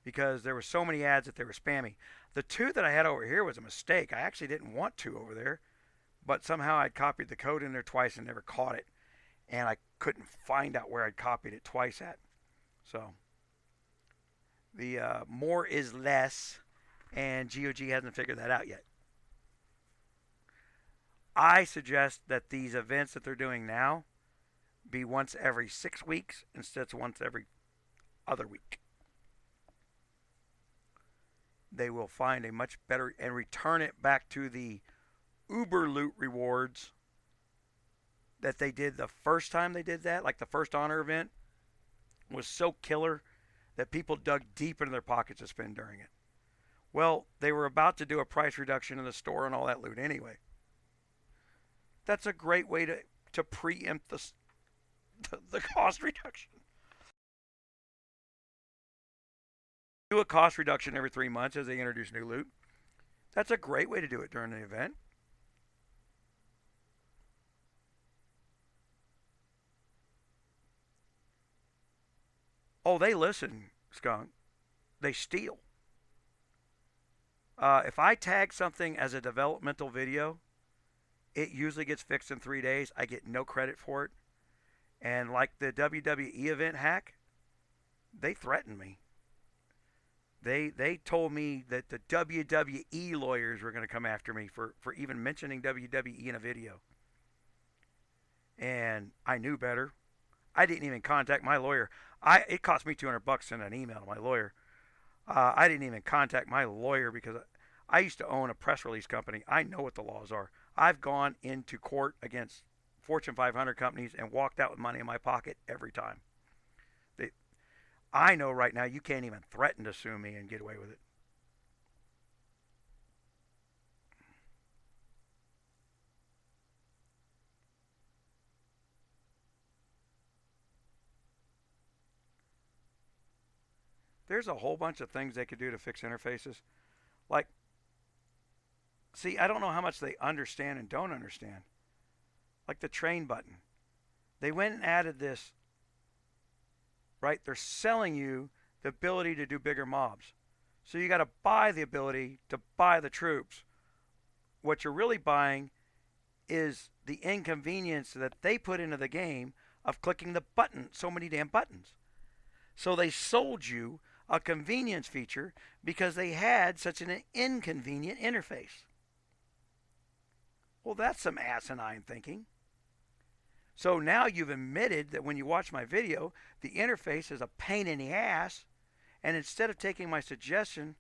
Speaker 1: because there were so many ads that they were spammy. The two that I had over here was a mistake. I actually didn't want two over there, but somehow I'd copied the code in there twice and never caught it, and I couldn't find out where I'd copied it twice at. So the more is less, and GOG hasn't figured that out yet. I suggest that these events that they're doing now be once every 6 weeks instead of once every other week. they will find a much better and return it back to the Uber loot rewards that they did the first time they did that. Like the first honor event was so killer that people dug deep into their pockets to spend during it. Well, they were about to do a price reduction in the store and all that loot anyway. That's a great way to preempt the cost reduction. Do a cost reduction every 3 months as they introduce new loot. That's a great way to do it during the event. Oh, they listen, Skunk. They steal. If I tag something as a developmental video, it usually gets fixed in 3 days. I get no credit for it. And like the WWE event hack, they threatened me. They told me that the WWE lawyers were going to come after me for even mentioning WWE in a video. And I knew better. I didn't even contact my lawyer. It cost me $200 to send an email to my lawyer. I didn't even contact my lawyer because I used to own a press release company. I know what the laws are. I've gone into court against Fortune 500 companies and walked out with money in my pocket every time. I know right now you can't even threaten to sue me and get away with it. There's a whole bunch of things they could do to fix interfaces. Like, see, I don't know how much they understand and don't understand. Like the train button. They went and added this, right? They're selling you the ability to do bigger mobs. So you got to buy the ability to buy the troops. What you're really buying is the inconvenience that they put into the game of clicking the button, so many damn buttons. So they sold you a convenience feature because they had such an inconvenient interface. Well, that's some asinine thinking. So now you've admitted that when you watch my video, the interface is a pain in the ass, and instead of taking my suggestion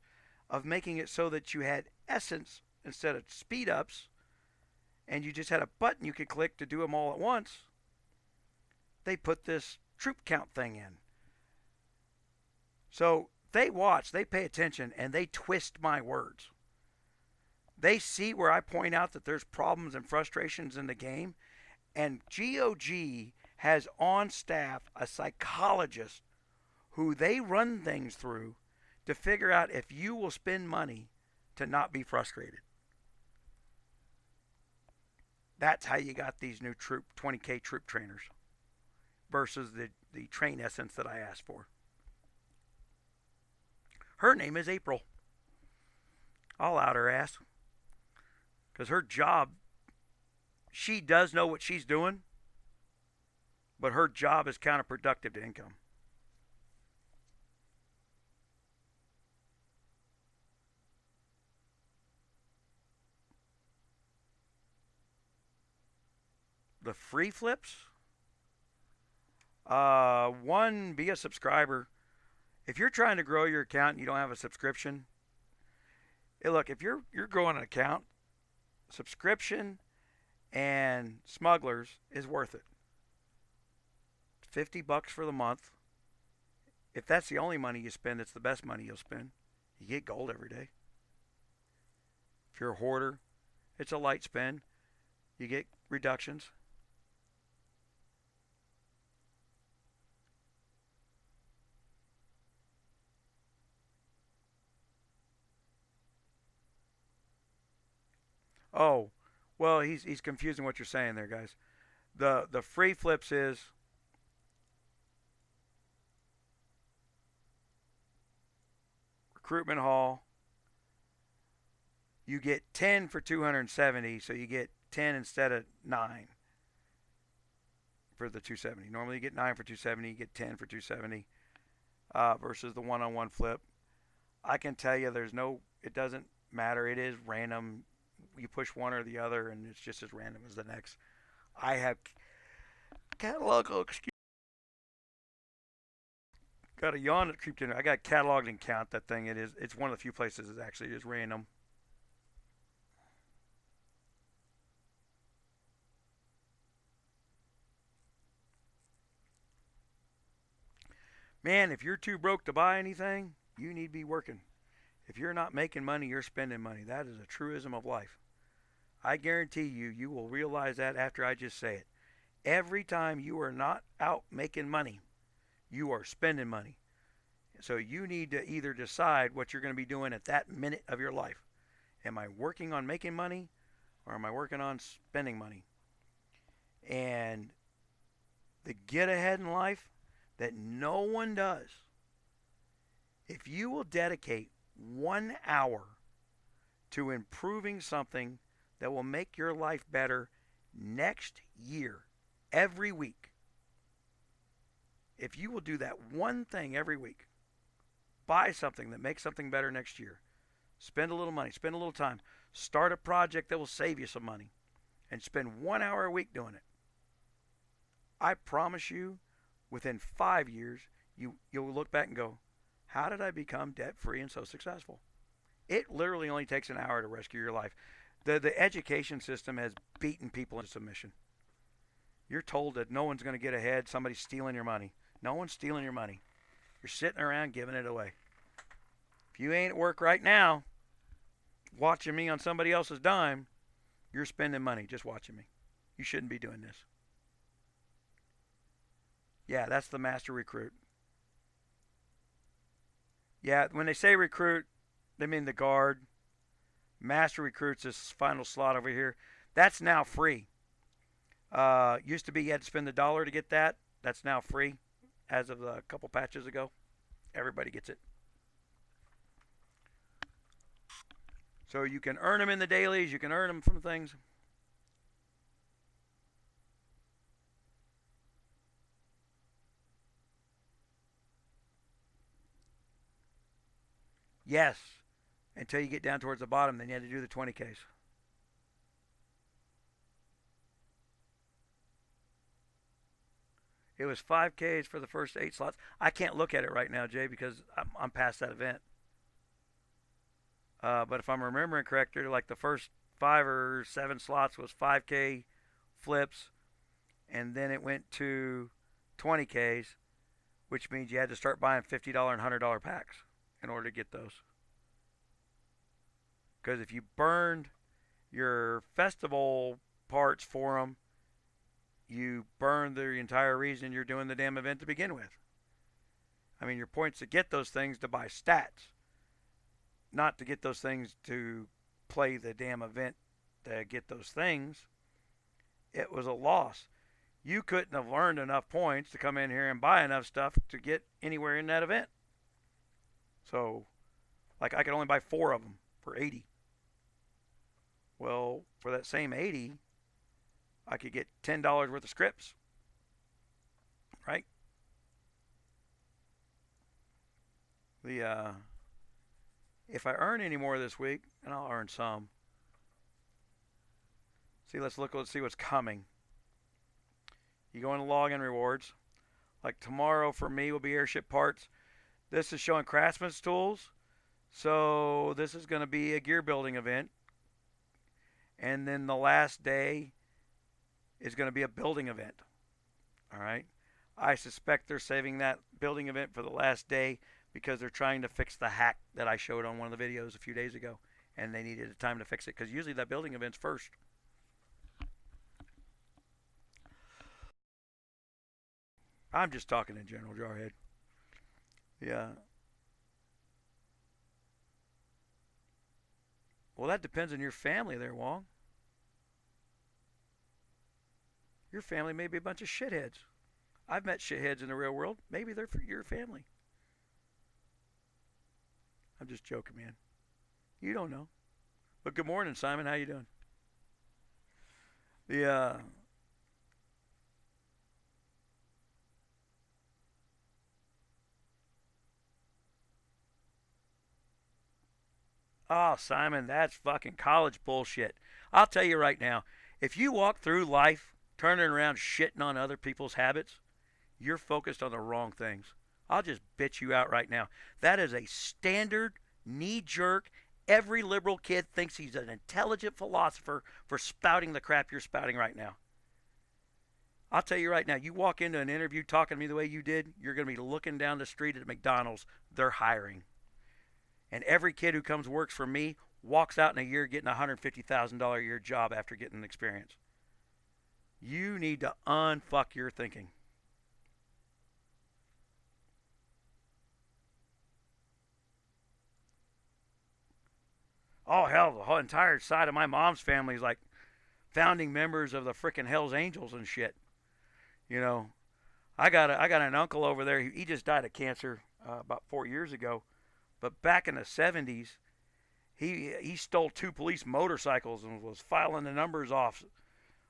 Speaker 1: of making it so that you had essence instead of speed ups, and you just had a button you could click to do them all at once, they put this troop count thing in. So they watch, they pay attention, and they twist my words. They see where I point out that there's problems and frustrations in the game, and GOG has on staff a psychologist who they run things through to figure out if you will spend money to not be frustrated. That's how you got these new 20K troop trainers versus the train essence that I asked for. Her name is April. I'll out her ass. Because her job, she does know what she's doing, but her job is counterproductive to income. The free flips? One, be a subscriber. If you're trying to grow your account and you don't have a subscription, hey, look, if you're growing an account, subscription and smugglers is worth it. $50 for the month. If that's the only money you spend, it's the best money you'll spend. You get gold every day. If you're a hoarder, it's a light spend. You get reductions. Oh, well, he's confusing what you're saying there, guys. The free flips is recruitment hall. You get 10 for 270, so you get 10 instead of 9 for the 270. Normally you get 9 for 270, you get 10 for 270 versus the one-on-one flip. I can tell you it doesn't matter. It is random. You push one or the other, and it's just as random as the next. I have catalog. Got a yawn that creeped in. I got cataloged and count that thing. It's one of the few places that actually is random. Man, if you're too broke to buy anything, you need to be working. If you're not making money, you're spending money. That is a truism of life. I guarantee you, you will realize that after I just say it. Every time you are not out making money, you are spending money. So you need to either decide what you're going to be doing at that minute of your life. Am I working on making money or am I working on spending money? And the get ahead in life that no one does, if you will dedicate 1 hour to improving something that will make your life better next year, every week, if you will do that one thing every week, buy something that makes something better next year, spend a little money, spend a little time, start a project that will save you some money, and spend 1 hour a week doing it, I promise you, within 5 years, you'll look back and go, how did I become debt free and so successful? It literally only takes an hour to rescue your life. The education system has beaten people into submission. You're told that no one's going to get ahead, somebody's stealing your money. No one's stealing your money. You're sitting around giving it away. If you ain't at work right now, watching me on somebody else's dime, you're spending money just watching me. You shouldn't be doing this. Yeah, that's the master recruit. Yeah, when they say recruit, they mean the guard. Master recruits this final slot over here. That's now free. Used to be you had to spend $1 to get that. That's now free as of a couple patches ago. Everybody gets it. So you can earn them in the dailies. You can earn them from things. Yes. Until you get down towards the bottom, then you had to do the 20Ks. It was 5Ks for the first 8 slots. I can't look at it right now, Jay, because I'm past that event. But if I'm remembering correctly, like the first 5 or 7 slots was 5K flips, and then it went to 20Ks, which means you had to start buying $50 and $100 packs in order to get those. Because if you burned your festival parts for them, you burn the entire reason you're doing the damn event to begin with. I mean, your points to get those things to buy stats, not to get those things to play the damn event to get those things. It was a loss. You couldn't have earned enough points to come in here and buy enough stuff to get anywhere in that event. So, like, I could only buy 4 of them for 80. Well, for that same 80, I could get $10 worth of scripts, right? If I earn any more this week, and I'll earn some. See, let's see what's coming. You go into login rewards. Like tomorrow for me will be airship parts. This is showing craftsman's tools. So this is going to be a gear building event. And then the last day is going to be a building event. All right. I suspect they're saving that building event for the last day because they're trying to fix the hack that I showed on one of the videos a few days ago. And they needed a time to fix it because usually that building event's first. I'm just talking in general, Jarhead. Yeah. Well, that depends on your family there, Wong. Your family may be a bunch of shitheads. I've met shitheads in the real world. Maybe they're for your family. I'm just joking, man. You don't know. But good morning, Simon. How you doing? The Oh, Simon, that's fucking college bullshit. I'll tell you right now, if you walk through life turning around shitting on other people's habits, you're focused on the wrong things. I'll just bitch you out right now. That is a standard, knee jerk. Every liberal kid thinks he's an intelligent philosopher for spouting the crap you're spouting right now. I'll tell you right now, you walk into an interview talking to me the way you did, you're going to be looking down the street at McDonald's. They're hiring. And every kid who comes works for me walks out in a year getting a $150,000 a year job after getting experience. You need to unfuck your thinking. Oh hell, the whole entire side of my mom's family is like founding members of the frickin' Hell's Angels and shit. You know, I got an uncle over there. He just died of cancer about 4 years ago. But back in the '70s, he stole two police motorcycles and was filing the numbers off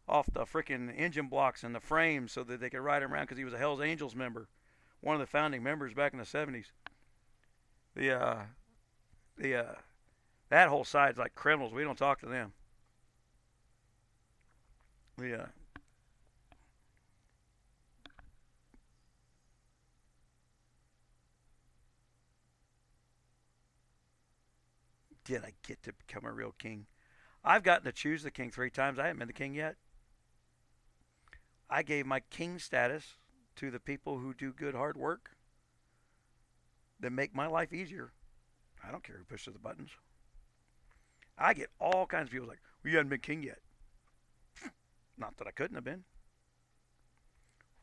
Speaker 1: the frickin' engine blocks and the frames so that they could ride him around because he was a Hell's Angels member, one of the founding members back in the '70s. The the that whole side's like criminals. We don't talk to them. The Did I get to become a real king? I've gotten to choose the king 3 times. I haven't been the king yet. I gave my king status to the people who do good hard work that make my life easier. I don't care who pushes the buttons. I get all kinds of people like, well, you haven't been king yet. Not that I couldn't have been.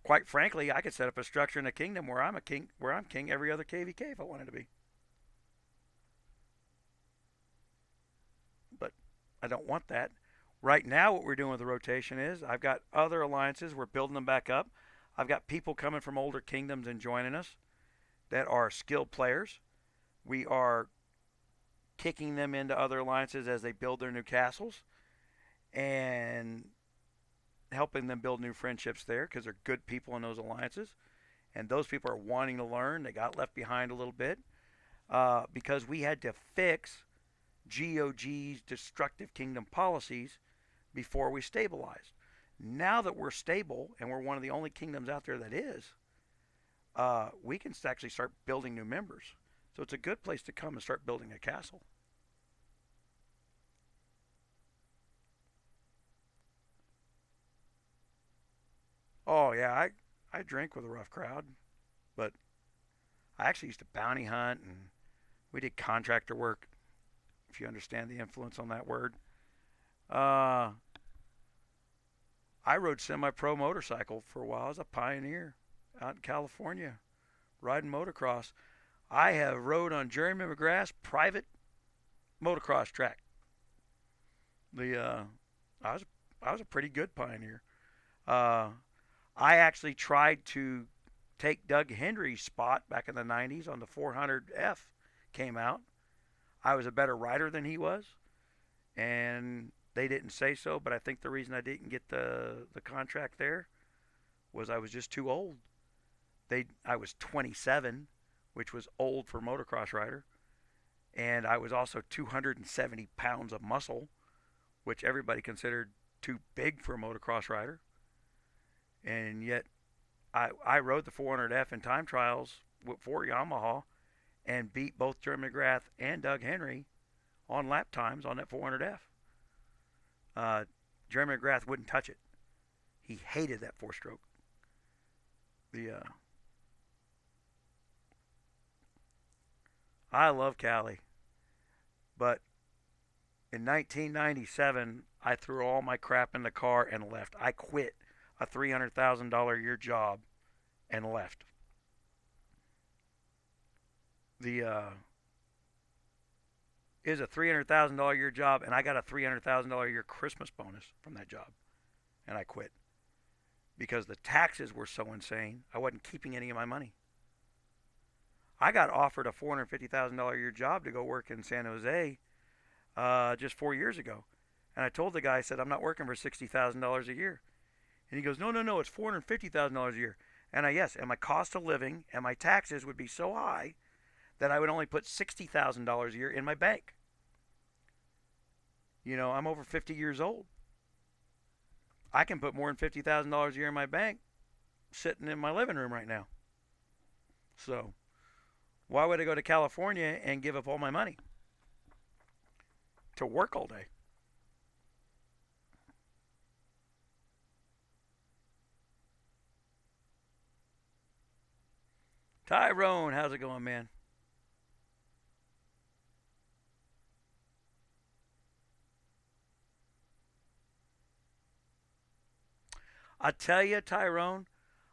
Speaker 1: Quite frankly, I could set up a structure in a kingdom where I'm king every other KVK if I wanted to be. But I don't want that. Right now, what we're doing with the rotation is I've got other alliances. We're building them back up. I've got people coming from older kingdoms and joining us that are skilled players. We are kicking them into other alliances as they build their new castles and helping them build new friendships there because they're good people in those alliances. And those people are wanting to learn. They got left behind a little bit because we had to fix GOG's destructive kingdom policies before we stabilized. Now that we're stable and we're one of the only kingdoms out there that is, we can actually start building new members. So it's a good place to come and start building a castle. Oh yeah, I drink with a rough crowd, but I actually used to bounty hunt and we did contractor work. If you understand the influence on that word, uh, I rode semi-pro motorcycle for a while. I was a pioneer out in California riding motocross. I have rode on Jeremy McGrath's private motocross track. The I was I was a pretty good pioneer. Uh, I actually tried to take Doug Henry's spot back in the '90s on the 400F came out. I was a better rider than he was, and they didn't say so. But I think the reason I didn't get the contract there was I was just too old. I was 27, which was old for a motocross rider, and I was also 270 pounds of muscle, which everybody considered too big for a motocross rider. And yet, I rode the 400F in time trials for Yamaha and beat both Jeremy McGrath and Doug Henry on lap times on that 400F. Jeremy McGrath wouldn't touch it. He hated that four-stroke. The I love Cali, but in 1997, I threw all my crap in the car and left. I quit a $300,000 a year job and left. The It was a $300,000 a year job, and I got a $300,000 a year Christmas bonus from that job, and I quit because the taxes were so insane. I wasn't keeping any of my money. I got offered a $450,000 a year job to go work in San Jose just 4 years ago, and I told the guy, I said, I'm not working for $60,000 a year. And he goes, no, no, no, it's $450,000 a year. And yes, and my cost of living and my taxes would be so high that I would only put $60,000 a year in my bank. You know, I'm over 50 years old. I can put more than $50,000 a year in my bank sitting in my living room right now. So why would I go to California and give up all my money to work all day? Tyrone, how's it going, man? I tell you, Tyrone,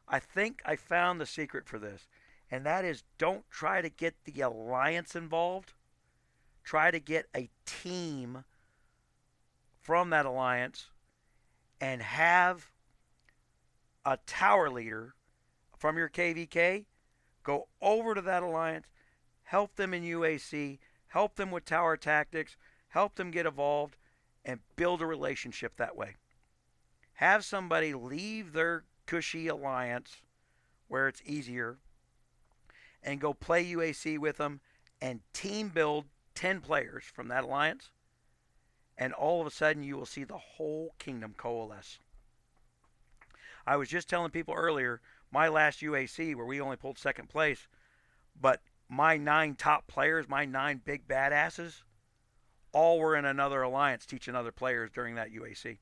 Speaker 1: I think I found the secret for this, and that is don't try to get the alliance involved. Try to get a team from that alliance and have a tower leader from your KVK go over to that alliance, help them in UAC, help them with tower tactics, help them get evolved, and build a relationship that way. Have somebody leave their cushy alliance where it's easier and go play UAC with them and team build 10 players from that alliance, and all of a sudden you will see the whole kingdom coalesce. I was just telling people earlier, my last UAC where we only pulled second place, but my 9 top players, my 9 big badasses, all were in another alliance teaching other players during that UAC.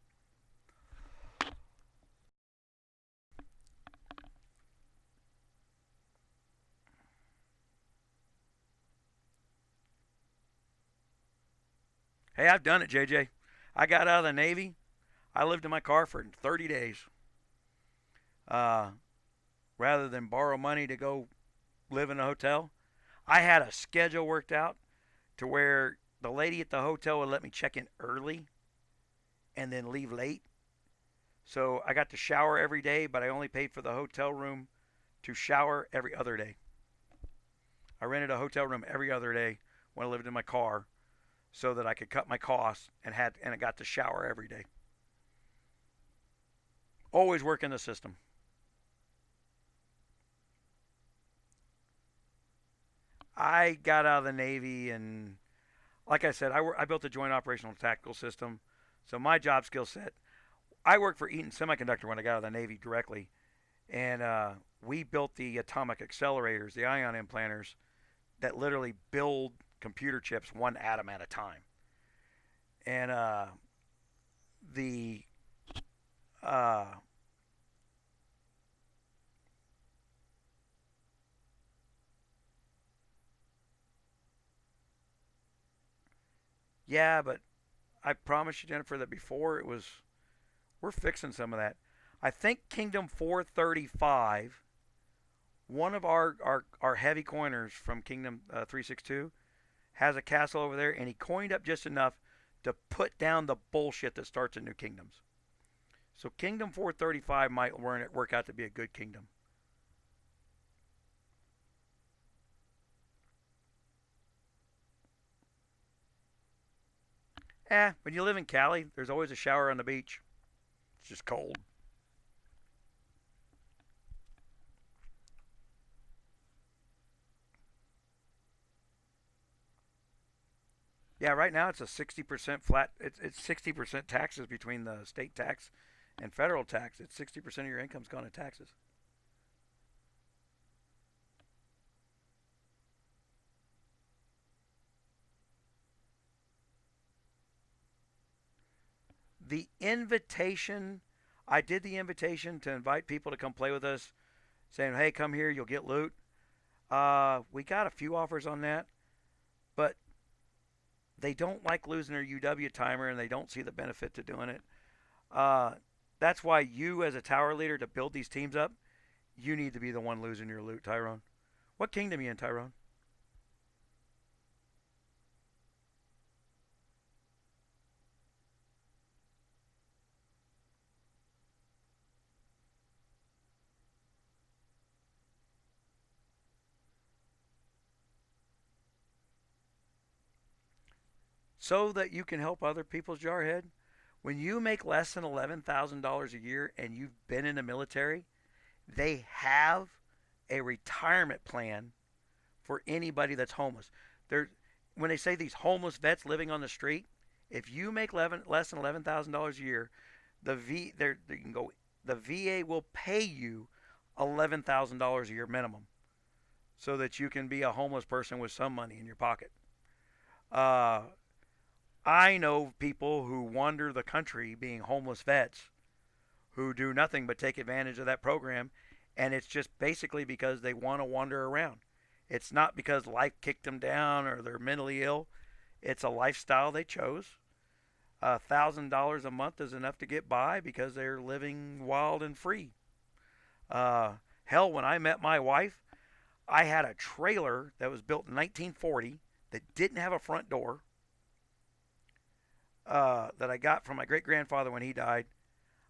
Speaker 1: Hey, I've done it, JJ. I got out of the Navy. I lived in my car for 30 days. Uh, Rather than borrow money to go live in a hotel, I had a schedule worked out to where the lady at the hotel would let me check in early and then leave late. So I got to shower every day, but I only paid for the hotel room to shower every other day. I rented a hotel room every other day when I lived in my car so that I could cut my costs and I got to shower every day. Always working the system. I got out of the Navy and, like I said, I built a joint operational tactical system. So my job skill set, I worked for Eaton Semiconductor when I got out of the Navy directly, and we built the atomic accelerators, the ion implanters that literally build computer chips one atom at a time. And the uh, yeah, but I promised you, Jennifer, that before it was we're fixing some of that. I think Kingdom 435, one of our heavy coiners from Kingdom 362, has a castle over there, and he coined up just enough to put down the bullshit that starts in New Kingdoms. So Kingdom 435 might work out to be a good kingdom. When you live in Cali, there's always a shower on the beach. It's just cold. Yeah, right now it's a 60% flat. It's 60% taxes between the state tax and federal tax. It's 60% of your income's gone to taxes. The invitation, I did the invitation to invite people to come play with us, saying, "Hey, come here, you'll get loot." We got a few offers on that, but they don't like losing their UW timer and they don't see the benefit to doing it. Uh, that's why you, as a tower leader, to build these teams up, you need to be the one losing your loot, Tyrone. What kingdom are you in, Tyrone? So that you can help other people's jarhead. When you make less than $11,000 a year and you've been in the military, they have a retirement plan for anybody that's homeless. They're, when they say these homeless vets living on the street, if you make less than $11,000 a year, you can go. The VA will pay you $11,000 a year minimum. so that you can be a homeless person with some money in your pocket. Uh, I know people who wander the country being homeless vets who do nothing but take advantage of that program, and it's just basically because they want to wander around. It's not because life kicked them down or they're mentally ill. It's a lifestyle they chose. $1,000 a month is enough to get by because they're living wild and free. Uh, Hell, when I met my wife, I had a trailer that was built in 1940 that didn't have a front door, that I got from my great grandfather when he died.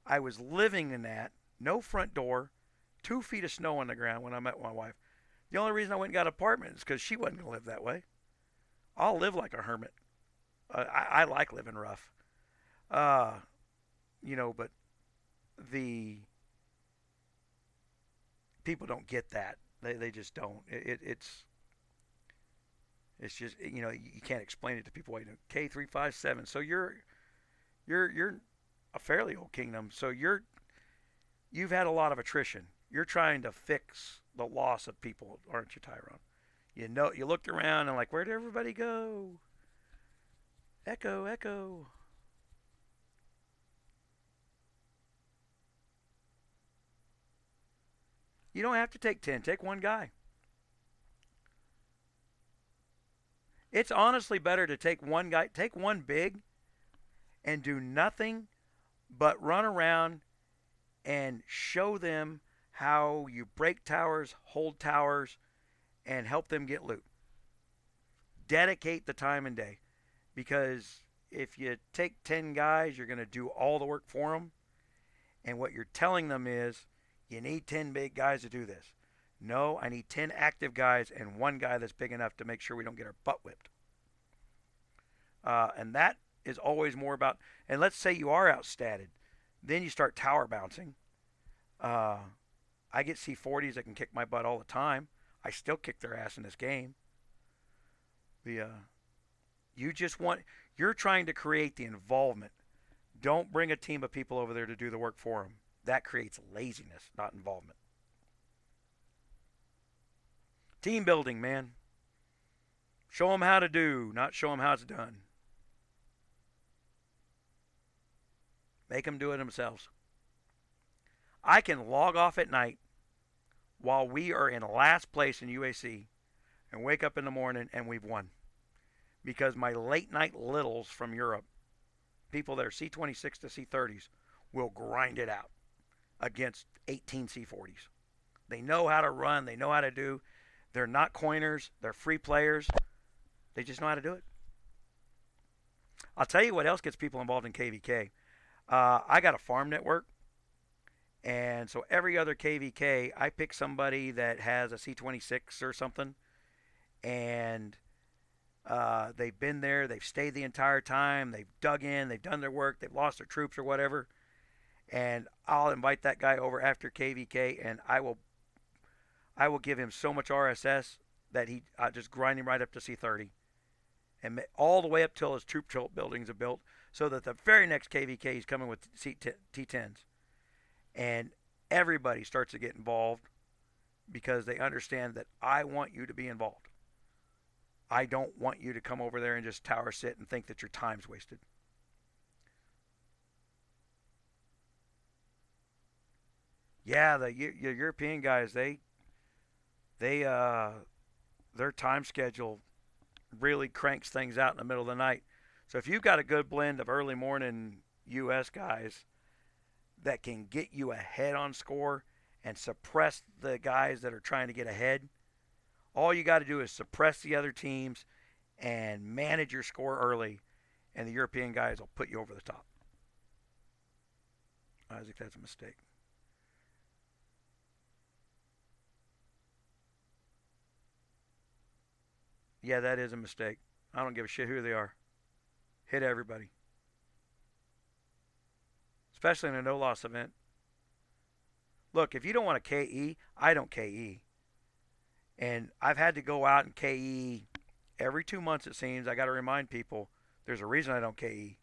Speaker 1: I was living in that, no front door, 2 feet of snow on the ground when I met my wife. The only reason I went and got an apartment is because she wasn't going to live that way. I'll live like a hermit. I like living rough. Uh, but the people don't get that. They just don't. It's just you can't explain it to people. K357. So you're a fairly old kingdom. So you've had a lot of attrition. You're trying to fix the loss of people, aren't you, Tyrone? You looked around and like, where did everybody go? Echo, echo. You don't have to take 10. Take one guy. It's honestly better to take one guy, take one big, and do nothing but run around and show them how you break towers, hold towers, and help them get loot. Dedicate the time and day. Because if you take 10 guys, you're going to do all the work for them. And what you're telling them is, you need 10 big guys to do this. No, I need 10 active guys and one guy that's big enough to make sure we don't get our butt whipped. And that is always more about, and let's say you are outstatted. Then you start tower bouncing. Uh, I get C40s that can kick my butt all the time. I still kick their ass in this game. The You just you're trying to create the involvement. Don't bring a team of people over there to do the work for them. That creates laziness, not involvement. Team building, man. Show them how to do, not show them how it's done. Make them do it themselves. I can log off at night while we are in last place in UAC and wake up in the morning and we've won. Because my late night littles from Europe, people that are C26 to C30s, will grind it out against 18 C40s. They know how to run. They know how to do. They're not coiners. They're free players. They just know how to do it. I'll tell you what else gets people involved in KVK. I got a farm network. And so every other KVK, I pick somebody that has a C26 or something. And they've been there. They've stayed the entire time. They've dug in. They've done their work. They've lost their troops or whatever. And I'll invite that guy over after KVK, and I will give him so much RSS that I just grind him right up to C30, and all the way up till his troop buildings are built, so that the very next KVK he's coming with T10s, and everybody starts to get involved because they understand that I want you to be involved. I don't want you to come over there and just tower sit and think that your time's wasted. Yeah, the European guys, they their time schedule really cranks things out in the middle of the night. So if you've got a good blend of early morning US guys that can get you ahead on score and suppress the guys that are trying to get ahead, all you got to do is suppress the other teams and manage your score early, and the European guys will put you over the top. Isaac, that's a mistake. Yeah, that is a mistake. I don't give a shit who they are. Hit everybody. Especially in a no loss event. Look, if you don't want to KE, I don't KE. And I've had to go out and KE every 2 months, it seems. I got to remind people there's a reason I don't KE.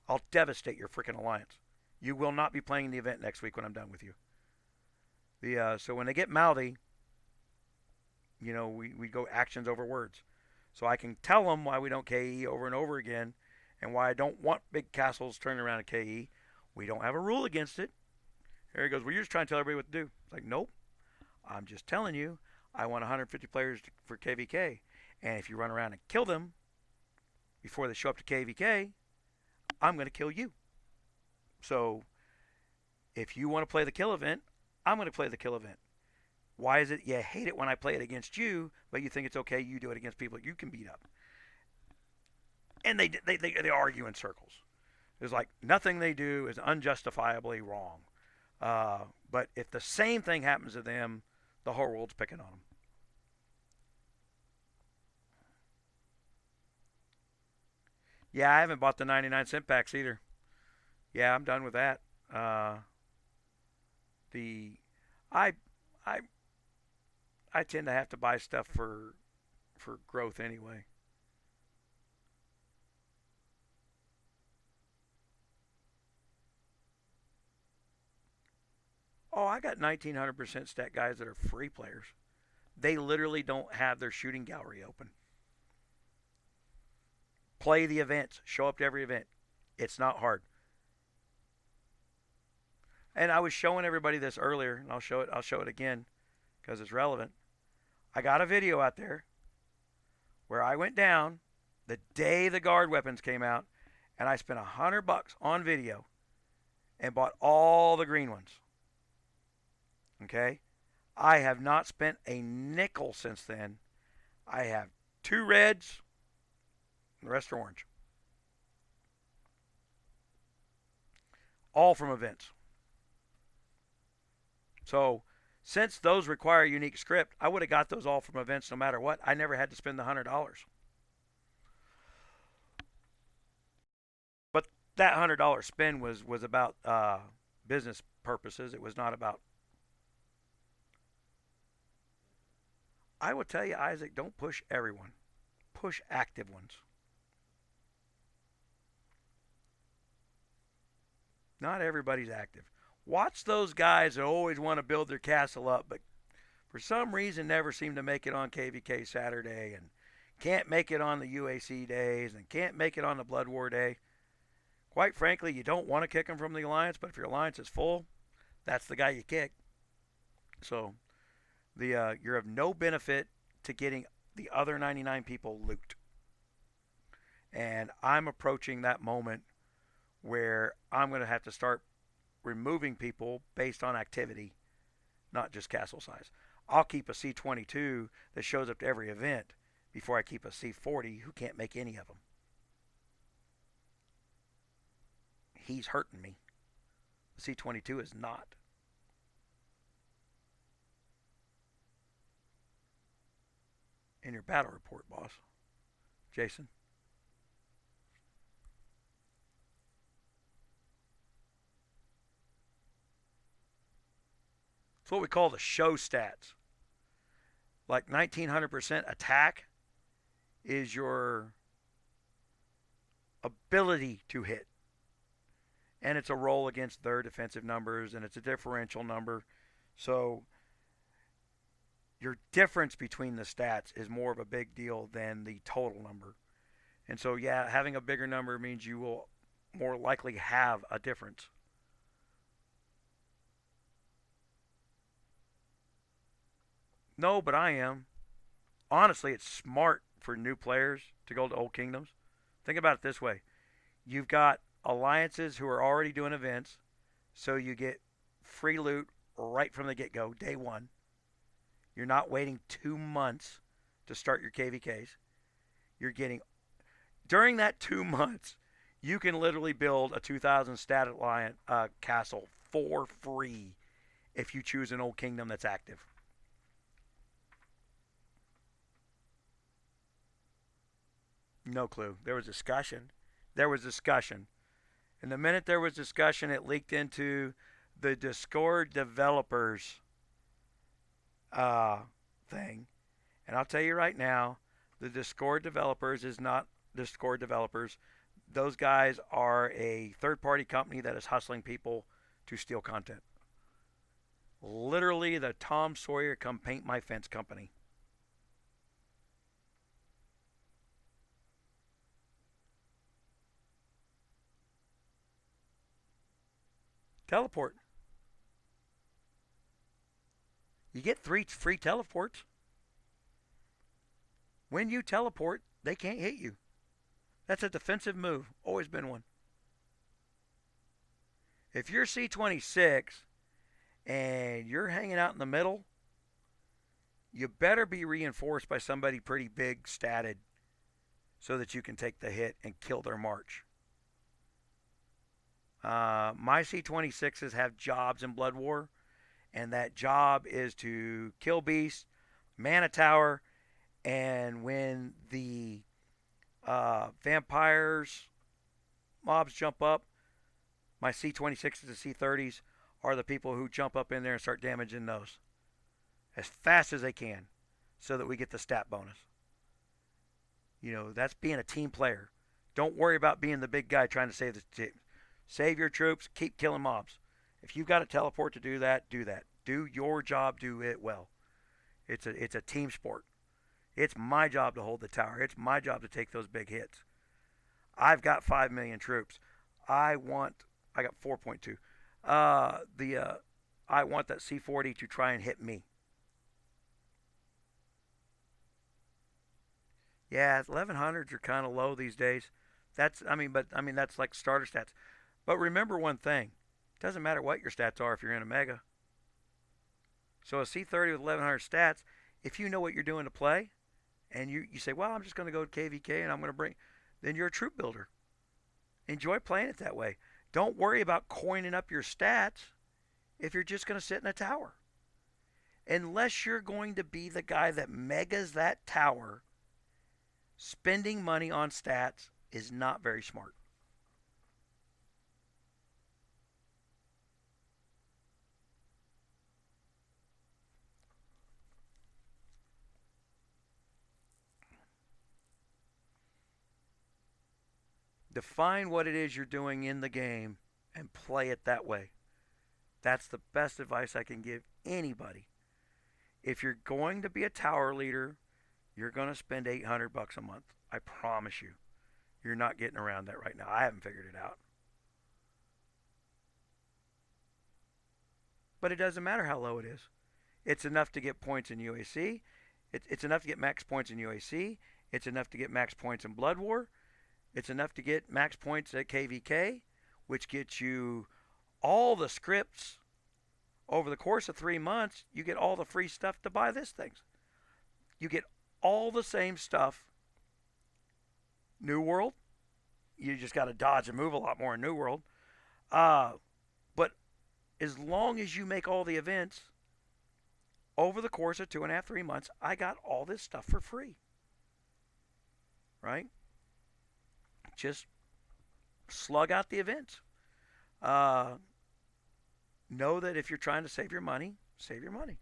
Speaker 1: I'll devastate your freaking alliance. You will not be playing the event next week when I'm done with you. So when they get mouthy, we go actions over words. So I can tell them why we don't KE over and over again and why I don't want big castles turning around at KE. We don't have a rule against it. Here he goes, well, you're just trying to tell everybody what to do. It's like, nope. I'm just telling you, I want 150 players for KVK. And if you run around and kill them before they show up to KVK, I'm going to kill you. So if you want to play the kill event, I'm going to play the kill event. Why is it you hate it when I play it against you, but you think it's okay you do it against people you can beat up? And they argue in circles. It's like nothing they do is unjustifiably wrong. But if the same thing happens to them, the whole world's picking on them. Yeah, I haven't bought the 99-cent packs either. Yeah, I'm done with that. The I I I tend to have to buy stuff for growth anyway. Oh, I got 1900% stat guys that are free players. They literally don't have their shooting gallery open. Play the events, show up to every event. It's not hard. And I was showing everybody this earlier, and I'll show it again because it's relevant. I got a video out there where I went down the day the guard weapons came out, and I spent $100 on video and bought all the green ones. Okay, I have not spent a nickel since then. I have two reds, and the rest are orange, all from events. So since those require a unique script, I would have got those all from events no matter what. I never had to spend the $100. But that $100 spend was about business purposes. It was not about. I will tell you, Isaac, don't push everyone. Push active ones. Not everybody's active. Watch those guys that always want to build their castle up, but for some reason never seem to make it on KVK Saturday and can't make it on the UAC days and can't make it on the Blood War day. Quite frankly, you don't want to kick them from the alliance, but if your alliance is full, that's the guy you kick. So you're of no benefit to getting the other 99 people loot. And I'm approaching that moment where I'm going to have to start removing people based on activity, not just castle size. I'll keep a C22 that shows up to every event before I keep a C40 who can't make any of them. He's hurting me. The C22 is not. In your battle report, boss. Jason. It's what we call the show stats. Like 1900% attack is your ability to hit. And it's a roll against their defensive numbers, and it's a differential number. So your difference between the stats is more of a big deal than the total number. And so, yeah, having a bigger number means you will more likely have a difference. No, but I am. Honestly, it's smart for new players to go to Old Kingdoms. Think about it this way: you've got alliances who are already doing events, so you get free loot right from the get go, day one. You're not waiting 2 months to start your KVKs. You're getting, during that 2 months, you can literally build a 2,000 stat alliance castle for free if you choose an Old Kingdom that's active. No clue. There was discussion. There was discussion. And the minute there was discussion, it leaked into the Discord developers uh, thing. And I'll tell you right now, the Discord developers is not Discord developers. Those guys are a third party company that is hustling people to steal content. Literally the Tom Sawyer come paint my fence company. Teleport. You get 3 free teleports. When you teleport, they can't hit you. That's a defensive move. Always been one. If you're C26 and you're hanging out in the middle, you better be reinforced by somebody pretty big statted so that you can take the hit and kill their march. My C26s have jobs in Blood War, and that job is to kill beasts, man a tower, and when the vampires mobs jump up, my C26s and C30s are the people who jump up in there and start damaging those as fast as they can so that we get the stat bonus. You know, that's being a team player. Don't worry about being the big guy trying to save the team. Save your troops, keep killing mobs. If you've got a teleport to do that, do that. Do your job, do it well. It's a team sport. It's my job to hold the tower. It's my job to take those big hits. I've got 5 million troops. I got 4.2. I want that C40 to try and hit me. Yeah, 1100s are kind of low these days. That's that's like starter stats. But remember one thing: it doesn't matter what your stats are if you're in a mega. So a C30 with 1100 stats, if you know what you're doing to play, and you say, well, I'm just going to go to KVK and I'm going to bring, then you're a troop builder. Enjoy playing it that way. Don't worry about coining up your stats if you're just going to sit in a tower. Unless you're going to be the guy that megas that tower, spending money on stats is not very smart. Define what it is you're doing in the game and play it that way. That's the best advice I can give anybody. If you're going to be a tower leader, you're going to spend $800 a month. I promise you. You're not getting around that right now. I haven't figured it out. But it doesn't matter how low it is. It's enough to get points in UAC. It's enough to get max points in UAC. It's enough to get max points in Blood War. It's enough to get max points at KVK, which gets you all the scripts over the course of 3 months. You get all the free stuff to buy this thing. You get all the same stuff. New World, you just got to dodge and move a lot more in New World. But as long as you make all the events over the course of 2.5, 3 months, I got all this stuff for free. Right? Just slug out the events. Know that if you're trying to save your money, save your money.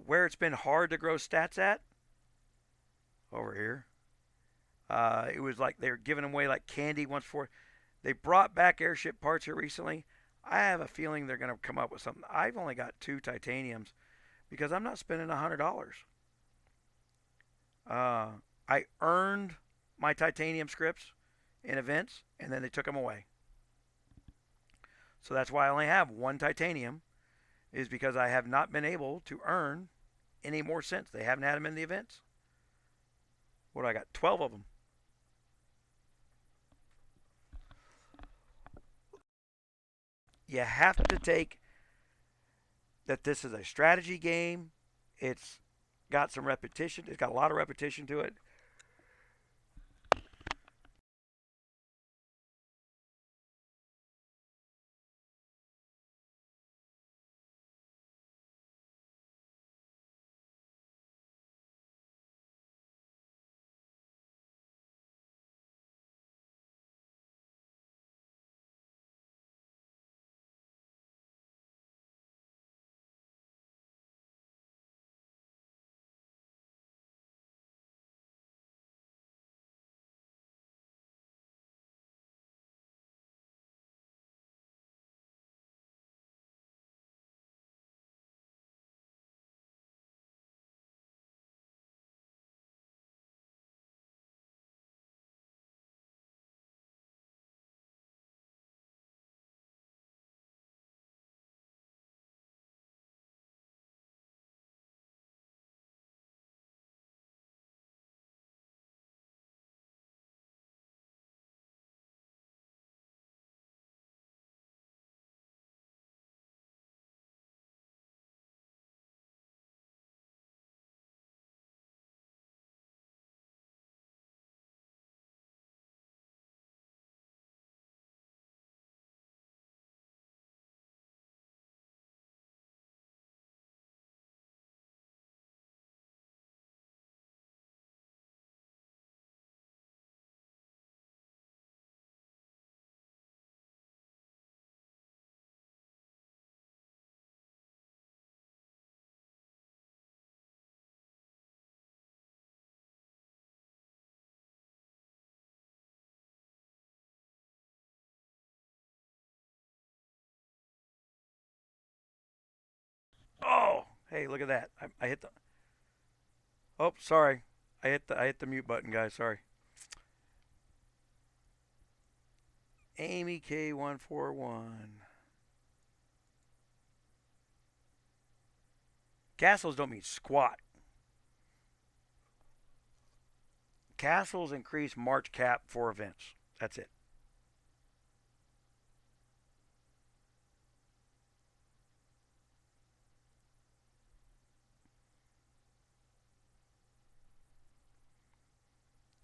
Speaker 1: Where it's been hard to grow stats at, over here. It was like they were giving away like candy once before. They brought back airship parts here recently. I have a feeling they're going to come up with something. I've only got 2 titaniums because I'm not spending $100. I earned my titanium scripts in events, and then they took them away. So that's why I only have 1 titanium, is because I have not been able to earn any more since. They haven't had them in the events. What do I got? 12 of them. You have to take that this is a strategy game. It's got some repetition. It's got a lot of repetition to it. Oh, hey, look at that. I hit the. Oh, sorry. I hit the mute button, guys. Sorry. Amy K141. Castles don't mean squat. Castles increase March cap for events. That's it.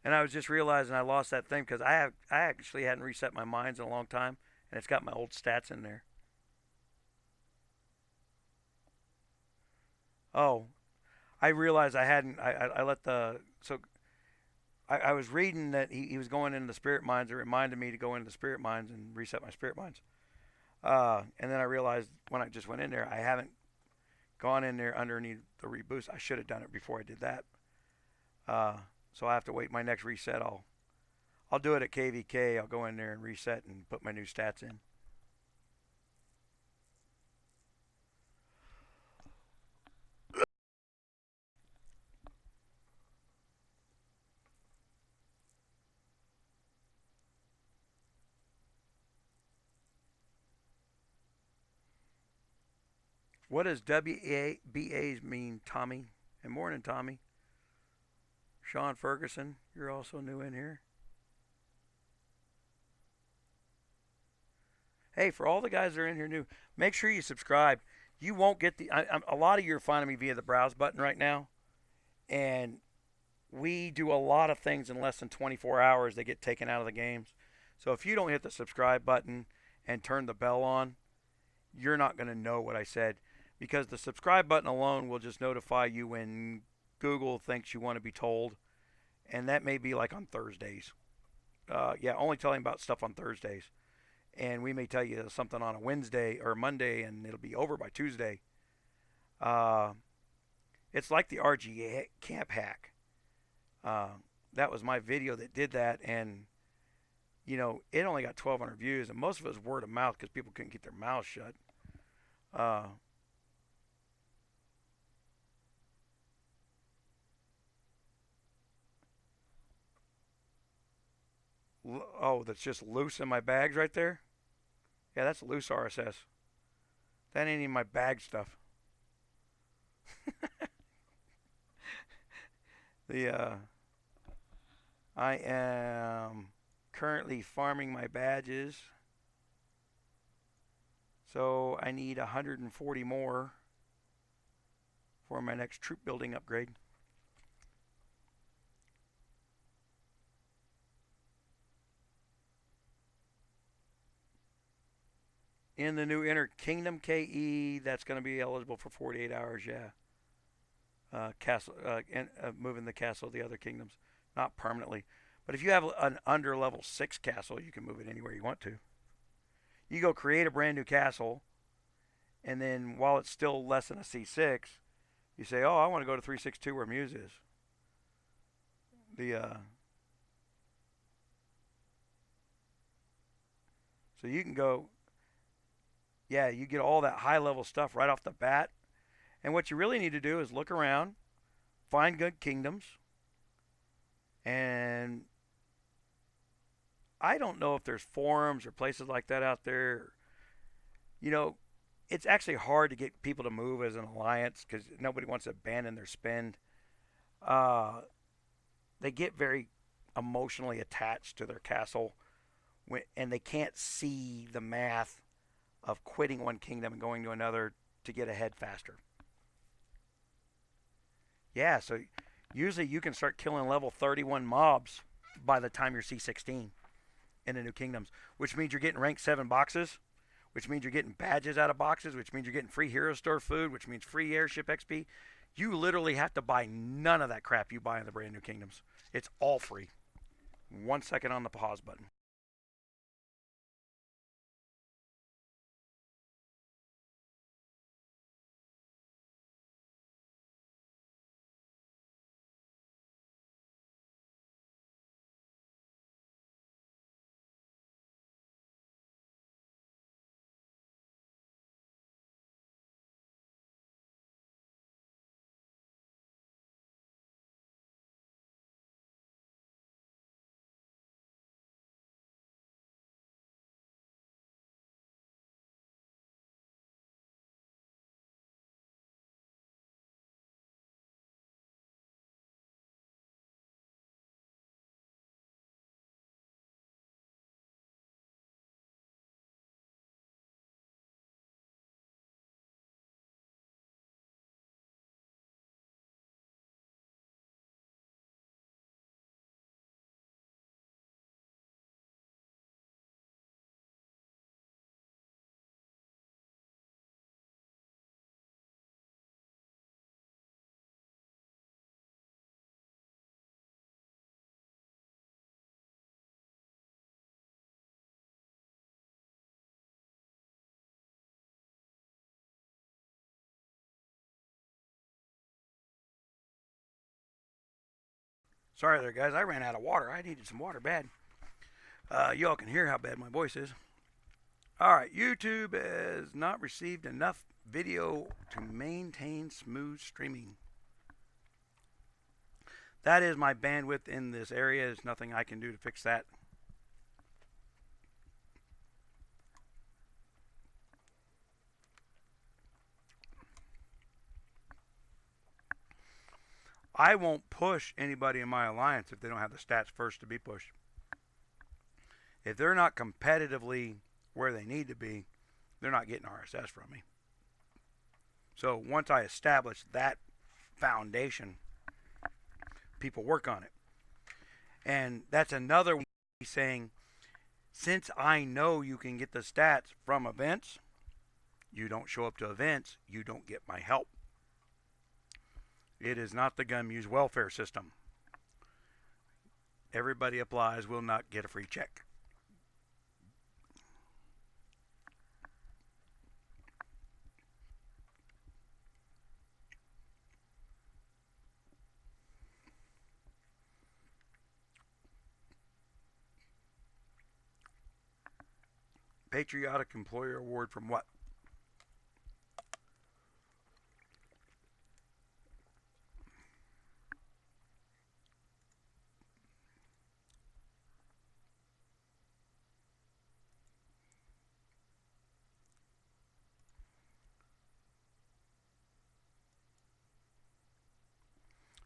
Speaker 1: And I was just realizing I lost that thing because I actually hadn't reset my mines in a long time, and it's got my old stats in there. Oh, I realized I hadn't. I let the so I was reading that he was going into the spirit mines. It reminded me to go into the spirit mines and reset my spirit mines. And then I realized when I just went in there, I haven't gone in there underneath the reboost. I should have done it before I did that. Uh, so I have to wait my next reset. I'll do it at KVK. I'll go in there and reset and put my new stats in. What does WBAs mean, Tommy? And morning, Tommy. Sean Ferguson, you're also new in here. Hey, for all the guys that are in here new, make sure you subscribe. You won't get a lot of you are finding me via the browse button right now, and we do a lot of things in less than 24 hours. They get taken out of the games. So if you don't hit the subscribe button and turn the bell on, you're not going to know what I said because the subscribe button alone will just notify you when Google thinks you want to be told, and that may be like on Thursdays. Yeah, only telling about stuff on Thursdays, and we may tell you something on a Wednesday or Monday, and it'll be over by Tuesday. Uh, it's like the RG camp hack. Uh, that was my video that did that, and it only got 1,200 views, and most of it was word of mouth because people couldn't keep their mouths shut. Uh, oh, that's just loose in my bags right there. Yeah, that's loose RSS. That ain't even my bag stuff. The I am currently farming my badges, so I need 140 more for my next troop building upgrade. In the new Inner Kingdom KE, that's going to be eligible for 48 hours. Yeah, castle and moving the castle to the other kingdoms, not permanently. But if you have an under level 6 castle, you can move it anywhere you want to. You go create a brand new castle, and then while it's still less than a C6, you say, "Oh, I want to go to 362 where Muse is." The So you can go, yeah, you get all that high level stuff right off the bat. And what you really need to do is look around, find good kingdoms, and I don't know if there's forums or places like that out there. You know, it's actually hard to get people to move as an alliance because nobody wants to abandon their spend. Uh, they get very emotionally attached to their castle, and they can't see the math of quitting one kingdom and going to another to get ahead faster. Yeah, so usually you can start killing level 31 mobs by the time you're C16 in the new kingdoms, which means you're getting rank 7 boxes, which means you're getting badges out of boxes, which means you're getting free hero store food, which means free airship XP. You literally have to buy none of that crap you buy in the brand new kingdoms. It's all free. 1 second on the pause button. Sorry there, guys. I ran out of water. I needed some water bad. Y'all can hear how bad my voice is. All right, YouTube has not received enough video to maintain smooth streaming. That is my bandwidth in this area. There's nothing I can do to fix that. I won't push anybody in my alliance if they don't have the stats first to be pushed. If they're not competitively where they need to be, they're not getting RSS from me. So once I establish that foundation, people work on it. And that's another way saying, since I know you can get the stats from events, you don't show up to events, you don't get my help. It is not the Gunmuse welfare system. Everybody applies will not get a free check. Patriotic Employer Award from what?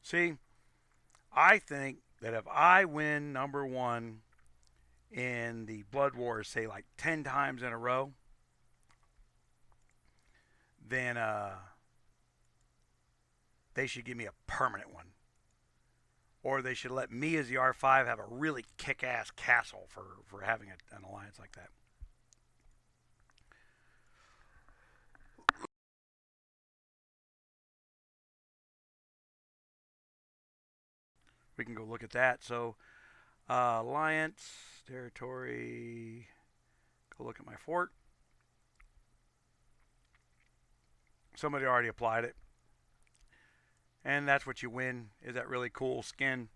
Speaker 1: See, I think that if I win number one in the Blood Wars, say like 10 times in a row, then they should give me a permanent one. Or they should let me as the R5 have a really kick-ass castle for having an alliance like that. We can go look at that. So, alliance, territory, go look at my fort. Somebody already applied it. And that's what you win, is that really cool skin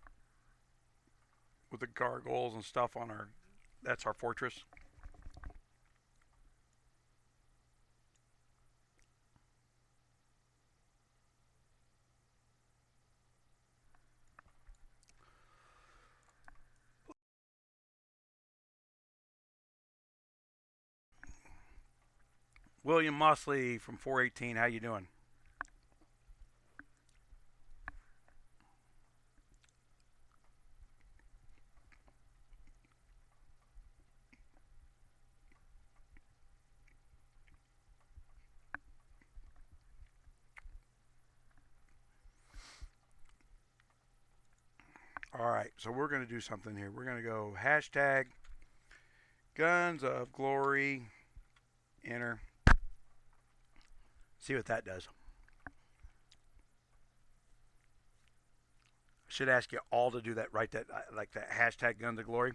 Speaker 1: with the gargoyles and stuff on our, that's our fortress. William Mosley from 418, how you doing? All right, so we're going to do something here. We're going to go hashtag Guns of Glory, enter. See what that does. Should ask you all to do that, write that, like that hashtag Guns of Glory,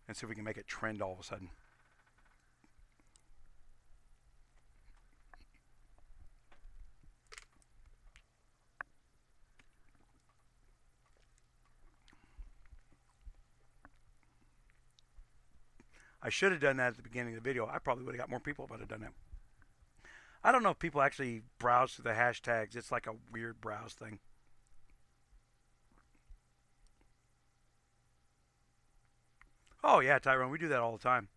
Speaker 1: and see if we can make it trend all of a sudden. I should have done that at the beginning of the video. I probably would have got more people if I'd have done that. I don't know if people actually browse through the hashtags. It's like a weird browse thing. Oh yeah, Tyrone, we do that all the time.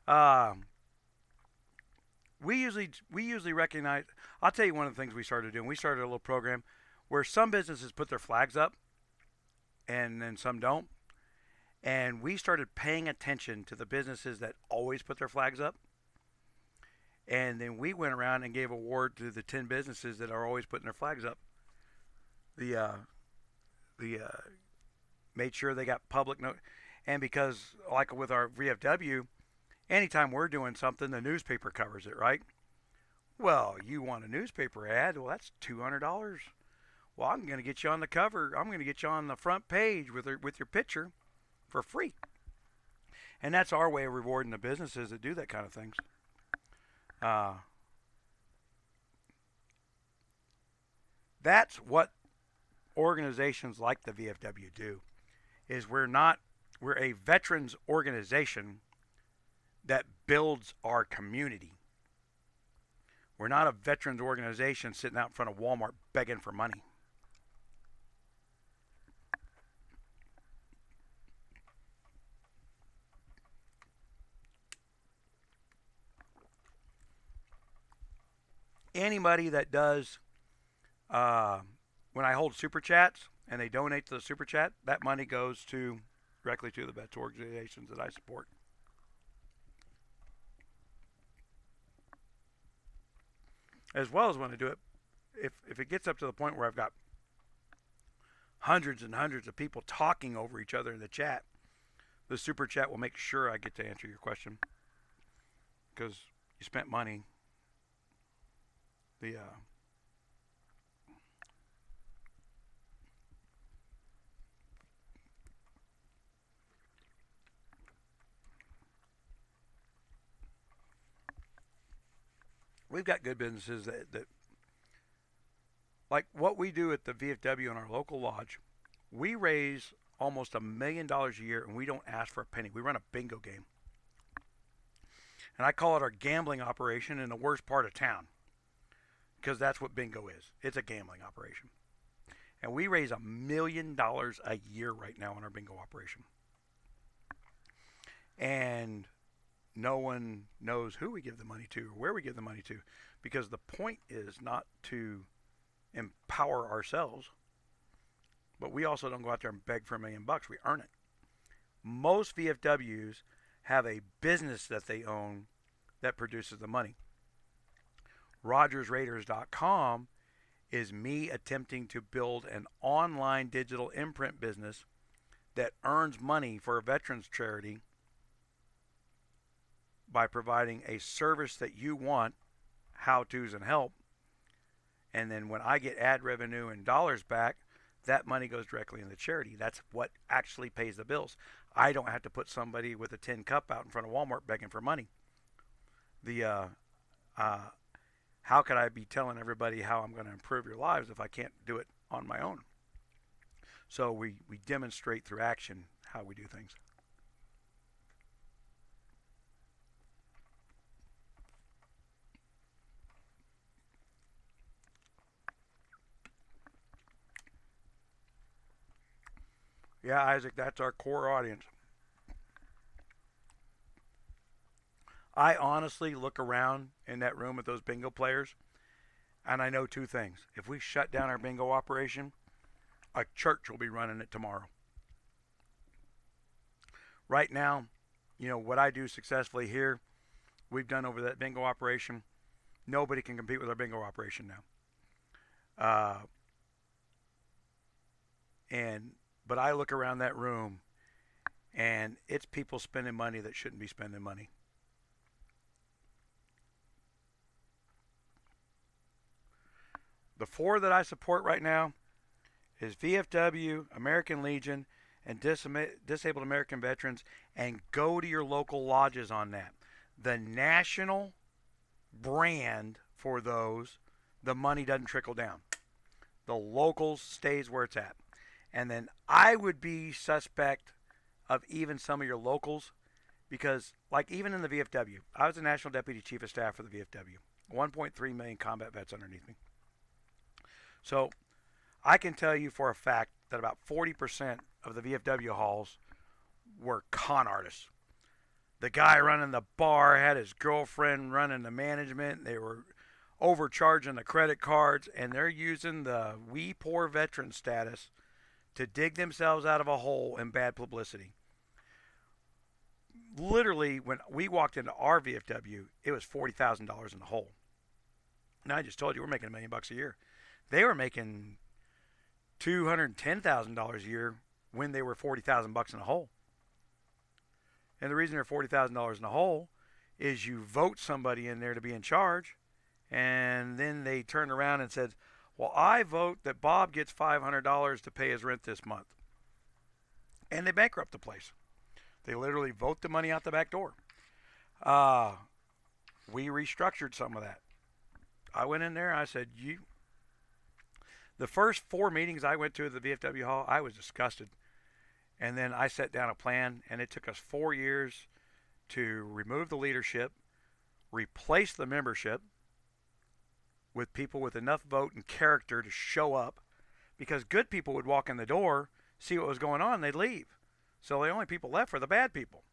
Speaker 1: Um, we usually recognize. I'll tell you one of the things we started doing. We started a little program where some businesses put their flags up, and then some don't. And we started paying attention to the businesses that always put their flags up. And then we went around and gave award to the 10 businesses that are always putting their flags up. The made sure they got public note. And because, like with our VFW, anytime we're doing something, the newspaper covers it, right? Well, you want a newspaper ad? Well, that's $200. Well, I'm going to get you on the cover. I'm going to get you on the front page with your picture for free. And that's our way of rewarding the businesses that do that kind of things. That's what organizations like the VFW do is we're a veterans organization that builds our community. We're not a veterans organization sitting out in front of Walmart begging for money. Anybody that does, when I hold super chats and they donate to the super chat, that money goes directly to the vets organizations that I support. As well as when I do it, if it gets up to the point where I've got hundreds and hundreds of people talking over each other in the chat, the super chat will make sure I get to answer your question because you spent money. We've got good businesses that like what we do at the VFW in our local lodge. We raise almost $1 million a year, and we don't ask for a penny. We run a bingo game, and I call it our gambling operation in the worst part of town because that's what bingo is. It's a gambling operation, and we raise $1 million a year right now in our bingo operation, and no one knows who we give the money to or where we give the money to, because the point is not to empower ourselves, but we also don't go out there and beg for $1 million. We earn it. Most VFWs have a business that they own that produces the money. RogersRaiders.com is me attempting to build an online digital imprint business that earns money for a veterans charity by providing a service that you want, how-tos and help, and then when I get ad revenue and dollars back, that money goes directly in the charity. That's what actually pays the bills. I don't have to put somebody with a tin cup out in front of Walmart begging for money. How could I be telling everybody how I'm going to improve your lives if I can't do it on my own? So we demonstrate through action how we do things. Yeah, Isaac, that's our core audience. I honestly look around in that room at those bingo players, and I know two things. If we shut down our bingo operation, a church will be running it tomorrow. Right now, what I do successfully here, we've done over that bingo operation. Nobody can compete with our bingo operation now. But I look around that room, and it's people spending money that shouldn't be spending money. The four that I support right now is VFW, American Legion, and Disabled American Veterans, and go to your local lodges on that. The national brand for those, the money doesn't trickle down. The locals stays where it's at. And then I would be suspect of even some of your locals because, like, even in the VFW, I was the National Deputy Chief of Staff for the VFW. 1.3 million combat vets underneath me. So I can tell you for a fact that about 40% of the VFW halls were con artists. The guy running the bar had his girlfriend running the management. They were overcharging the credit cards, and they're using the we poor veteran status to dig themselves out of a hole in bad publicity. Literally, when we walked into our VFW, it was $40,000 in the hole. Now I just told you we're making $1 million a year. They were making $210,000 a year when they were $40,000 in a hole. And the reason they're $40,000 in a hole is you vote somebody in there to be in charge, and then they turned around and said, well, I vote that Bob gets $500 to pay his rent this month. And they bankrupt the place. They literally vote the money out the back door. We restructured some of that. I went in there, I said, The first 4 meetings I went to at the VFW Hall, I was disgusted. And then I set down a plan, and it took us 4 years to remove the leadership, replace the membership with people with enough vote and character to show up, because good people would walk in the door, see what was going on, and they'd leave. So the only people left were the bad people.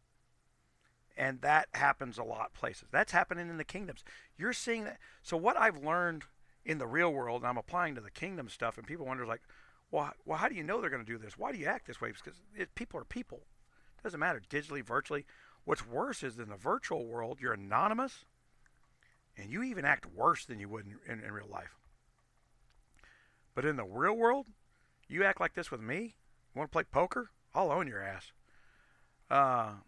Speaker 1: And that happens a lot of places. That's happening in the kingdoms. You're seeing that. So what I've learned in the real world, and I'm applying to the kingdom stuff, and people wonder, like, well, how do you know they're going to do this? Why do you act this way? Because people are people. It doesn't matter, digitally, virtually. What's worse is in the virtual world, you're anonymous, and you even act worse than you would in real life. But in the real world, you act like this with me. You want to play poker? I'll own your ass. Oh,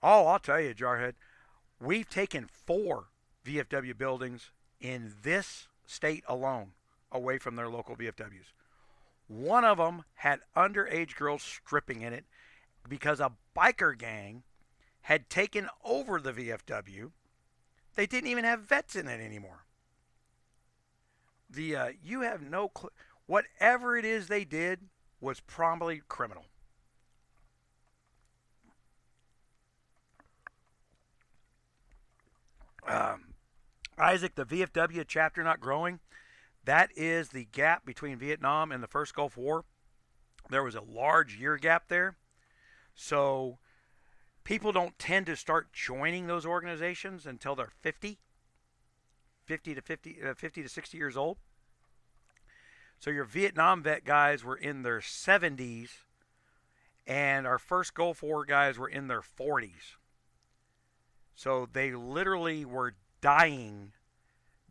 Speaker 1: I'll tell you, Jarhead. We've taken 4 VFW buildings in this state alone away from their local VFWs. One of them had underage girls stripping in it because a biker gang had taken over the VFW. They didn't even have vets in it anymore. You have no clue. Whatever it is they did was probably criminal. Isaac, the VFW chapter not growing, that is the gap between Vietnam and the first Gulf War. There was a large year gap there. So people don't tend to start joining those organizations until they're 50 to 60 years old. So your Vietnam vet guys were in their 70s, and our first Gulf War guys were in their 40s. So they literally were dying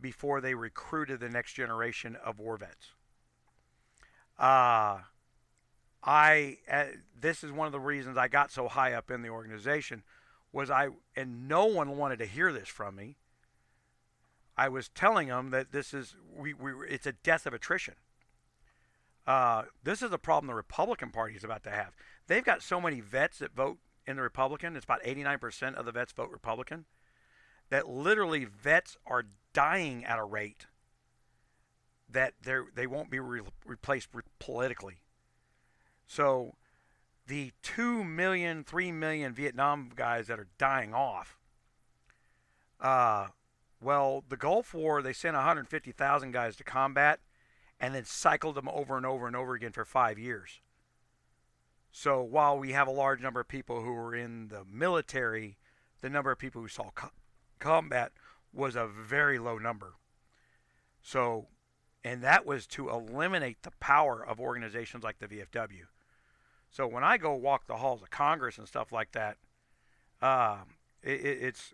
Speaker 1: before they recruited the next generation of war vets. This is one of the reasons I got so high up in the organization, and no one wanted to hear this from me. I was telling them that it's a death of attrition. This is a problem the Republican Party is about to have. They've got so many vets that vote in the Republican. It's about 89% of the vets vote Republican. That literally vets are dying at a rate that they won't be replaced politically. So the 2 million, 3 million Vietnam guys that are dying off, well, the Gulf War, they sent 150,000 guys to combat and then cycled them over and over and over again for 5 years. So while we have a large number of people who were in the military, the number of people who saw combat was a very low number. So, and that was to eliminate the power of organizations like the VFW. So when I go walk the halls of Congress and stuff like that,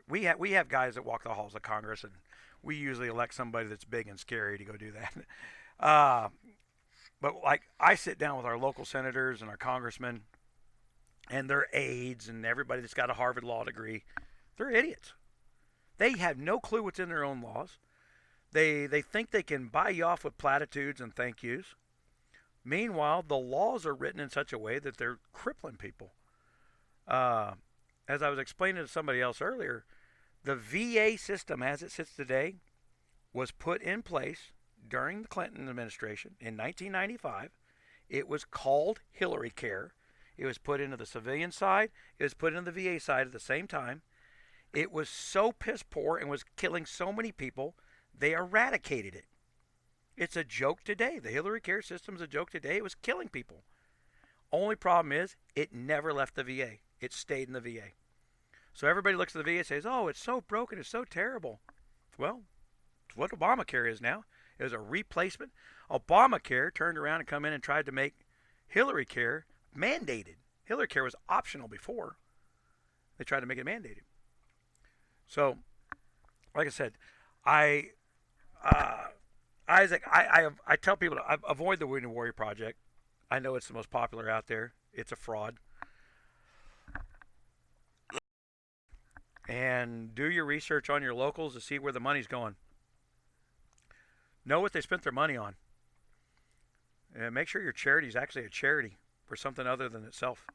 Speaker 1: we have guys that walk the halls of Congress, and we usually elect somebody that's big and scary to go do that. But like I sit down with our local senators and our congressmen and their aides and everybody that's got a Harvard law degree. They're idiots. They have no clue what's in their own laws. They think they can buy you off with platitudes and thank yous. Meanwhile, the laws are written in such a way that they're crippling people. As I was explaining to somebody else earlier, the VA system as it sits today was put in place during the Clinton administration in 1995. It was called Hillary Care. It was put into the civilian side. It was put into the VA side at the same time. It was so piss poor and was killing so many people, they eradicated it. It's a joke today. The Hillary Care system is a joke today. It was killing people. Only problem is it never left the VA. It stayed in the VA. So everybody looks at the VA and says, oh, it's so broken. It's so terrible. Well, it's what Obamacare is now. It was a replacement. Obamacare turned around and come in and tried to make Hillary Care mandated. Hillary Care was optional before. They tried to make it mandated. So, like I said, Isaac, I tell people to avoid the Wounded Warrior Project. I know it's the most popular out there. It's a fraud. And do your research on your locals to see where the money's going. Know what they spent their money on. And make sure your charity is actually a charity for something other than itself.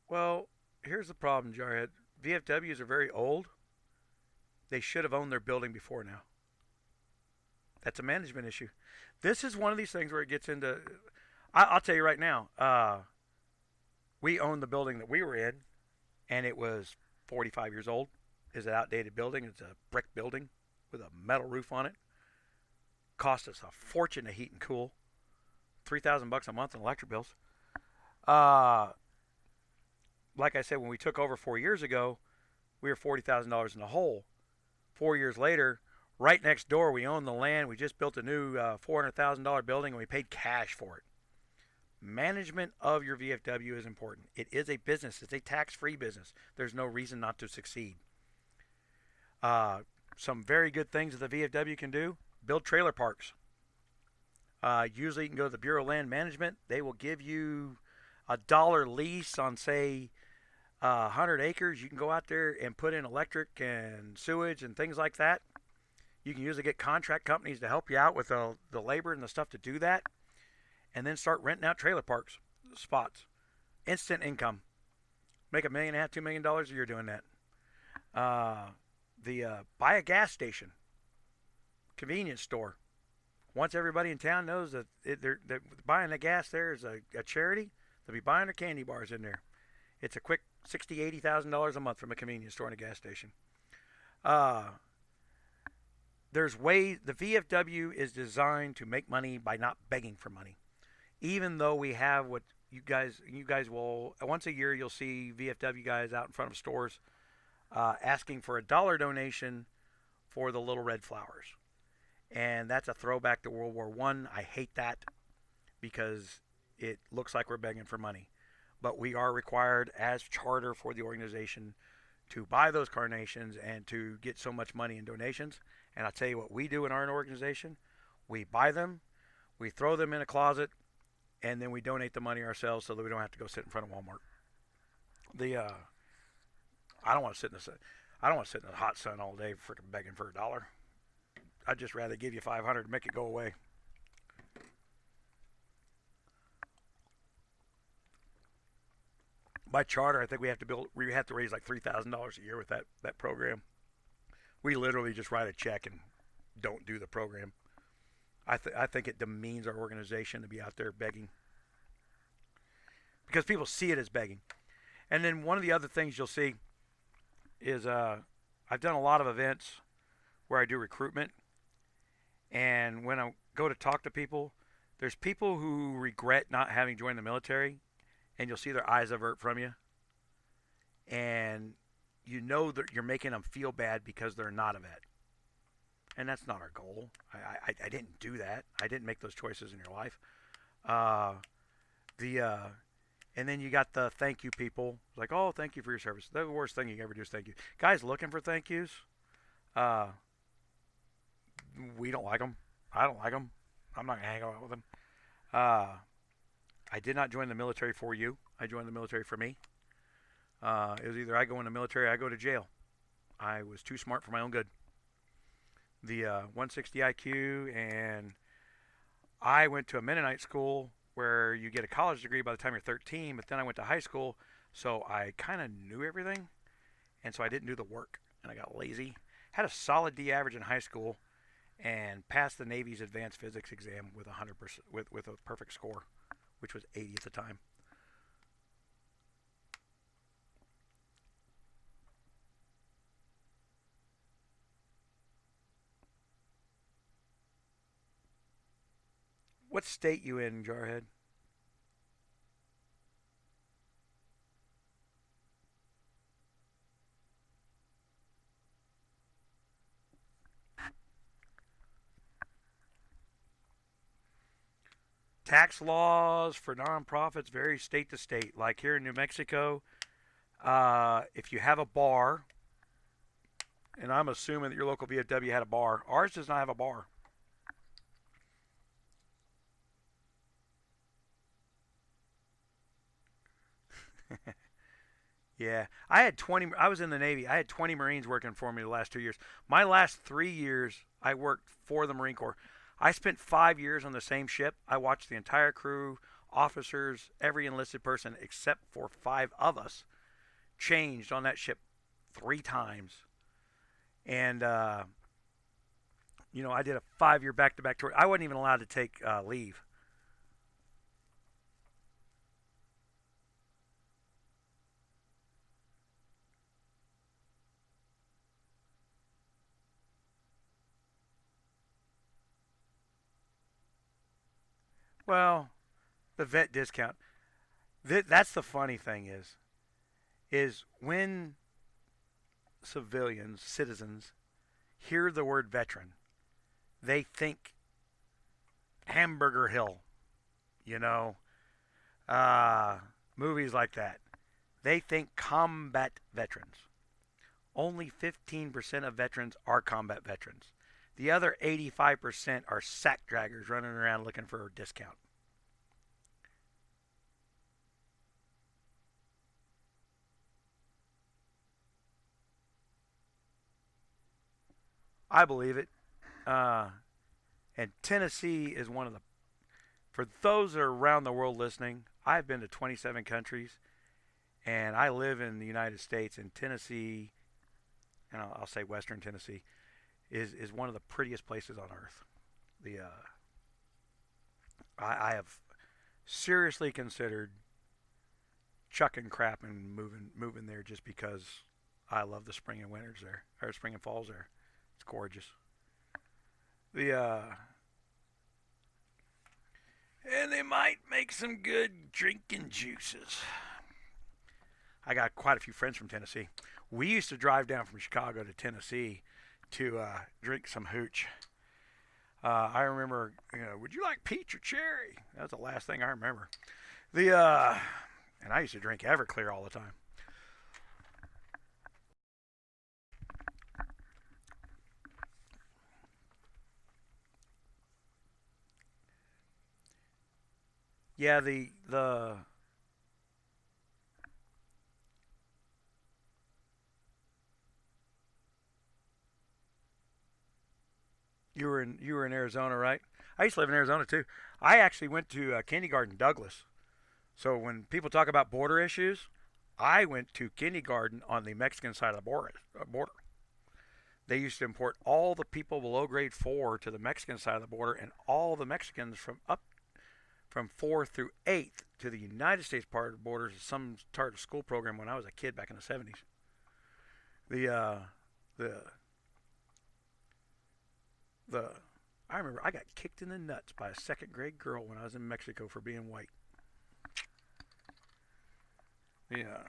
Speaker 1: Well, here's the problem, Jarhead. VFWs are very old. They should have owned their building before now. That's a management issue. This is one of these things where it gets into. Will tell you right now. We owned the building that we were in, and it was 45 years old. It's an outdated building. It's a brick building with a metal roof on it. Cost us a fortune to heat and cool. $3,000 a month in electric bills. Uh, like I said, when we took over 4 years ago, we were $40,000 in the hole. 4 years later, right next door, we own the land. We just built a new $400,000 building, and we paid cash for it. Management of your VFW is important. It is a business. It's a tax-free business. There's no reason not to succeed. Some very good things that the VFW can do: build trailer parks. Usually, you can go to the Bureau of Land Management. They will give you $1 lease on, say, 100 acres. You can go out there and put in electric and sewage and things like that. You can usually get contract companies to help you out with the labor and the stuff to do that, and then start renting out trailer parks spots. Instant income. Make $1.5 million, $2 million a year doing that. Buy a gas station, convenience store. Once everybody in town knows that they're buying the gas there is a charity, they'll be buying their candy bars in there. It's a quick $60,000, $80,000 a month from a convenience store and a gas station. There's ways. The VFW is designed to make money by not begging for money. Even though we have what you guys will once a year, you'll see VFW guys out in front of stores asking for $1 donation for the little red flowers, and that's a throwback to World War One. I hate that because it looks like we're begging for money, but we are required as charter for the organization to buy those carnations and to get so much money in donations. And I'll tell you what we do in our organization: we buy them, we throw them in a closet, and then we donate the money ourselves so that we don't have to go sit in front of Walmart. The I don't want to sit in the I don't want to sit in the hot sun all day freaking begging for $1. I'd just rather give you 500 to make it go away. By charter, I think we have to raise like $3,000 a year with that program. We literally just write a check and don't do the program. I think it demeans our organization to be out there begging because people see it as begging. And then one of the other things you'll see is I've done a lot of events where I do recruitment, and when I go to talk to people, there's people who regret not having joined the military, and you'll see their eyes avert from you, and you know that you're making them feel bad because they're not a vet. And that's not our goal. I didn't do that. I didn't make those choices in your life. Uh, the And then you got the thank you people. Like, oh, thank you for your service. The worst thing you can ever do is thank you. Guys looking for thank yous, uh, we don't like them. I don't like them. I'm not gonna hang out with them. Uh, I did not join the military for you. I joined the military for me. It was either I go in the military or I go to jail. I was too smart for my own good. The 160 IQ, and I went to a Mennonite school where you get a college degree by the time you're 13, but then I went to high school, so I kind of knew everything, and so I didn't do the work, and I got lazy. Had a solid D average in high school, and passed the Navy's advanced physics exam with 100% with a perfect score, which was 80 at the time. What state you in, Jarhead? Tax laws for nonprofits vary state to state. Like here in New Mexico, if you have a bar, and I'm assuming that your local VFW had a bar, ours does not have a bar. Yeah, I had 20. I was in the Navy. I had 20 Marines working for me the last 2 years. My last 3 years, I worked for the Marine Corps. I spent 5 years on the same ship. I watched the entire crew, officers, every enlisted person except for 5 of us changed on that ship 3 times. And, I did a 5-year back-to-back tour. I wasn't even allowed to take leave. Well, the vet discount. That's the funny thing is when civilians, citizens, hear the word veteran, they think Hamburger Hill, you know, uh, movies like that. They think combat veterans. Only 15% of veterans are combat veterans. The other 85% are sack draggers running around looking for a discount. I believe it. Uh, and Tennessee is one of the, for those that are around the world listening, I've been to 27 countries and I live in the United States, and Tennessee, and I'll say Western Tennessee, is one of the prettiest places on earth. The I have seriously considered chucking crap and moving there just because I love the spring and winters there, or spring and falls there. It's gorgeous. The and they might make some good drinking juices. I got quite a few friends from Tennessee. We used to drive down from Chicago to Tennessee to drink some hooch. I remember, would you like peach or cherry? That's the last thing I remember. The and I used to drink Everclear all the time. Yeah, the you were in Arizona, right? I used to live in Arizona too. I actually went to kindergarten Douglas. So when people talk about border issues, I went to kindergarten on the Mexican side of the border. They used to import all the people below grade 4 to the Mexican side of the border, and all the Mexicans from 4 through 8th to the United States part of the border. Some started a school program when I was a kid back in the 70s. The the the I remember I got kicked in the nuts by a second grade girl when I was in Mexico for being white. Yeah.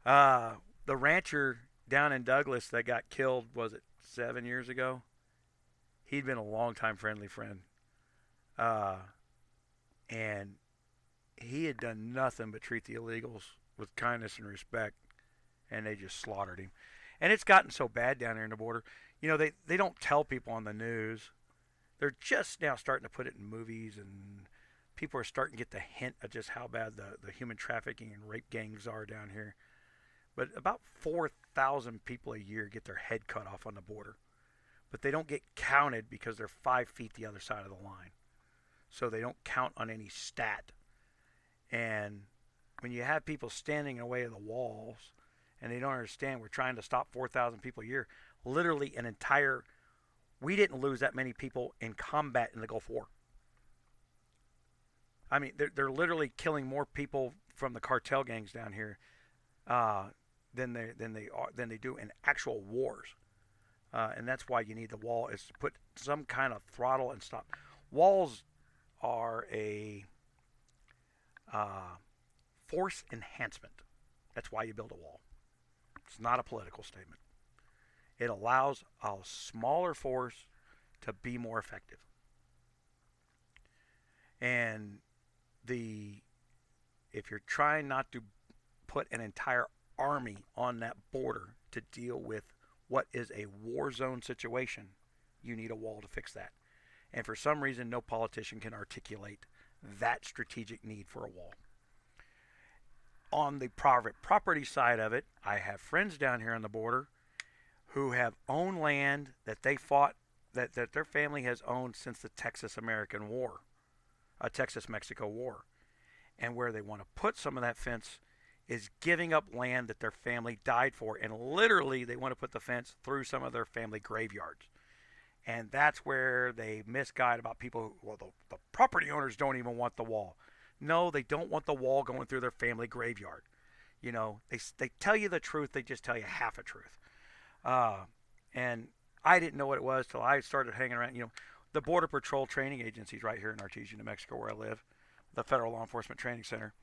Speaker 1: Uh, the rancher down in Douglas that got killed, was it 7 years ago? He'd been a longtime friendly friend. Uh, and he had done nothing but treat the illegals with kindness and respect, and they just slaughtered him. And it's gotten so bad down there in the border. They don't tell people on the news. They're just now starting to put it in movies, and people are starting to get the hint of just how bad the human trafficking and rape gangs are down here. But about 4,000 people a year get their head cut off on the border. But they don't get counted because they're 5 feet the other side of the line. So they don't count on any stat. And when you have people standing in the way of the walls and they don't understand we're trying to stop 4,000 people a year, literally an entire, we didn't lose that many people in combat in the Gulf War. I mean, they're literally killing more people from the cartel gangs down here uh, than they do in actual wars. And that's why you need the wall, is to put some kind of throttle and stop. Walls are a uh, force enhancement. That's why you build a wall. It's not a political statement. It allows a smaller force to be more effective. And the if you're trying not to put an entire army on that border to deal with what is a war zone situation, you need a wall to fix that. And for some reason, no politician can articulate that strategic need for a wall. On the private property side of it, I have friends down here on the border who have owned land that they fought, that their family has owned since the Texas American War, Texas Mexico War. And where they want to put some of that fence is giving up land that their family died for. And literally, they want to put the fence through some of their family graveyards. And that's where they misguide about people who, well, the property owners don't even want the wall. No, they don't want the wall going through their family graveyard. They tell you the truth, they just tell you half a truth. Uh, and I didn't know what it was till I started hanging around. The Border Patrol training agencies right here in Artesia, New Mexico, where I live, the Federal Law Enforcement Training Center.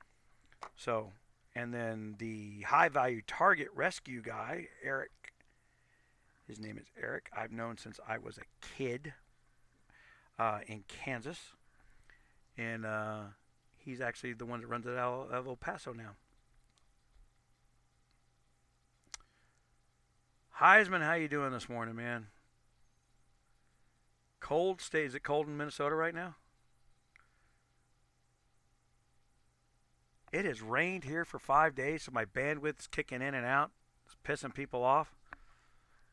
Speaker 1: So, and then the high value target rescue guy, Eric. His name is Eric. I've known since I was a kid in Kansas, and he's actually the one that runs it out of El Paso now. Heisman, how you doing this morning, man? Cold? Is it cold in Minnesota right now? It has rained here for 5 days, so my bandwidth's kicking in and out. It's pissing people off.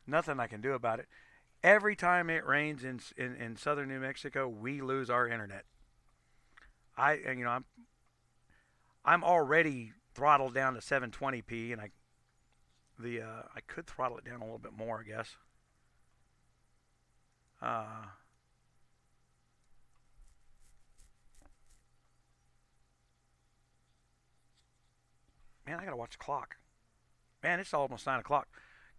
Speaker 1: Nothing I can do about it. Every time it rains in southern New Mexico, we lose our internet. I'm already throttled down to 720p, and I could throttle it down a little bit more, I guess. Man, I gotta watch the clock. Man, it's almost 9 o'clock.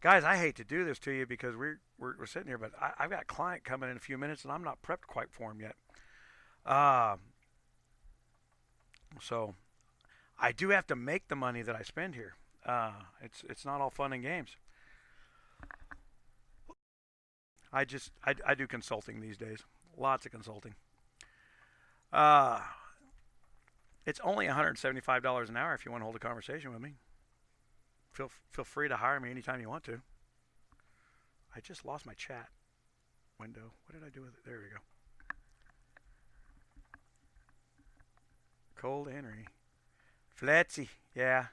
Speaker 1: Guys, I hate to do this to you because we're sitting here, but I've got a client coming in a few minutes, and I'm not prepped quite for him yet. Uh, so I do have to make the money that I spend here. It's not all fun and games. I do consulting these days, lots of consulting. Uh, it's only $175 an hour if you want to hold a conversation with me. Feel free to hire me anytime you want to. I just lost my chat window. What did I do with it? There we go. Cold Henry. Fletzy, yeah.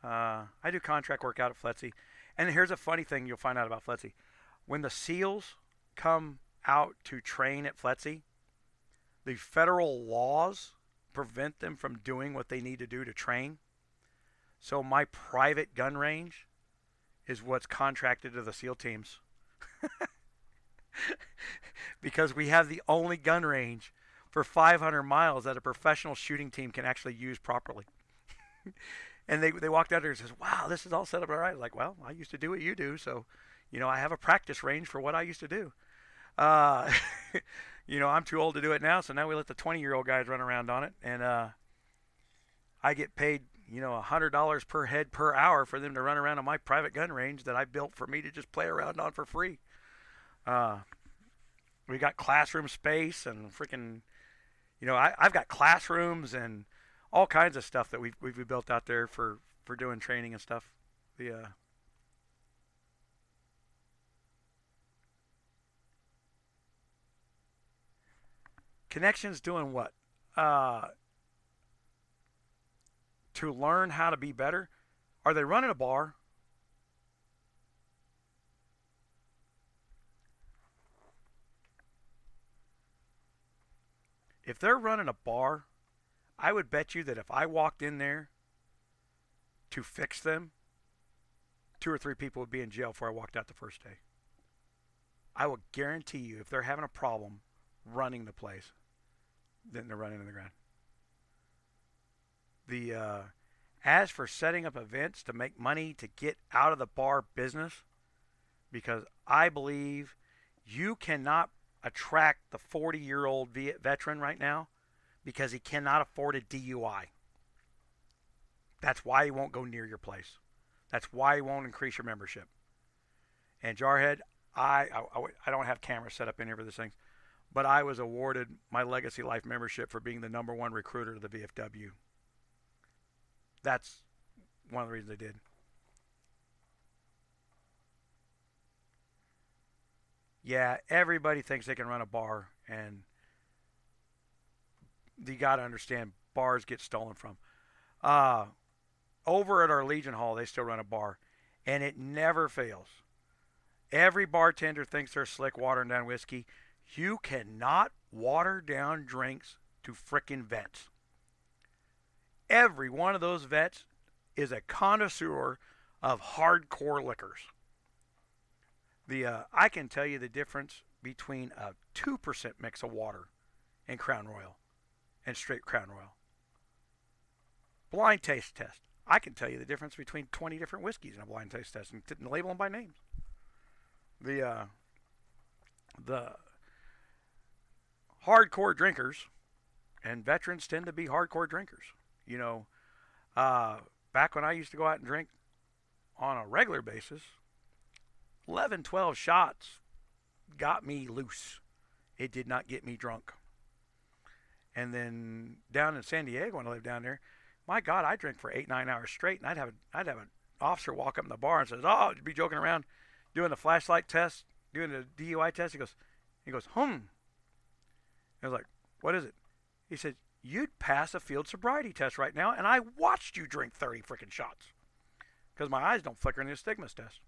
Speaker 1: I do contract work out at Fletzy. And here's a funny thing you'll find out about Fletzy. When the SEALs come out to train at Fletzy, the federal laws prevent them from doing what they need to do to train. So my private gun range is what's contracted to the SEAL teams. Because we have the only gun range for 500 miles that a professional shooting team can actually use properly. And they walked out there and says, wow, this is all set up all right. Like, well, I used to do what you do, so, I have a practice range for what I used to do. Uh, I'm too old to do it now, so now we let the 20-year-old guys run around on it, and I get paid, $100 per head per hour for them to run around on my private gun range that I built for me to just play around on for free. Uh, we got classroom space and freaking, I've got classrooms and all kinds of stuff that we've built out there for doing training and stuff. The connections doing what? To learn how to be better. Are they running a bar? If they're running a bar, I would bet you that if I walked in there to fix them, 2 or 3 people would be in jail before I walked out the first day. I will guarantee you, if they're having a problem running the place, then they're running in the ground. The As for setting up events to make money to get out of the bar business, because I believe you cannot attract the 40-year-old veteran right now because he cannot afford a DUI. That's why he won't go near your place. That's why he won't increase your membership. And Jarhead, I don't have cameras set up in here for this thing, but I was awarded my Legacy Life membership for being the #1 recruiter to the VFW. That's one of the reasons I did. Yeah, everybody thinks they can run a bar, and you got to understand bars get stolen from. Uh, Over at our Legion Hall, they still run a bar, and it never fails. Every bartender thinks they're slick watering down whiskey. You cannot water down drinks to frickin' vets. Every one of those vets is a connoisseur of hardcore liquors. I can tell you the difference between a 2% mix of water and Crown Royal and straight Crown Royal. Blind taste test. I can tell you the difference between 20 different whiskeys in a blind taste test and label them by names. The hardcore drinkers and veterans tend to be hardcore drinkers. You know, back when I used to go out and drink on a regular basis, 11, 12 shots got me loose. It did not get me drunk. And then down in San Diego, when I lived down there, my God, I drank for 8, 9 hours straight, and I'd have an officer walk up in the bar and says, "Oh, you'd be joking around, doing the flashlight test, doing the DUI test." He goes, "Hmm." I was like, "What is it?" He said, "You'd pass a field sobriety test right now, and I watched you drink 30 freaking shots because my eyes don't flicker in the astigmas test."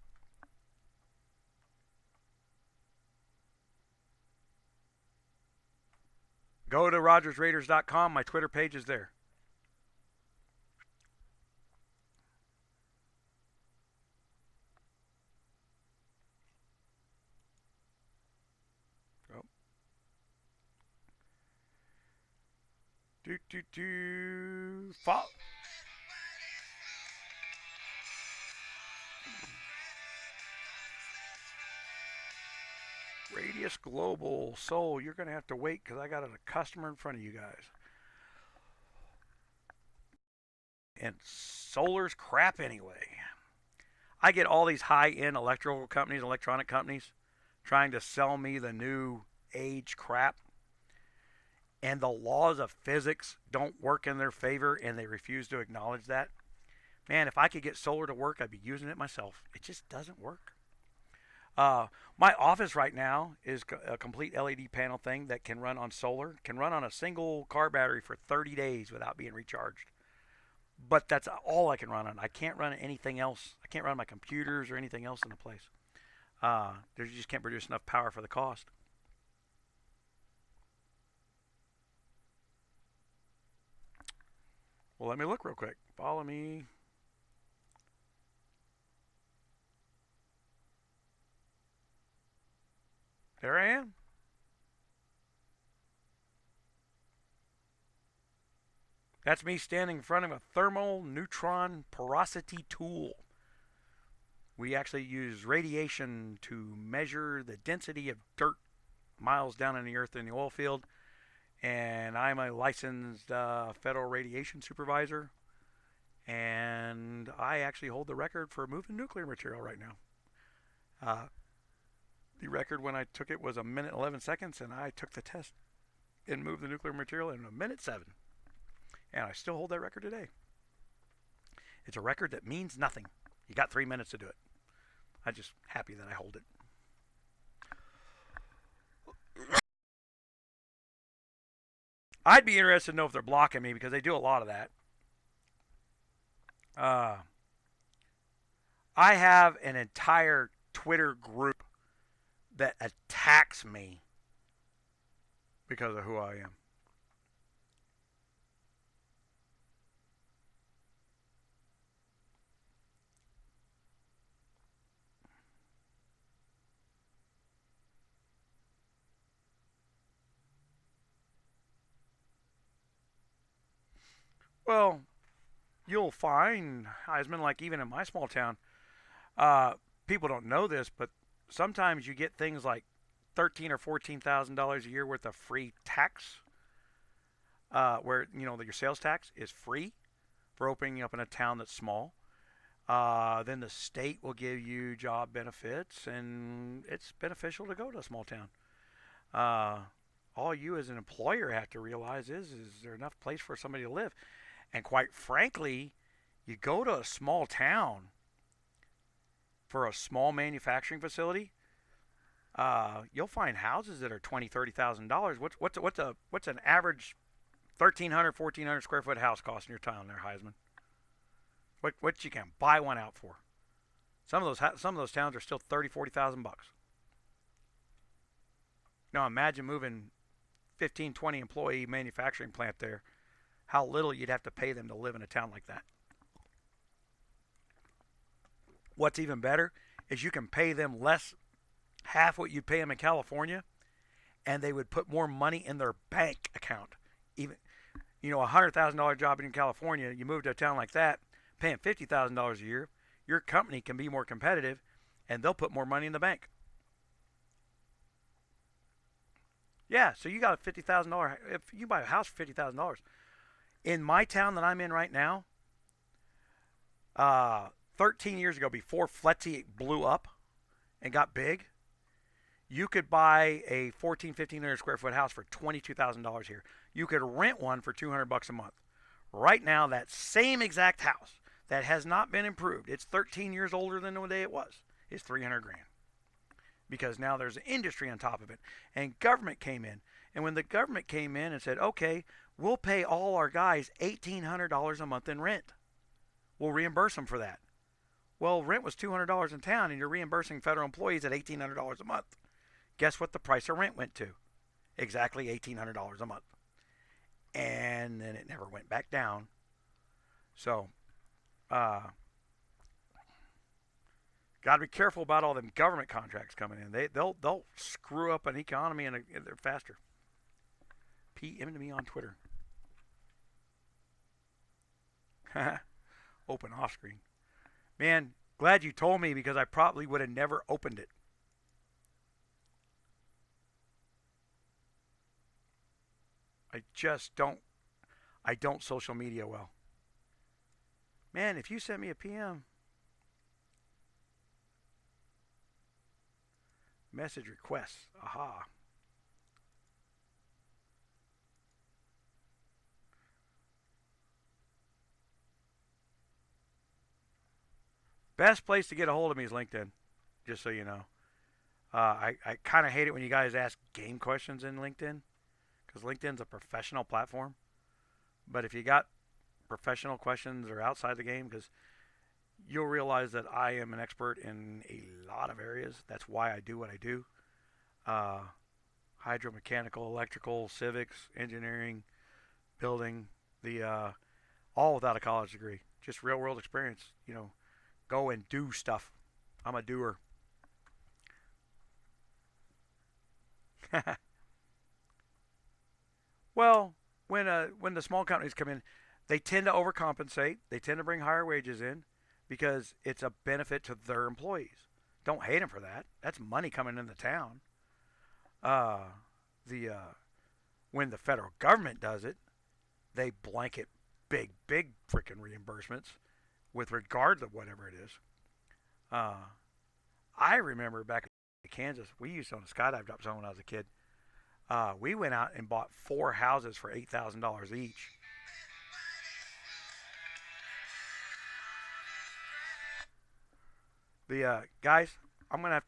Speaker 1: Go to RogersRaiders.com. My Twitter page is there. Oh. Follow. Radius Global. Soul, you're going to have to wait because I got a customer in front of you guys. And solar's crap anyway. I get all these high-end electrical companies, electronic companies, trying to sell me the new age crap. And the laws of physics don't work in their favor, and they refuse to acknowledge that. Man, if I could get solar to work, I'd be using it myself. It just doesn't work. My office right now is a complete LED panel thing that can run on solar, can run on a single car battery for 30 days without being recharged. But that's all I can run on. I can't run anything else. I can't run my computers or anything else in the place. You just can't produce enough power for the cost. Well, let me look real quick. Follow me. There I am. That's me standing in front of a thermal neutron porosity tool. We actually use radiation to measure the density of dirt miles down in the earth in the oil field. And I'm a licensed federal radiation supervisor. And I actually hold the record for moving nuclear material right now. The record when I took it was 1 minute and 11 seconds, and I took the test and moved the nuclear material in 1 minute 7. And I still hold that record today. It's a record that means nothing. You got 3 minutes to do it. I'm just happy that I hold it. I'd be interested to know if they're blocking me because they do a lot of that. I have an entire Twitter group that attacks me because of who I am. Well, you'll find, Heisman, like even in my small town, people don't know this, but sometimes you get things like $13,000 or $14,000 a year worth of free tax, where your sales tax is free for opening up in a town that's small. Then the state will give you job benefits, and it's beneficial to go to a small town. All you as an employer have to realize is there enough place for somebody to live? And quite frankly, you go to a small town for a small manufacturing facility, you'll find houses that are $20,000, $30,000. What's an average 1,300, 1,400 square foot house cost in your town there, Heisman? What you can buy one out for? Some of those towns are still 30, 40,000 bucks. Now imagine moving 15, 20 employee manufacturing plant there. How little you'd have to pay them to live in a town like that. What's even better is you can pay them less, half what you'd pay them in California, and they would put more money in their bank account. Even $100,000 job in California, you move to a town like that, paying $50,000 a year, your company can be more competitive, and they'll put more money in the bank. Yeah, so you got a $50,000. If you buy a house for $50,000, in my town that I'm in right now, 13 years ago, before Fletzy blew up and got big, you could buy a 1,500 square foot house for $22,000 here. You could rent one for $200 a month. Right now, that same exact house that has not been improved, it's 13 years older than the day it was, is 300 grand. Because now there's an industry on top of it. And government came in. And when the government came in and said, okay, we'll pay all our guys $1,800 a month in rent. We'll reimburse them for that. Well, rent was $200 in town, and you're reimbursing federal employees at $1,800 a month. Guess what the price of rent went to? Exactly $1,800 a month. And then it never went back down. So, got to be careful about all them government contracts coming in. They'll screw up an economy and they're faster. PM to me on Twitter. Open off screen. Man, glad you told me because I probably would have never opened it. I don't social media well. Man, if you sent me a PM, message requests, aha. Best place to get a hold of me is LinkedIn, just so you know. I kind of hate it when you guys ask game questions in LinkedIn, because LinkedIn's a professional platform. But if you got professional questions or outside the game, because you'll realize that I am an expert in a lot of areas. That's why I do what I do. Uh, Hydromechanical, electrical, civics, engineering, building, all without a college degree. Just real world experience. Go and do stuff. I'm a doer. Well, when the small companies come in, they tend to overcompensate. They tend to bring higher wages in because it's a benefit to their employees. Don't hate them for that. That's money coming in the town. Uh, the When the federal government does it, they blanket big freaking reimbursements with regards of whatever it is. Uh, I remember back in Kansas, we used to own a skydive drop zone when I was a kid. We went out and bought 4 houses for $8,000 each. The guys, I'm gonna have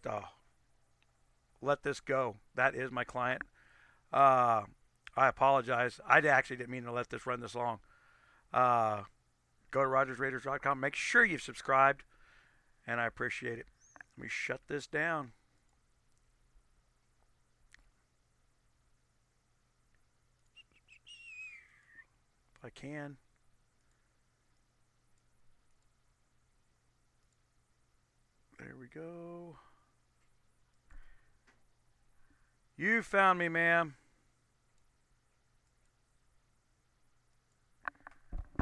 Speaker 1: to let this go. That is my client. Uh, I apologize. I actually didn't mean to let this run this long. Uh, Go to RogersRaiders.com. Make sure you've subscribed, and I appreciate it. Let me shut this down. If I can. There we go. You found me, ma'am.